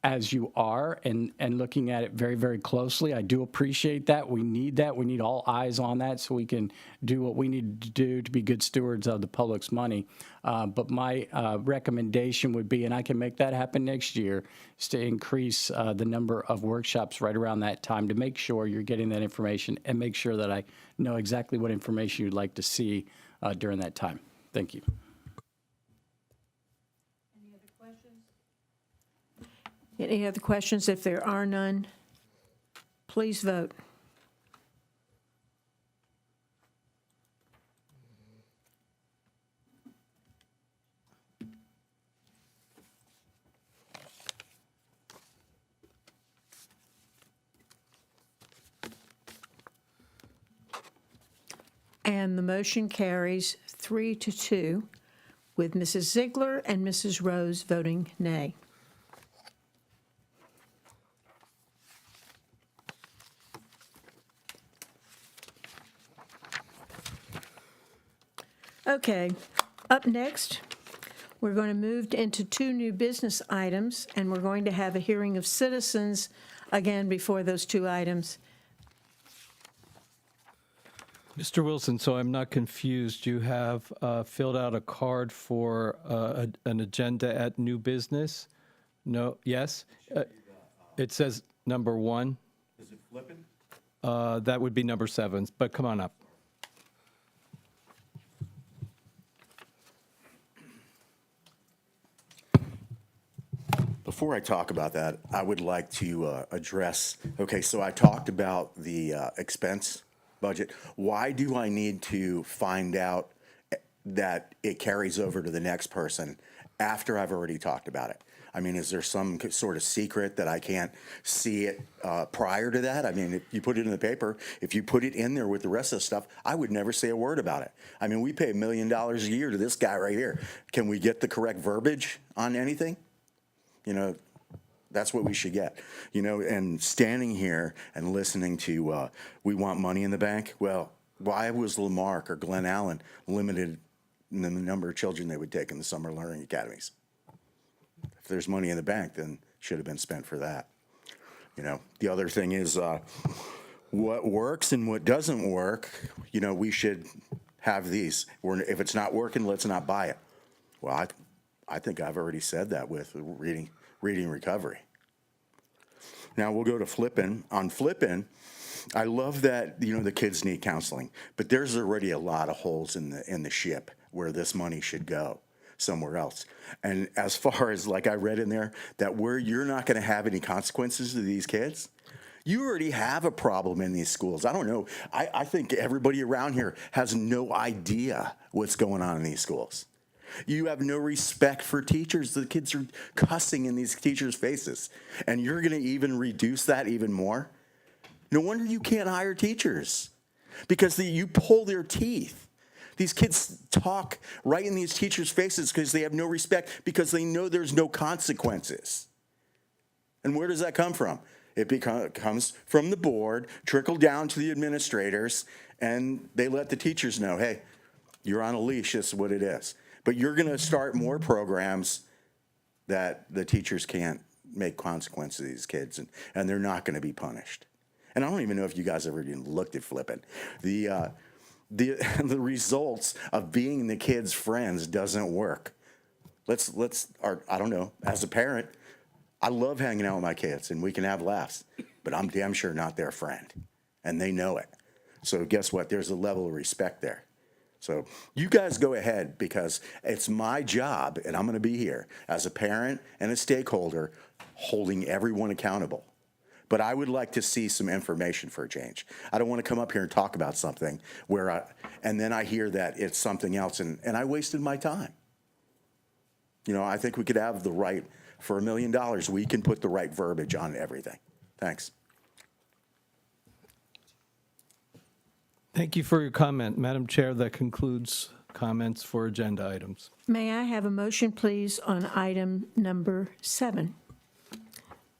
as you are and looking at it very, very closely. I do appreciate that. We need that. We need all eyes on that so we can do what we need to do to be good stewards of the public's money. But my recommendation would be, and I can make that happen next year, is to increase the number of workshops right around that time to make sure you're getting that information and make sure that I know exactly what information you'd like to see during that time. Thank you. Any other questions? If there are none, please vote. And the motion carries 3-2, with Mrs. Ziegler and Mrs. Rose voting nay. Okay, up next, we're going to move into 2 new business items, and we're going to have a hearing of citizens again before those 2 items. Mr. Wilson, so I'm not confused. You have filled out a card for an agenda at new business? No, yes? It says number 1. Is it flipping? That would be number 7, but come on up. Before I talk about that, I would like to address, okay, so I talked about the expense budget. Why do I need to find out that it carries over to the next person after I've already talked about it? I mean, is there some sort of secret that I can't see it prior to that? I mean, if you put it in the paper, if you put it in there with the rest of the stuff, I would never say a word about it. I mean, we pay $1 million a year to this guy right here. Can we get the correct verbiage on anything? You know, that's what we should get. You know, and standing here and listening to, we want money in the bank. Well, why was Lamarck or Glen Allen limited in the number of children they would take in the summer learning academies? If there's money in the bank, then it should have been spent for that. You know, the other thing is what works and what doesn't work, you know, we should have these. If it's not working, let's not buy it. Well, I think I've already said that with reading recovery. Now we'll go to flipping. On flipping, I love that, you know, the kids need counseling, but there's already a lot of holes in the ship where this money should go somewhere else. And as far as, like I read in there, that where you're not going to have any consequences to these kids, you already have a problem in these schools. I don't know. I think everybody around here has no idea what's going on in these schools. You have no respect for teachers. The kids are cussing in these teachers' faces. And you're going to even reduce that even more? No wonder you can't hire teachers, because you pull their teeth. These kids talk right in these teachers' faces because they have no respect, because they know there's no consequences. And where does that come from? It comes from the board, trickle down to the administrators, and they let the teachers know, hey, you're on a leash, this is what it is. But you're going to start more programs that the teachers can't make consequences of these kids, and they're not going to be punished. And I don't even know if you guys ever even looked at flipping. The results of being the kids' friends doesn't work. I don't know, as a parent, I love hanging out with my kids, and we can have laughs, but I'm damn sure not their friend, and they know it. So guess what? There's a level of respect there. So you guys go ahead, because it's my job, and I'm going to be here as a parent and a stakeholder holding everyone accountable. But I would like to see some information for a change. I don't want to come up here and talk about something and then I hear that it's something else, and I wasted my time. I think we could have the right, for $1 million, we can put the right verbiage on everything. Thanks. Thank you for your comment. Madam Chair, that concludes comments for agenda items. May I have a motion, please, on item number 7?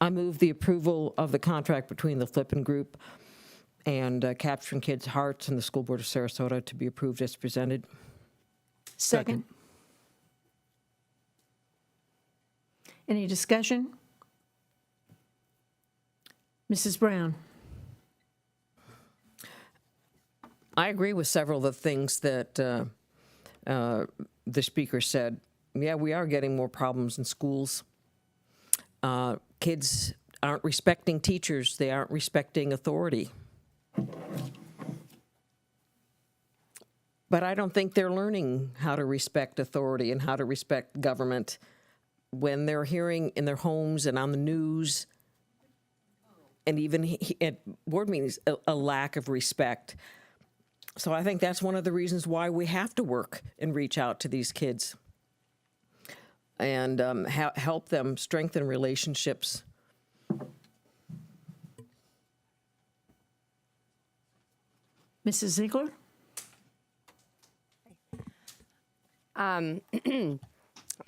I move the approval of the contract between the Flippin Group and Capturing Kids' Hearts and the School Board of Sarasota to be approved as presented. Second. Any discussion? Mrs. Brown? I agree with several of the things that the speaker said. Yeah, we are getting more problems in schools. Kids aren't respecting teachers. They aren't respecting authority. But I don't think they're learning how to respect authority and how to respect government when they're hearing in their homes and on the news and even at board meetings a lack of respect. So I think that's one of the reasons why we have to work and reach out to these kids and help them strengthen relationships. Mrs. Ziegler?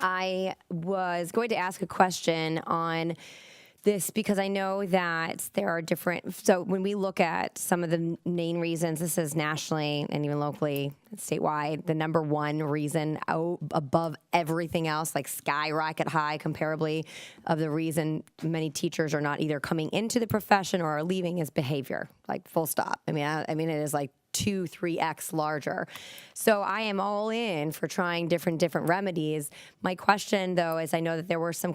I was going to ask a question on this because I know that there are different. So when we look at some of the main reasons, this is nationally and even locally, statewide, the number one reason above everything else, like skyrocket high comparably, of the reason many teachers are not either coming into the profession or are leaving is behavior, like full stop. I mean, it is like 2-3x larger. So I am all in for trying different remedies. My question, though, is I know that there were some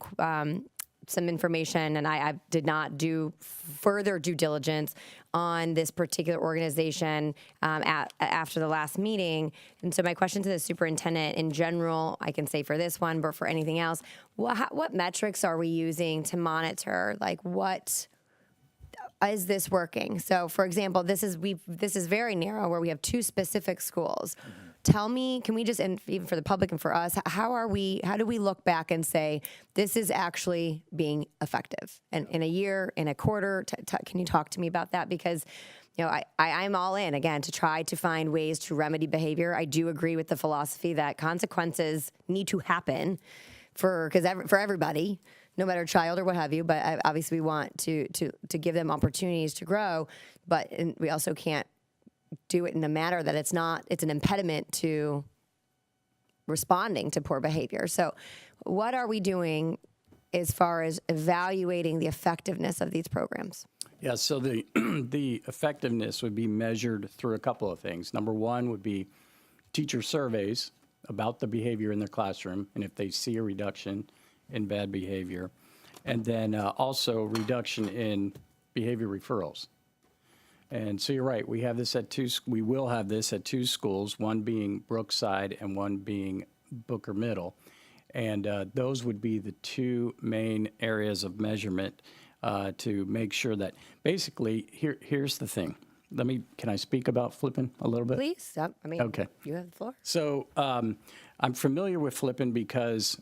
information, and I did not do further due diligence on this particular organization after the last meeting. And so my question to the superintendent in general, I can say for this one, but for anything else, what metrics are we using to monitor? Like, what is this working? So, for example, this is very narrow, where we have 2 specific schools. Tell me, can we just, and even for the public and for us, how do we look back and say, this is actually being effective? And in a year, in a quarter, can you talk to me about that? Because, I'm all in, again, to try to find ways to remedy behavior. I do agree with the philosophy that consequences need to happen for everybody, no matter child or what have you. But obviously we want to give them opportunities to grow, but we also can't do it in a manner that it's an impediment to responding to poor behavior. So what are we doing as far as evaluating the effectiveness of these programs? Yeah, so the effectiveness would be measured through a couple of things. Number one would be teacher surveys about the behavior in their classroom, and if they see a reduction in bad behavior. And then also reduction in behavior referrals. And so you're right, we will have this at 2 schools, one being Brookside and one being Booker Middle. And those would be the 2 main areas of measurement to make sure that, basically, here's the thing. Can I speak about Flippin a little bit? Please, Okay. You have the floor. So I'm familiar with Flippin because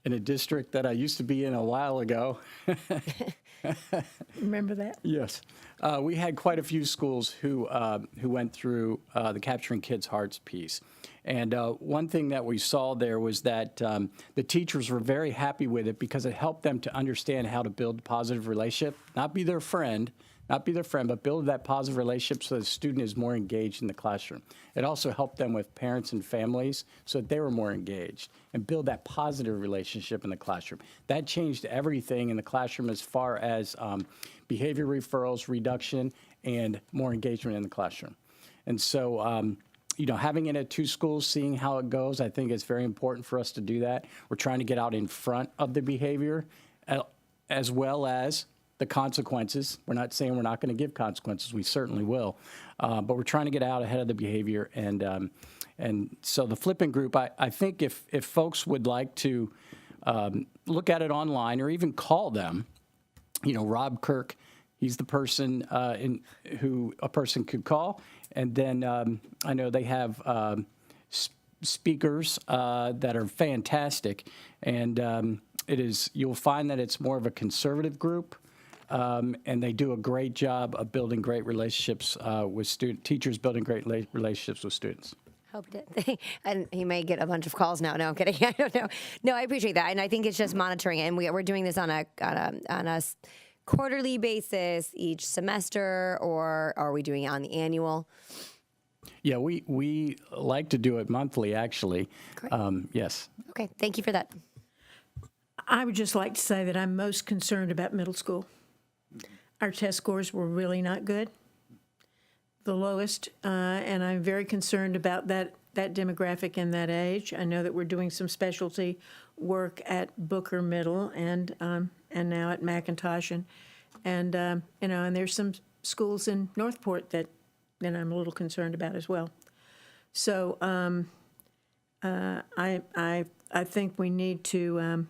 in a district that I used to be in a while ago. Remember that? Yes. We had quite a few schools who went through the Capturing Kids' Hearts piece. And one thing that we saw there was that the teachers were very happy with it because it helped them to understand how to build a positive relationship, not be their friend, but build that positive relationship so the student is more engaged in the classroom. It also helped them with parents and families so that they were more engaged and build that positive relationship in the classroom. That changed everything in the classroom as far as behavior referrals, reduction, and more engagement in the classroom. And so, having it at 2 schools, seeing how it goes, I think it's very important for us to do that. We're trying to get out in front of the behavior as well as the consequences. We're not saying we're not going to give consequences. We certainly will. But we're trying to get out ahead of the behavior. And so the flipping group, I think if folks would like to look at it online or even call them, Rob Kirk, he's the person who a person could call. And then I know they have speakers that are fantastic. And you'll find that it's more of a conservative group. And they do a great job of building great relationships with teachers, building great relationships with students. Hope it. And he may get a bunch of calls now. No, I'm kidding. I don't know. No, I appreciate that, and I think it's just monitoring. And we're doing this on a quarterly basis each semester, or are we doing it on the annual? Yeah, we like to do it monthly, actually. Great. Yes. Okay, thank you for that. I would just like to say that I'm most concerned about middle school. Our test scores were really not good, the lowest, and I'm very concerned about that demographic and that age. I know that we're doing some specialty work at Booker Middle and now at McIntosh, and there's some schools in Northport that I'm a little concerned about as well. So I think we need to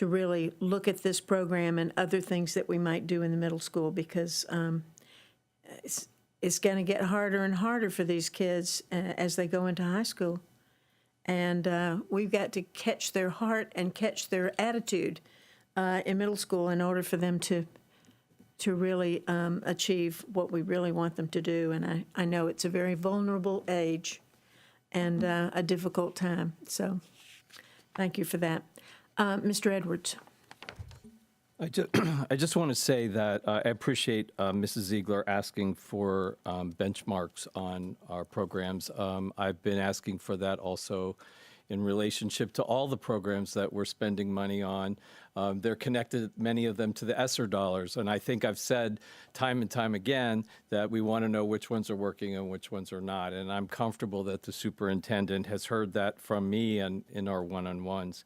really look at this program and other things that we might do in the middle school, because it's going to get harder and harder for these kids as they go into high school. And we've got to catch their heart and catch their attitude in middle school in order for them to really achieve what we really want them to do. And I know it's a very vulnerable age and a difficult time. So thank you for that. Mr. Edwards. I just want to say that I appreciate Mrs. Ziegler asking for benchmarks on our programs. I've been asking for that also in relationship to all the programs that we're spending money on. They're connected, many of them, to the ESSER dollars. And I think I've said time and time again that we want to know which ones are working and which ones are not. And I'm comfortable that the superintendent has heard that from me and in our one-on-ones.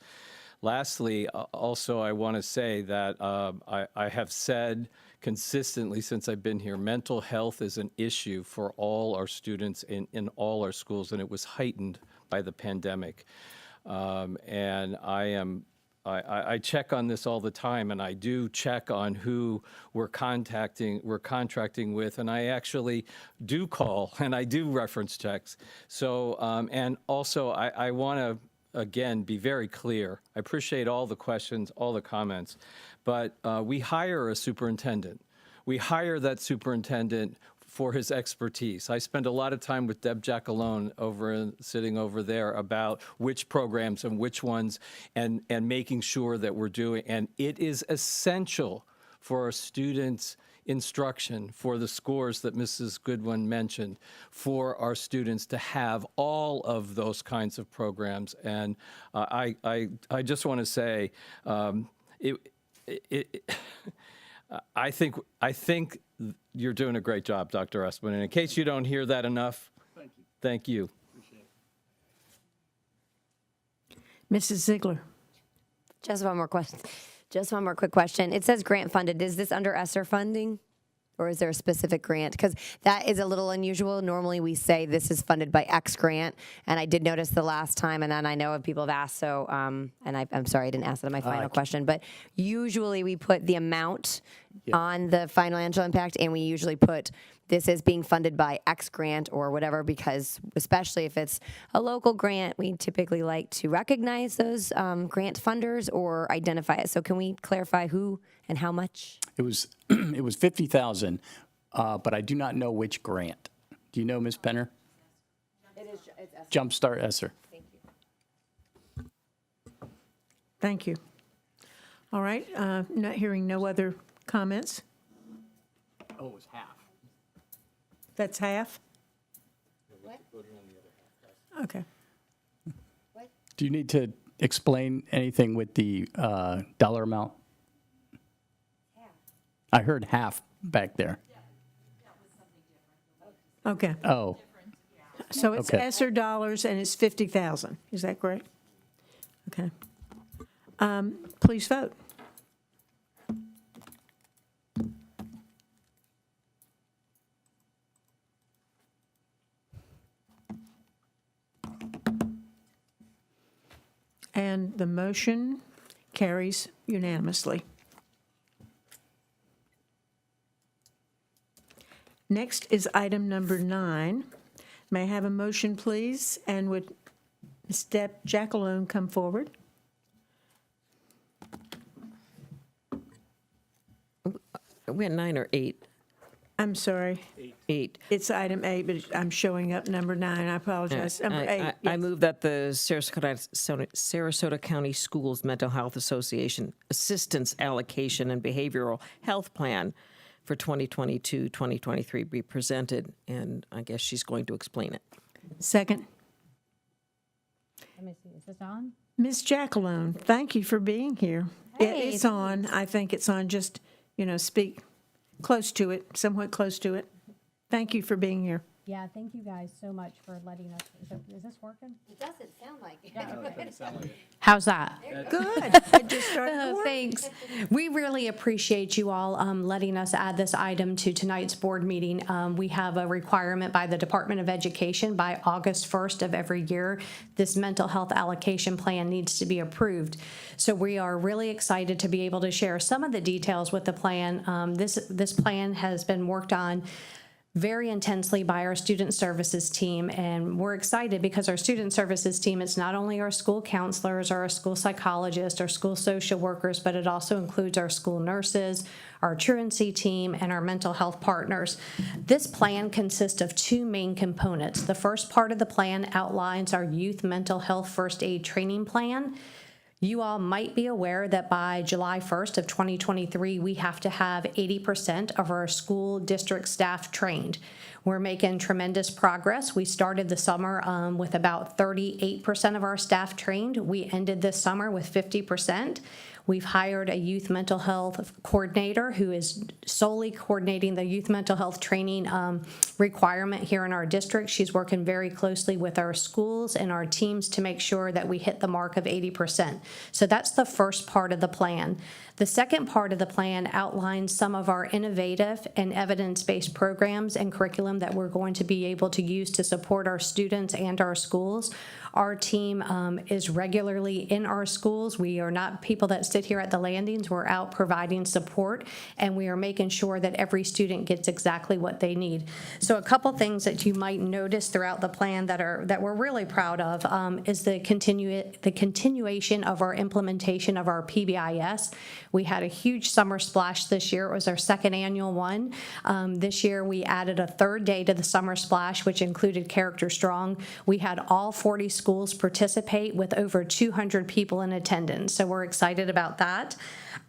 Lastly, also, I want to say that I have said consistently since I've been here, mental health is an issue for all our students in all our schools, and it was heightened by the pandemic. And I check on this all the time, and I do check on who we're contracting with, and I actually do call, and I do reference checks. So, and also, I want to, again, be very clear. I appreciate all the questions, all the comments, but we hire a superintendent. We hire that superintendent for his expertise. I spend a lot of time with Deb Jackalone sitting over there about which programs and which ones and making sure that we're doing. And it is essential for our students' instruction, for the scores that Mrs. Goodwin mentioned, for our students to have all of those kinds of programs. And I just want to say, I think you're doing a great job, Dr. Espin. And in case you don't hear that enough, thank you. Mrs. Ziegler. Just one more question. Just one more quick question. It says grant funded. Is this under ESSER funding, or is there a specific grant? Because that is a little unusual. Normally we say this is funded by X grant, and I did notice the last time, and then I know people have asked, so, and I'm sorry I didn't ask that in my final question, but usually we put the amount on the financial impact, and we usually put this is being funded by X grant or whatever, because especially if it's a local grant, we typically like to recognize those grant funders or identify it. So can we clarify who and how much? It was it was $50,000, but I do not know which grant. Do you know, Ms. Penner? It's Jumpstart ESSER. Thank you. Thank you. All right, not hearing no other comments. Oh, it was half. That's half? What? Okay. What? Do you need to explain anything with the dollar amount? Half. I heard half back there. Okay. Oh, So it's Okay. ESSER dollars and it's 50,000. Is that correct? Okay. Please vote. And the motion carries unanimously. Next is item number 9. May I have a motion, please? And would Ms. Deb Jackalone come forward? We had 9 or 8? I'm sorry. 8. It's item 8, but I'm showing up number 9. I apologize. Number 8. I yes. move that the Sarasota County Schools Mental Health Association Assistance Allocation and Behavioral Health Plan for 2022-2023 be presented, and I guess she's going to explain it. Second. Let me see, is this on? Ms. Jackalone, thank you for being here. Hey, It's on. I think it's on. Just, speak close to it, somewhat close to it. Thank you for being here. Yeah, thank you guys so much for letting us, is this working? It doesn't sound like it. How's that? Good. I just started work. Thanks. We really appreciate you all letting us add this item to tonight's board meeting. We have a requirement by the Department of Education by August 1st of every year. This mental health allocation plan needs to be approved. So we are really excited to be able to share some of the details with the plan. This plan has been worked on very intensely by our student services team, and we're excited because our student services team, it's not only our school counselors or our school psychologists or school social workers, but it also includes our school nurses, our truancy team, and our mental health partners. This plan consists of 2 main components. The first part of the plan outlines our youth mental health first aid training plan. You all might be aware that by July 1st of 2023, we have to have 80% of our school district staff trained. We're making tremendous progress. We started the summer with about 38% of our staff trained. We ended this summer with 50%. We've hired a youth mental health coordinator who is solely coordinating the youth mental health training requirement here in our district. She's working very closely with our schools and our teams to make sure that we hit the mark of 80%. So that's the first part of the plan. The second part of the plan outlines some of our innovative and evidence-based programs and curriculum that we're going to be able to use to support our students and our schools. Our team is regularly in our schools. We are not people that sit here at the landings. We're out providing support, and we are making sure that every student gets exactly what they need. So a couple things that you might notice throughout the plan that we're really proud of is the continuation of our implementation of our PBIS. We had a huge summer splash this year. It was our second annual one. This year we added a third day to the summer splash, which included Character Strong. We had all 40 schools participate with over 200 people in attendance. So we're excited about that.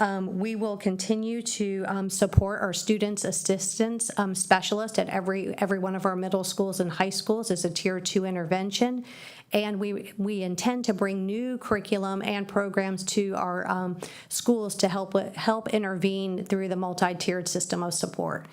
We will continue to support our students assistance specialist at every one of our middle schools and high schools as a Tier 2 intervention. And we intend to bring new curriculum and programs to our schools to help intervene through the multi-tiered system of support.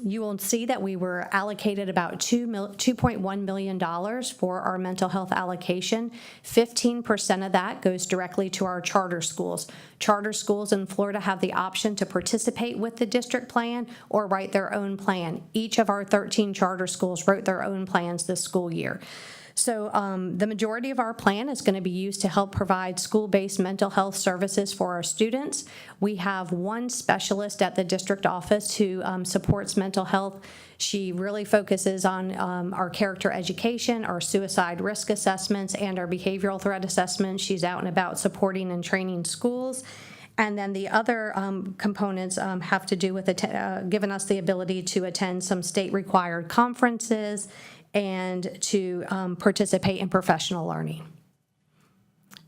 You will see that we were allocated about $2.1 million for our mental health allocation. 15% of that goes directly to our charter schools. Charter schools in Florida have the option to participate with the district plan or write their own plan. Each of our 13 charter schools wrote their own plans this school year. So the majority of our plan is going to be used to help provide school-based mental health services for our students. We have one specialist at the district office who supports mental health. She really focuses on our character education, our suicide risk assessments, and our behavioral threat assessments. She's out and about supporting and training schools. And then the other components have to do with giving us the ability to attend some state-required conferences and to participate in professional learning.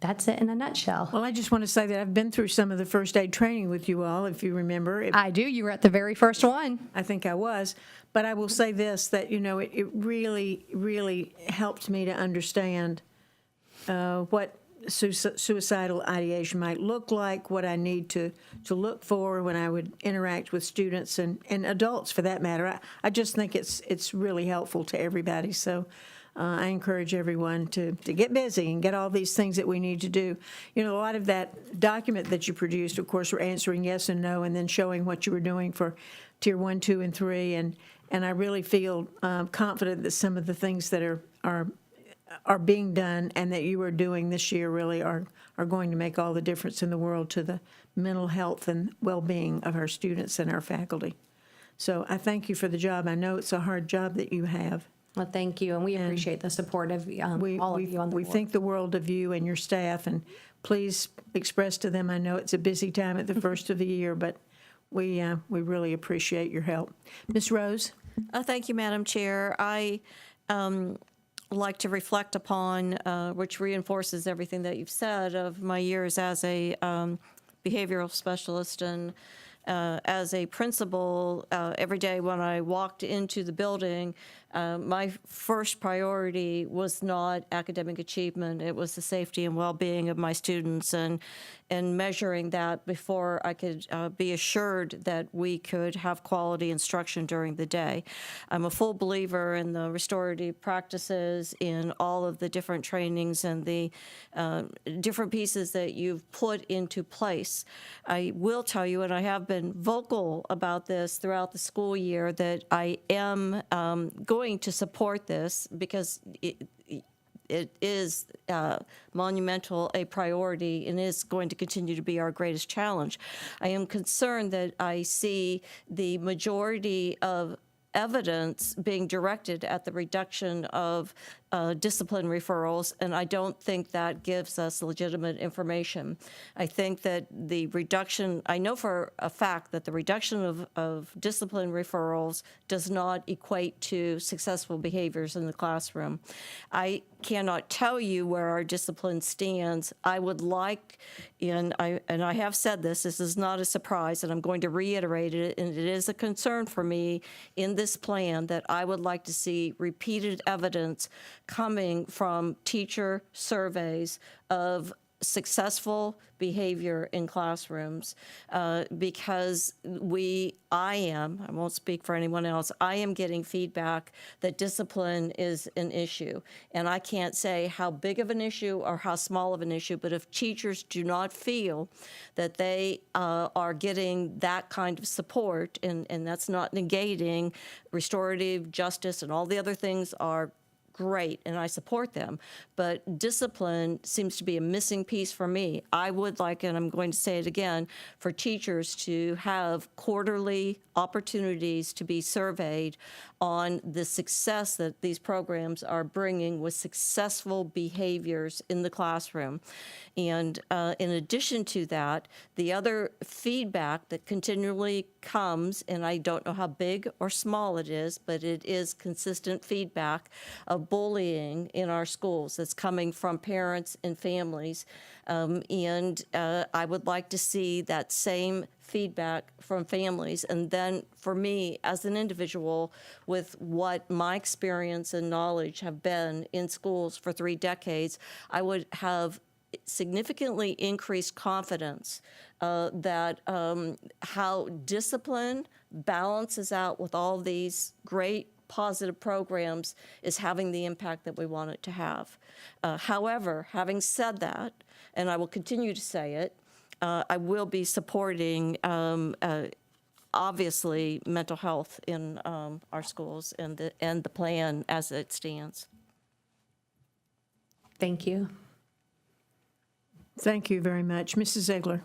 That's it in a nutshell. Well, I just want to say that I've been through some of the first aid training with you all, if you remember. I do. You were at the very first one. I think I was. But I will say this, that, it really, really helped me to understand what suicidal ideation might look like, what I need to look for when I would interact with students and adults, for that matter. I just think it's really helpful to everybody. So I encourage everyone to get busy and get all these things that we need to do. A lot of that document that you produced, of course, were answering yes and no and then showing what you were doing for Tier 1, 2, and 3. And I really feel confident that some of the things that are are being done and that you are doing this year really are going to make all the difference in the world to the mental health and well-being of our students and our faculty. So I thank you for the job. I know it's a hard job that you have. Well, thank you, and we appreciate the support of all of you on the We board. think the world of you and your staff, and please express to them, I know it's a busy time at the first of the year, but we really appreciate your help. Ms. Rose? Thank you, Madam Chair. I like to reflect upon, which reinforces everything that you've said, of my years as a behavioral specialist and as a principal. Every day when I walked into the building, my first priority was not academic achievement. It was the safety and well-being of my students, and measuring that before I could be assured that we could have quality instruction during the day. I'm a full believer in the restorative practices, in all of the different trainings and the different pieces that you've put into place. I will tell you, and I have been vocal about this throughout the school year, that I am going to support this because it is monumental, a priority, and is going to continue to be our greatest challenge. I am concerned that I see the majority of evidence being directed at the reduction of discipline referrals, and I don't think that gives us legitimate information. I think that the reduction, I know for a fact that the reduction of discipline referrals does not equate to successful behaviors in the classroom. I cannot tell you where our discipline stands. I would like, and I have said this is not a surprise, and I'm going to reiterate it, and it is a concern for me in this plan that I would like to see repeated evidence coming from teacher surveys of successful behavior in classrooms, because I won't speak for anyone else, I am getting feedback that discipline is an issue. And I can't say how big of an issue or how small of an issue, but if teachers do not feel that they are getting that kind of support, and that's not negating restorative justice and all the other things are great, and I support them, but discipline seems to be a missing piece for me. I would like, and I'm going to say it again, for teachers to have quarterly opportunities to be surveyed on the success that these programs are bringing with successful behaviors in the classroom. And in addition to that, the other feedback that continually comes, and I don't know how big or small it is, but it is consistent feedback of bullying in our schools that's coming from parents and families. And I would like to see that same feedback from families. And then for me, as an individual, with what my experience and knowledge have been in schools for 3 decades, I would have significantly increased confidence that how discipline balances out with all these great positive programs is having the impact that we want it to have. However, having said that, and I will continue to say it, I will be supporting, obviously, mental health in our schools and the plan as it stands. Thank you. Thank you very much. Mrs. Ziegler.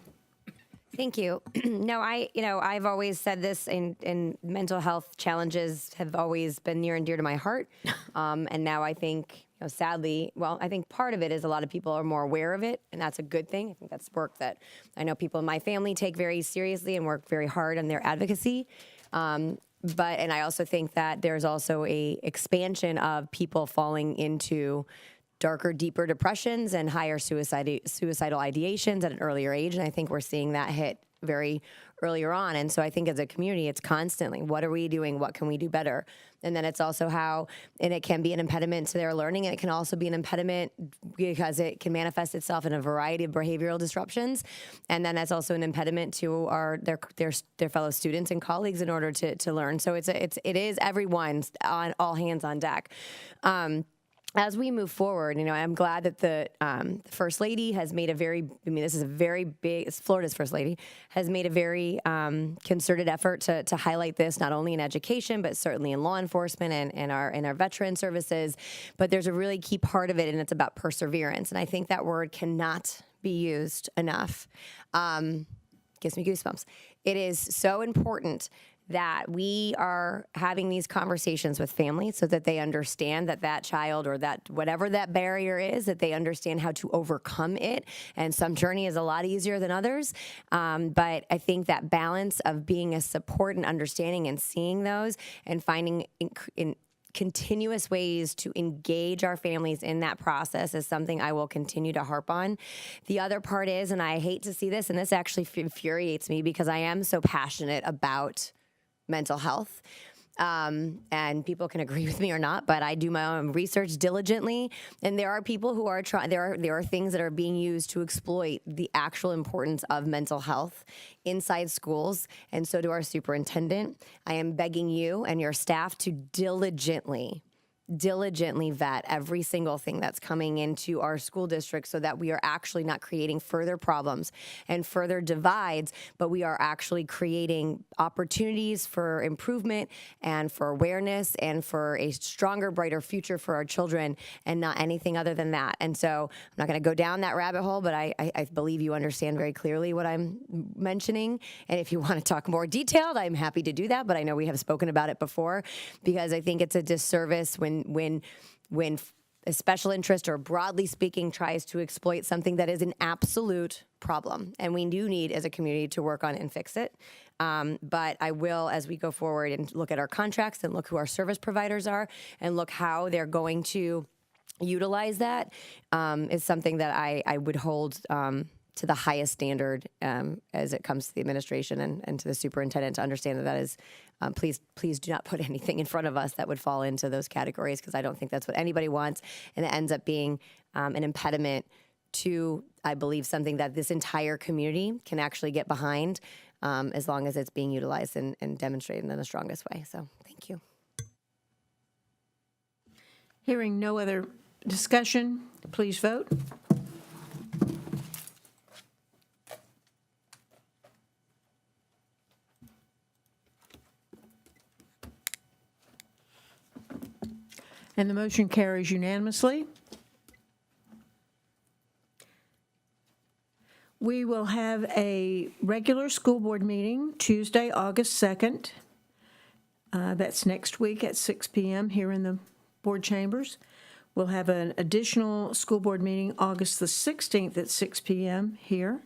Thank you. No, I've always said this, and mental health challenges have always been near and dear to my heart. And now I think, sadly, I think part of it is a lot of people are more aware of it, and that's a good thing. I think that's work that I know people in my family take very seriously and work very hard on their advocacy. And I also think that there's also a expansion of people falling into darker, deeper depressions and higher suicidal ideations at an earlier age. And I think we're seeing that hit very earlier on. And so I think as a community, it's constantly, what are we doing? What can we do better? And then it's also and it can be an impediment to their learning, and it can also be an impediment because it can manifest itself in a variety of behavioral disruptions. And then that's also an impediment to their fellow students and colleagues in order to learn. So it is everyone's on all hands on deck. as we move forward, I'm glad that the First Lady has made this is a very big, Florida's First Lady, has made a very concerted effort to highlight this, not only in education, but certainly in law enforcement and in our veteran services. But there's a really key part of it, and it's about perseverance. And I think that word cannot be used enough. Gives me goosebumps. It is so important that we are having these conversations with families so that they understand that child or that whatever that barrier is, that they understand how to overcome it. And some journey is a lot easier than others. But I think that balance of being a support and understanding and seeing those and finding in continuous ways to engage our families in that process is something I will continue to harp on. The other part is, and I hate to see this, and this actually infuriates me because I am so passionate about mental health. And people can agree with me or not, but I do my own research diligently. And there are people who are trying, there are things that are being used to exploit the actual importance of mental health inside schools. And so to our superintendent, I am begging you and your staff to diligently vet every single thing that's coming into our school district so that we are actually not creating further problems and further divides, but we are actually creating opportunities for improvement and for awareness and for a stronger, brighter future for our children and not anything other than that. And so I'm not going to go down that rabbit hole, but I believe you understand very clearly what I'm mentioning. And if you want to talk more detailed, I'm happy to do that. But I know we have spoken about it before because I think it's a disservice when a special interest or broadly speaking tries to exploit something that is an absolute problem. And we do need as a community to work on and fix it. But I will, as we go forward and look at our contracts and look who our service providers are and look how they're going to utilize that, is something that I would hold to the highest standard as it comes to the administration and to the superintendent to understand that is, please do not put anything in front of us that would fall into those categories because I don't think that's what anybody wants. And it ends up being an impediment to, I believe, something that this entire community can actually get behind as long as it's being utilized and demonstrated in the strongest way. So thank you. Hearing no other discussion, please vote. And the motion carries unanimously. We will have a regular school board meeting Tuesday, August 2nd. That's next week at 6 p.m. here in the board chambers. We'll have an additional school board meeting August the 16th at 6 p.m. here.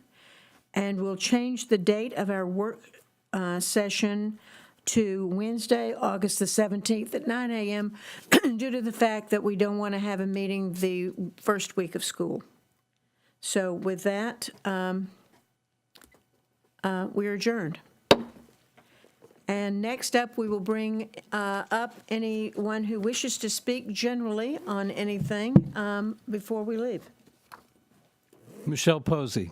And we'll change the date of our work session to Wednesday, August the 17th at 9 a.m. due to the fact that we don't want to have a meeting the first week of school. So with that, we're adjourned. And next up, we will bring up anyone who wishes to speak generally on anything before we leave. Michelle Posey.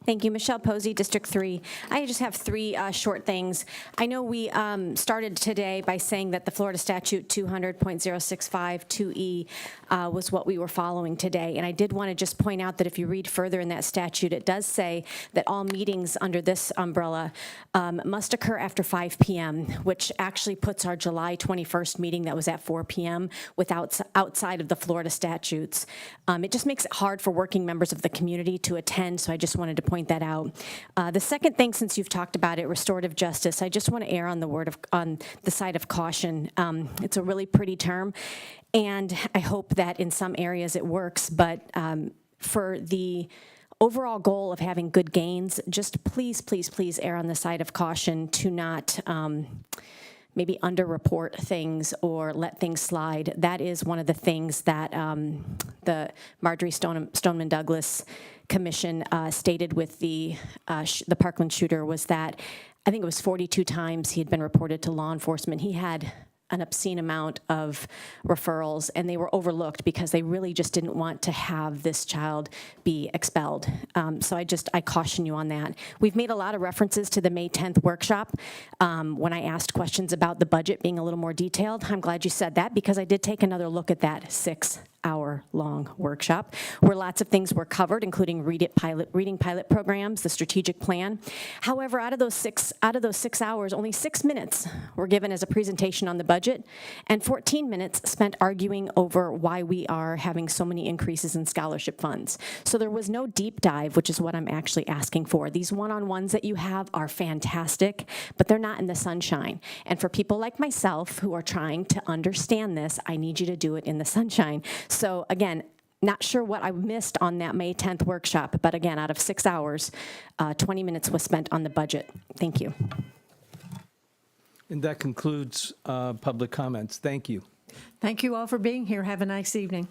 Thank you. Michelle Posey, District 3. I just have three short things. I know we started today by saying that the Florida Statute 200.065 2E was what we were following today. And I did want to just point out that if you read further in that statute, it does say that all meetings under this umbrella must occur after 5 p.m., which actually puts our July 21st meeting that was at 4 p.m. outside of the Florida statutes. It just makes it hard for working members of the community to attend, so I just wanted to point that out. The second thing, since you've talked about it, restorative justice, I just want to err on the side of caution. It's a really pretty term, and I hope that in some areas it works, but for the overall goal of having good gains, just please, please, please err on the side of caution to not maybe underreport things or let things slide. That is one of the things that the Marjorie Stoneman Douglas Commission stated with the Parkland shooter was that I think it was 42 times he had been reported to law enforcement. He had an obscene amount of referrals, and they were overlooked because they really just didn't want to have this child be expelled. So I caution you on that. We've made a lot of references to the May 10th workshop. When I asked questions about the budget being a little more detailed, I'm glad you said that, because I did take another look at that 6-hour-long workshop where lots of things were covered, including reading pilot programs, the strategic plan. However, out of those 6 hours, only 6 minutes were given as a presentation on the budget, and 14 minutes spent arguing over why we are having so many increases in scholarship funds. So there was no deep dive, which is what I'm actually asking for. These one-on-ones that you have are fantastic, but they're not in the sunshine. And for people like myself who are trying to understand this, I need you to do it in the sunshine. So again, not sure what I missed on that May 10th workshop, but again, out of 6 hours, 20 minutes was spent on the budget. Thank you. And that concludes public comments. Thank you. Thank you all for being here. Have a nice evening.